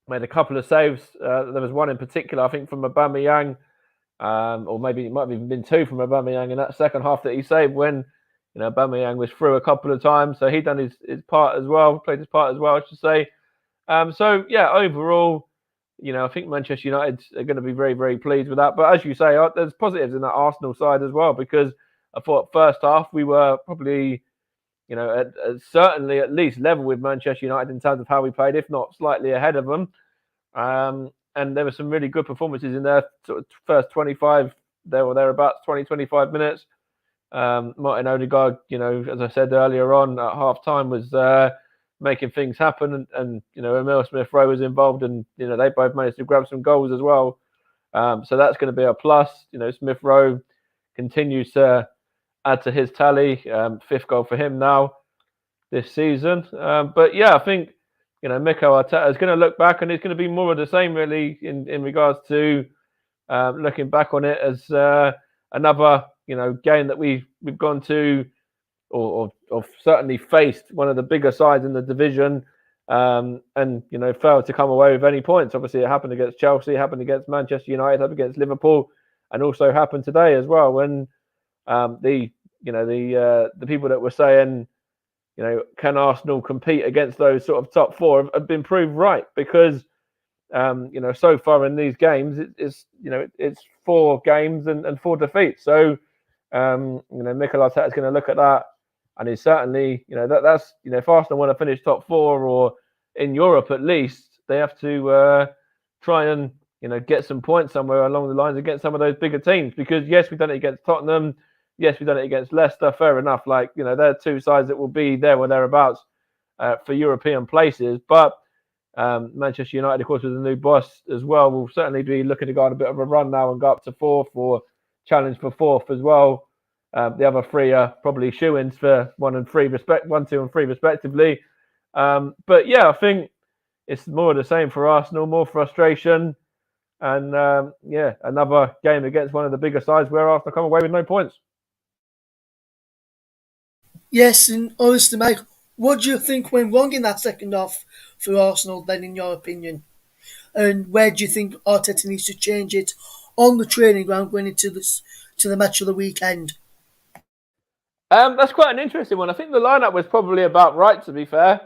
made a couple of saves. There was one in particular, I think, from Aubameyang, or maybe it might have even been two from Aubameyang in that second half that he saved when Aubameyang was through a couple of times. So he done his part as well, played his part as well, I should say. Overall, I think Manchester United are going to be very, very pleased with that. But as you say, there's positives in that Arsenal side as well, because I thought first half we were probably, certainly at least level with Manchester United in terms of how we played, if not slightly ahead of them. And there were some really good performances in their sort of first 25, there or thereabouts, 20-25 minutes. Martin Odegaard, as I said earlier on at half time, was making things happen, and Emile Smith-Rowe was involved, and they both managed to grab some goals as well. So that's going to be a plus. Smith-Rowe continues to add to his tally, fifth goal for him now this season. I think Mikel Arteta is going to look back, and it's going to be more of the same really in regards to looking back on it as another game that we've gone to or certainly faced one of the bigger sides in the division, and failed to come away with any points. Obviously, it happened against Chelsea, it happened against Manchester United, happened against Liverpool, and also happened today as well. When the people that were saying, can Arsenal compete against those sort of top four have been proved right, because so far in these games it's 4 games and 4 defeats. So Mikel Arteta is going to look at that. And he's certainly, that's if Arsenal want to finish top 4 or in Europe at least, they have to try and, get some points somewhere along the lines against some of those bigger teams. Because, yes, we've done it against Tottenham. Yes, we've done it against Leicester. Fair enough. They're 2 sides that will be there or thereabouts for European places. But Manchester United, of course, with the new boss as well, will certainly be looking to go on a bit of a run now and go up to fourth or challenge for fourth as well. The other three are probably shoo-ins for 1, 2, and 3 respectively. But yeah, I think it's more of the same for Arsenal, more frustration. And another game against one of the bigger sides where Arsenal come away with no points. Yes, and honestly, Mike, what do you think went wrong in that second half for Arsenal then, in your opinion? And where do you think Arteta needs to change it on the training ground going into to the match of the weekend? That's quite an interesting one. I think the lineup was probably about right, to be fair.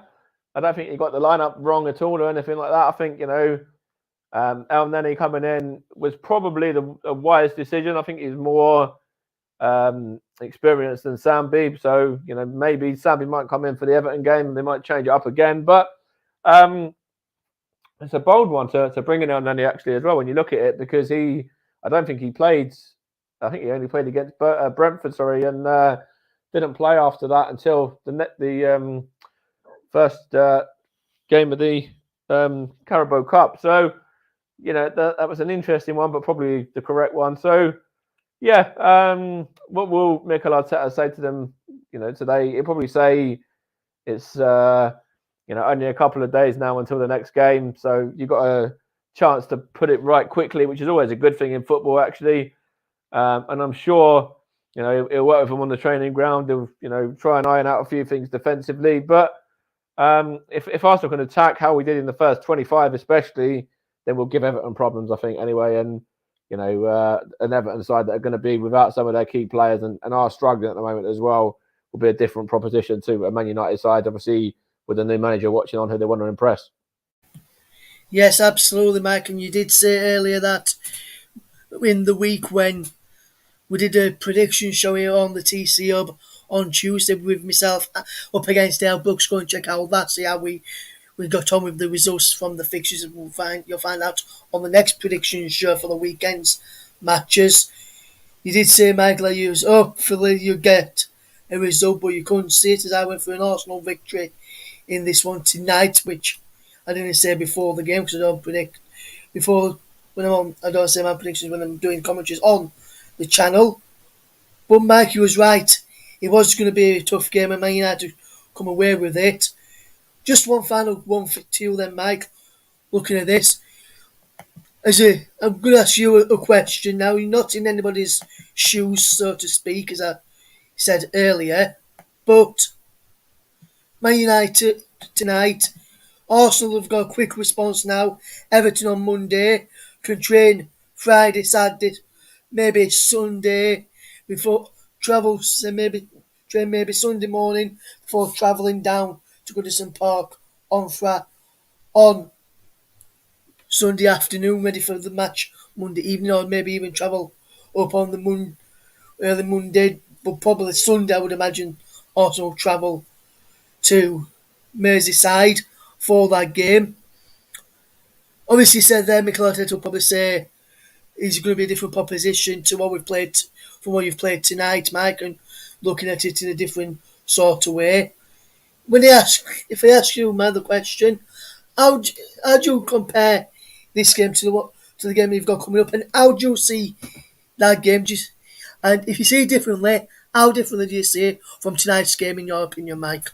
I don't think he got the lineup wrong at all or anything like that. I think, El Neni coming in was probably a wise decision. I think he's more experienced than Sambi. So, maybe Sambi might come in for the Everton game and they might change it up again. But it's a bold one to bring in El Neni actually as well when you look at it, because I don't think he played. I think he only played against Brentford, and didn't play after that until the first game of the Carabao Cup. So, that was an interesting one, but probably the correct one. So, what will Mikel Arteta say to them, today? He'll probably say it's, only a couple of days now until the next game. So you've got a chance to put it right quickly, which is always a good thing in football, actually. And I'm sure, he'll work with them on the training ground. He'll, try and iron out a few things defensively. But if Arsenal can attack how we did in the first 25, especially, then we'll give Everton problems, I think, anyway. And, an Everton side that are going to be without some of their key players and are struggling at the moment as well will be a different proposition to a Man United side, obviously, with the new manager watching on who they want to impress. Yes, absolutely, Mike. And you did say earlier that in the week when we did a prediction show here on the TC Hub on Tuesday with myself up against Dale Brooks, go and check out that, see how we got on with the results from the fixtures. You'll find out on the next prediction show for the weekend's matches. You did say, Michael, you was hopefully you get a result, but you couldn't see it, as I went for an Arsenal victory in this one tonight, which I didn't say before the game because I don't predict before when I'm on. I don't say my predictions when I'm doing commentaries on the channel. But Mikey was right. It was going to be a tough game, and Man United come away with it. Just one final one for you then, Mike. Looking at this, I'm going to ask you a question now. You're not in anybody's shoes, so to speak, as I said earlier, but Man United tonight. Arsenal have got a quick response now. Everton on Monday. Can train Friday, Saturday, maybe Sunday before travel. So maybe train Sunday morning before travelling down to Goodison Park on Sunday afternoon, ready for the match Monday evening, or maybe even travel up on the early Monday, but probably Sunday. I would imagine Arsenal travel to Merseyside for that game. Obviously, said there, Mikel Arteta will probably say it's going to be a different proposition to what we've played from what you've played tonight, Mike, and looking at it in a different sort of way. If I ask you another question, how do you compare this game to the game you've got coming up, and how do you see that game? And if you see it differently, how differently do you see it from tonight's game, in your opinion, Mike?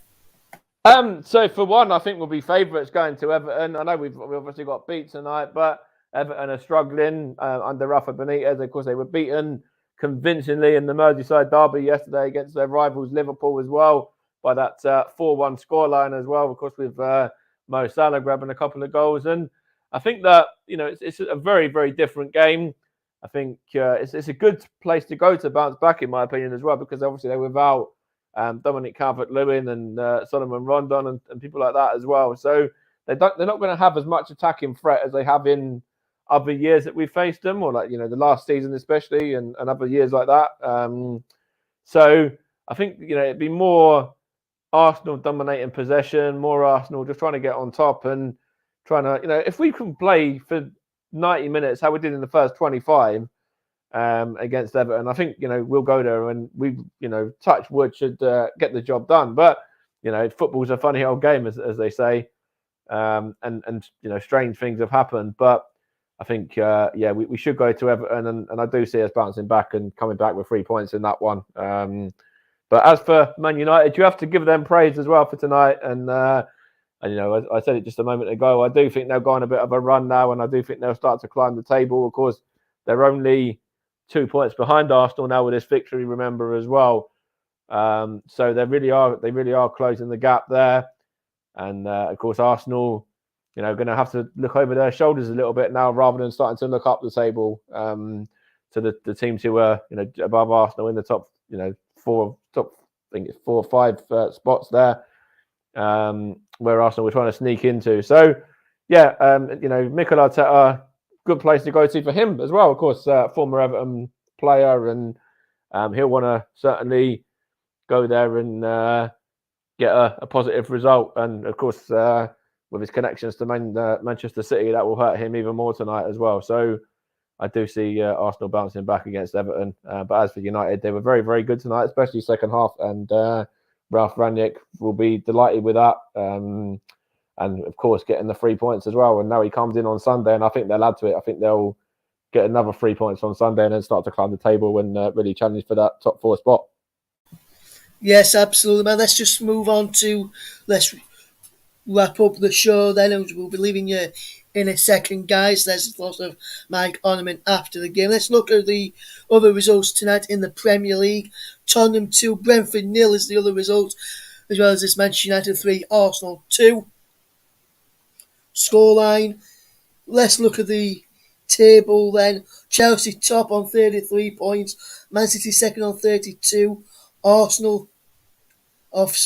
So for one, I think we'll be favourites going to Everton. I know we've obviously got beat tonight, but Everton are struggling under Rafa Benitez. Of course, they were beaten convincingly in the Merseyside derby yesterday against their rivals Liverpool as well by that 4-1 scoreline as well. Of course, with Mo Salah grabbing a couple of goals, and I think that it's a very, very different game. I think it's a good place to go to bounce back, in my opinion, as well, because obviously they're without Dominic Calvert-Lewin and Solomon Rondon and people like that as well. So they're not going to have as much attacking threat as they have in other years that we've faced them, or the last season especially, and other years like that. So I think it'd be more Arsenal dominating possession, more Arsenal just trying to get on top and trying to if we can play for 90 minutes how we did in the first 25 against Everton, I think we'll go there and we touch wood should get the job done. But football's a funny old game, as they say, and strange things have happened. But I think, we should go to Everton, and I do see us bouncing back and coming back with 3 points in that one. But as for Man United, you have to give them praise as well for tonight. And I said it just a moment ago, I do think they'll go on a bit of a run now, and I do think they'll start to climb the table. Of course, they're only 2 points behind Arsenal now with this victory, remember, as well. So they really are closing the gap there. And of course, Arsenal, going to have to look over their shoulders a little bit now, rather than starting to look up the table to the teams who are above Arsenal in the top I think it's 4 or 5 spots there, where Arsenal were trying to sneak into. So Mikel Arteta, good place to go to for him as well. Of course, former Everton player, and he'll want to certainly go there and get a positive result. And of course, with his connections to Manchester City, that will hurt him even more tonight as well. So I do see Arsenal bouncing back against Everton. But as for United, they were very, very good tonight, especially second half. And Ralf Rangnick will be delighted with that. And of course, getting the 3 points as well. And now he comes in on Sunday, and I think they'll add to it. I think they'll get another 3 points on Sunday and then start to climb the table and really challenge for that top 4 spot. Yes, absolutely, man. Let's just move on let's wrap up the show then, and we'll be leaving you in a second, guys. There's lots of Mike Ornament after the game. Let's look at the other results tonight in the Premier League. Tottenham 2, Brentford 0 is the other result, as well as this Manchester United 3, Arsenal 2. Scoreline. Let's look at the table then. Chelsea top on 33 points, Man City second on 32, Arsenal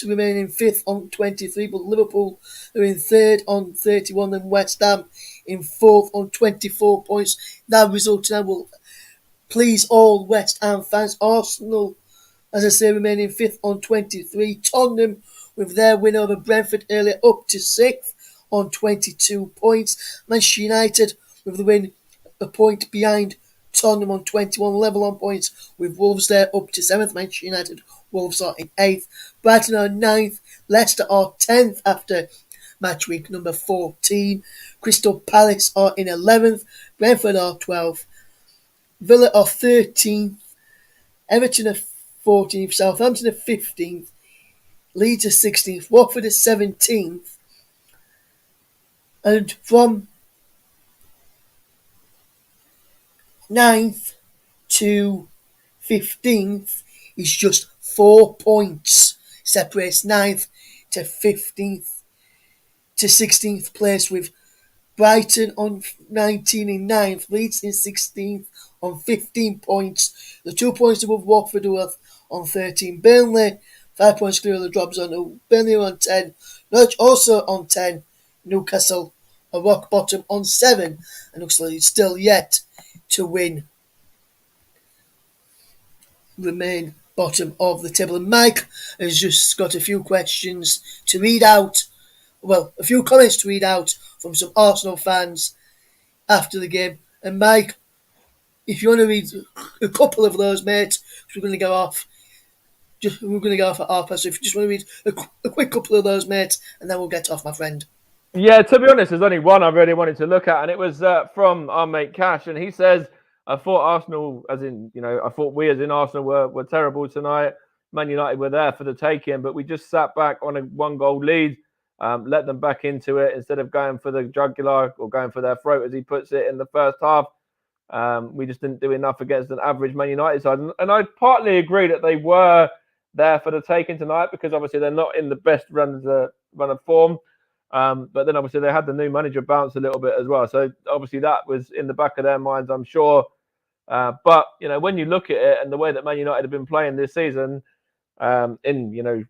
remaining 5th on 23, but Liverpool are in 3rd on 31, and West Ham in 4th on 24 points. That result tonight will please all West Ham fans. Arsenal, as I say, remaining 5th on 23. Tottenham, with their win over Brentford earlier, up to 6th on 22 points. Manchester United, with the win, a point behind Tottenham on 21, level on points with Wolves there up to 7th. Manchester United, Wolves are in 8th. Brighton are 9th. Leicester are 10th after match week number 14. Crystal Palace are in 11th. Brentford are 12th. Villa are 13th. Everton are 14th. Southampton are 15th. Leeds are 16th. Watford is 17th. And from 9th to 15th is just 4 points. Separates 9th to 15th to 16th place, with Brighton on 19 in 9th, Leeds in 16th on 15 points. The 2 points above Watford are on 13. Burnley, 5 points clear of the drop zone. Burnley are on 10. Norwich also on 10. Newcastle are rock bottom on 7. And looks like it's still yet to win. Remain bottom of the table. And Mike has just got a few questions to read out. Well, a few comments to read out from some Arsenal fans after the game. And Mike, if you want to read a couple of those, mate, we're going to go off. We're going to go off at half past. So if you just want to read a quick couple of those, mate, and then we'll get off, my friend. Yeah, to be honest, there's only one I really wanted to look at, and it was from our mate Cash, and he says, I thought Arsenal, as in, I thought we as in Arsenal were terrible tonight. Man United were there for the taking, but we just sat back on a 1-goal lead, let them back into it instead of going for the jugular or going for their throat, as he puts it, in the first half. We just didn't do enough against an average Man United side. And I partly agree that they were there for the taking tonight, because obviously they're not in the best run of form. But then obviously they had the new manager bounce a little bit as well. So obviously that was in the back of their minds, I'm sure. But, when you look at it and the way that Man United have been playing this season, in,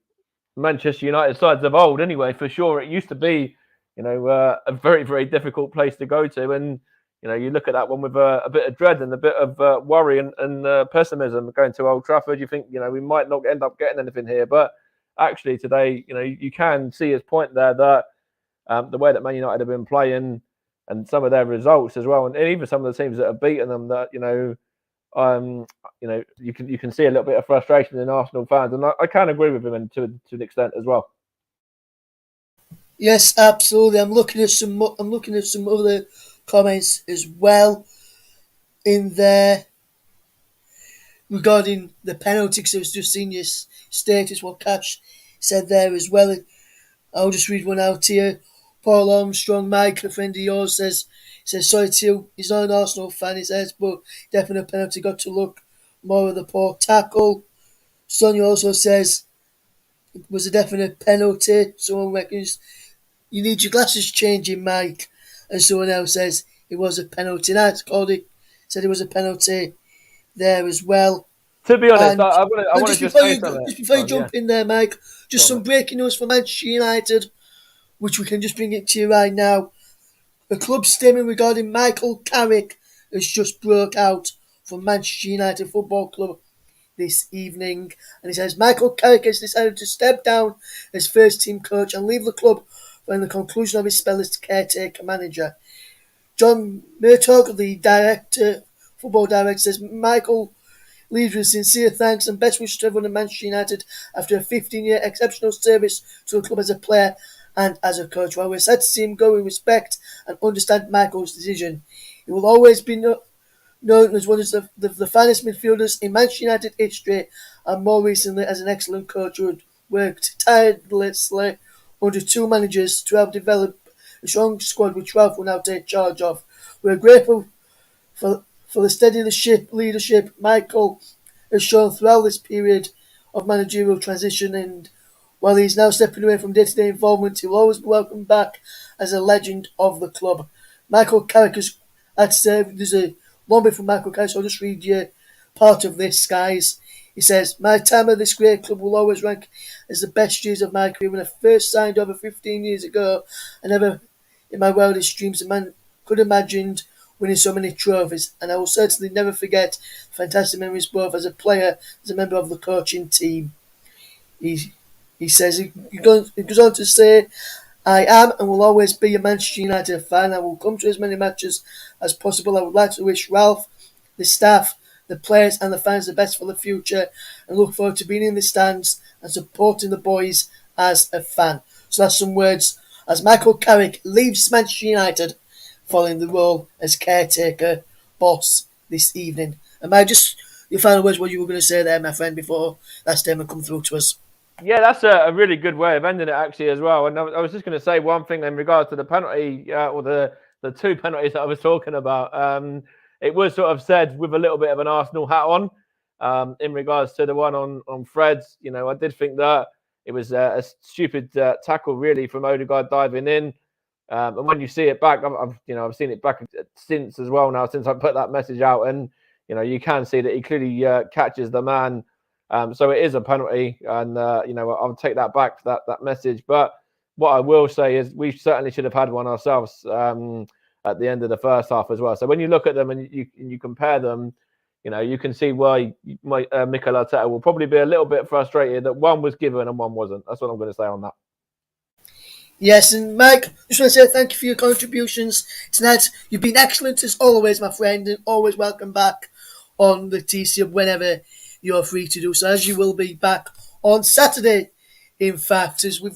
Manchester United sides of old anyway, for sure, it used to be, a very, very difficult place to go to. And, you look at that one with a bit of dread and a bit of worry and pessimism going to Old Trafford. You think, we might not end up getting anything here. But actually today, you can see his point there that the way that Man United have been playing and some of their results as well, and even some of the teams that have beaten them, that you can see a little bit of frustration in Arsenal fans, and I can agree with him to an extent as well. Yes, absolutely. I'm looking at some. I'm looking at some other comments as well in there regarding the penalty. Because I was just seeing your status. What Cash said there as well. I'll just read one out here. Paul Armstrong, Mike, a friend of yours, says sorry to he's not an Arsenal fan, he says, but definite penalty, got to look more of the poor tackle. Sonia also says it was a definite penalty. Someone reckons you need your glasses changing, Mike. And someone else says it was a penalty. That's called it said it was a penalty there as well. To be honest, And I want to just say something. just before you jump in there, Mike, just some breaking news for Manchester United, which we can just bring it to you right now. The club statement regarding Michael Carrick has just broke out from Manchester United Football Club this evening, and he says Michael Carrick has decided to step down as first team coach and leave the club when the conclusion of his spell as caretaker manager. John Murtogh, the football director, says Michael leaves with sincere thanks and best wishes to everyone at Manchester United after a 15-year exceptional service to the club as a player and as a coach. While we're sad to see him go, we respect and understand Michael's decision. He will always be known as one of the finest midfielders in Manchester United history, and more recently as an excellent coach who had worked tirelessly under two managers to help develop a strong squad which Ralph will now take charge of. We're grateful for the steady leadership Michael has shown throughout this period of managerial transition, and while he is now stepping away from day-to-day involvement, he will always be welcomed back as a legend of the club. Michael Carrick has had to say, there's a long bit from Michael Carrick, so I'll just read you part of this, guys. He says, my time at this great club will always rank as the best years of my career. When I first signed over 15 years ago, I never in my wildest dreams could have imagined winning so many trophies, and I will certainly never forget the fantastic memories both as a player as a member of the coaching team. He says he goes on to say, I am and will always be a Manchester United fan. I will come to as many matches as possible. I would like to wish Ralph, the staff, the players and the fans the best for the future, and look forward to being in the stands and supporting the boys as a fan. So that's some words as Michael Carrick leaves Manchester United following the role as caretaker boss this evening. Am I just your final words, what you were going to say there, my friend, before that statement come through to us? Yeah, that's a really good way of ending it, actually, as well. And I was just going to say one thing in regards to the penalty, or the two penalties that I was talking about. It was sort of said with a little bit of an Arsenal hat on, in regards to the one on Fred's. You know, I did think that it was a stupid tackle, really, from Odegaard diving in. And when you see it back, I've seen it back since as well now, since I put that message out, and you can see that he clearly catches the man. So it is a penalty, and I'll take that back, that message. But what I will say is we certainly should have had one ourselves at the end of the first half as well. So when you look at them and you compare them, you can see why Mikel Arteta will probably be a little bit frustrated that one was given and one wasn't. That's what I'm going to say on that. Yes, and Mike, just want to say thank you for your contributions tonight. You've been excellent as always, my friend, and always welcome back on the TC whenever you're free to do so, as you will be back on Saturday. In fact, as we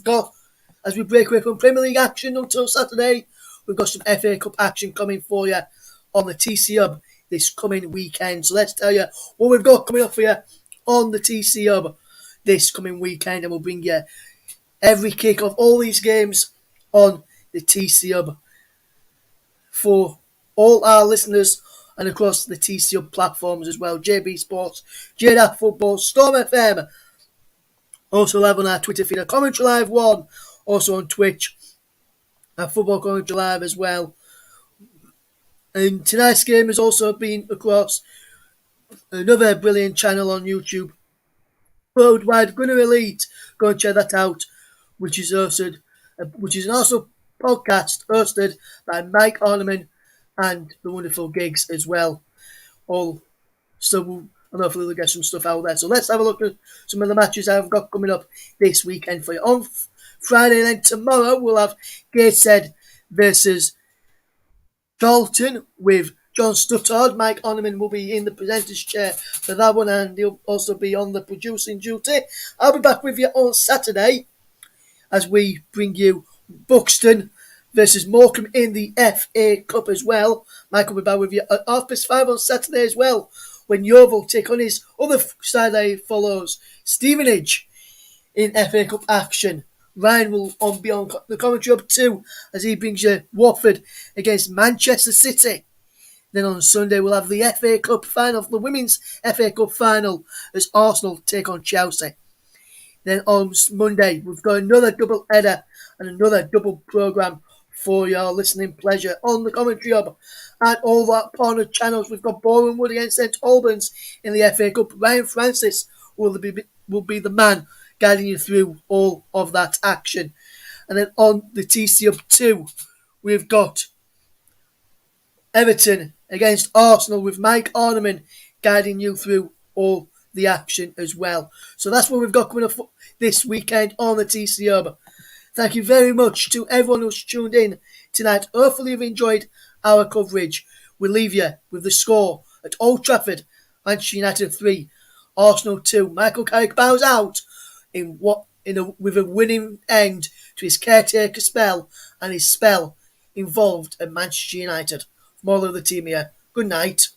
break away from Premier League action until Saturday, we've got some FA Cup action coming for you on the TC Hub this coming weekend. So let's tell you what we've got coming up for you on the TC Hub this coming weekend, and we'll bring you every kick of all these games on the TC Hub for all our listeners and across the TC Hub platforms as well. JB Sports, JDAF Football, Storm FM. Also live on our Twitter feed at Commentary Live 1. Also on Twitch at Football Commentary Live as well. And tonight's game has also been across another brilliant channel on YouTube, Worldwide Gunner Elite. Go and check that out, which is also podcast hosted by Mike Orneman and the wonderful Gigs as well. And hopefully we'll get some stuff out there. So let's have a look at some of the matches I've got coming up this weekend for you. On Friday, then tomorrow, we'll have Gateshead versus Dalton with John Stuttard. Mike Orneman will be in the presenter's chair for that one, and he'll also be on the producing duty. I'll be back with you on Saturday as we bring you Buxton versus Morecambe in the FA Cup as well. Michael will be back with you at 5:30 on Saturday as well, when Yeovil take on his other side follows, Stevenage, in FA Cup action. Ryan will be on the commentary up too, as he brings you Watford against Manchester City. Then on Sunday we'll have the FA Cup final, the Women's FA Cup final, as Arsenal take on Chelsea. Then on Monday we've got another double header and another double programme for your listening pleasure on the Commentary Hub. And all that partner channels, we've got Boreham Wood against St Albans in the FA Cup. Ryan Francis will be the man guiding you through all of that action. And then on the TC Hub 2, we've got Everton against Arsenal with Mike Arneman guiding you through all the action as well. So that's what we've got coming up this weekend on the TC Hub. Thank you very much to everyone who's tuned in tonight. Hopefully you've enjoyed our coverage. We'll leave you with the score at Old Trafford. Manchester United 3, Arsenal 2. Michael Carrick bows out with a winning end to his caretaker spell and his spell involved at Manchester United. From all of the team here, good night.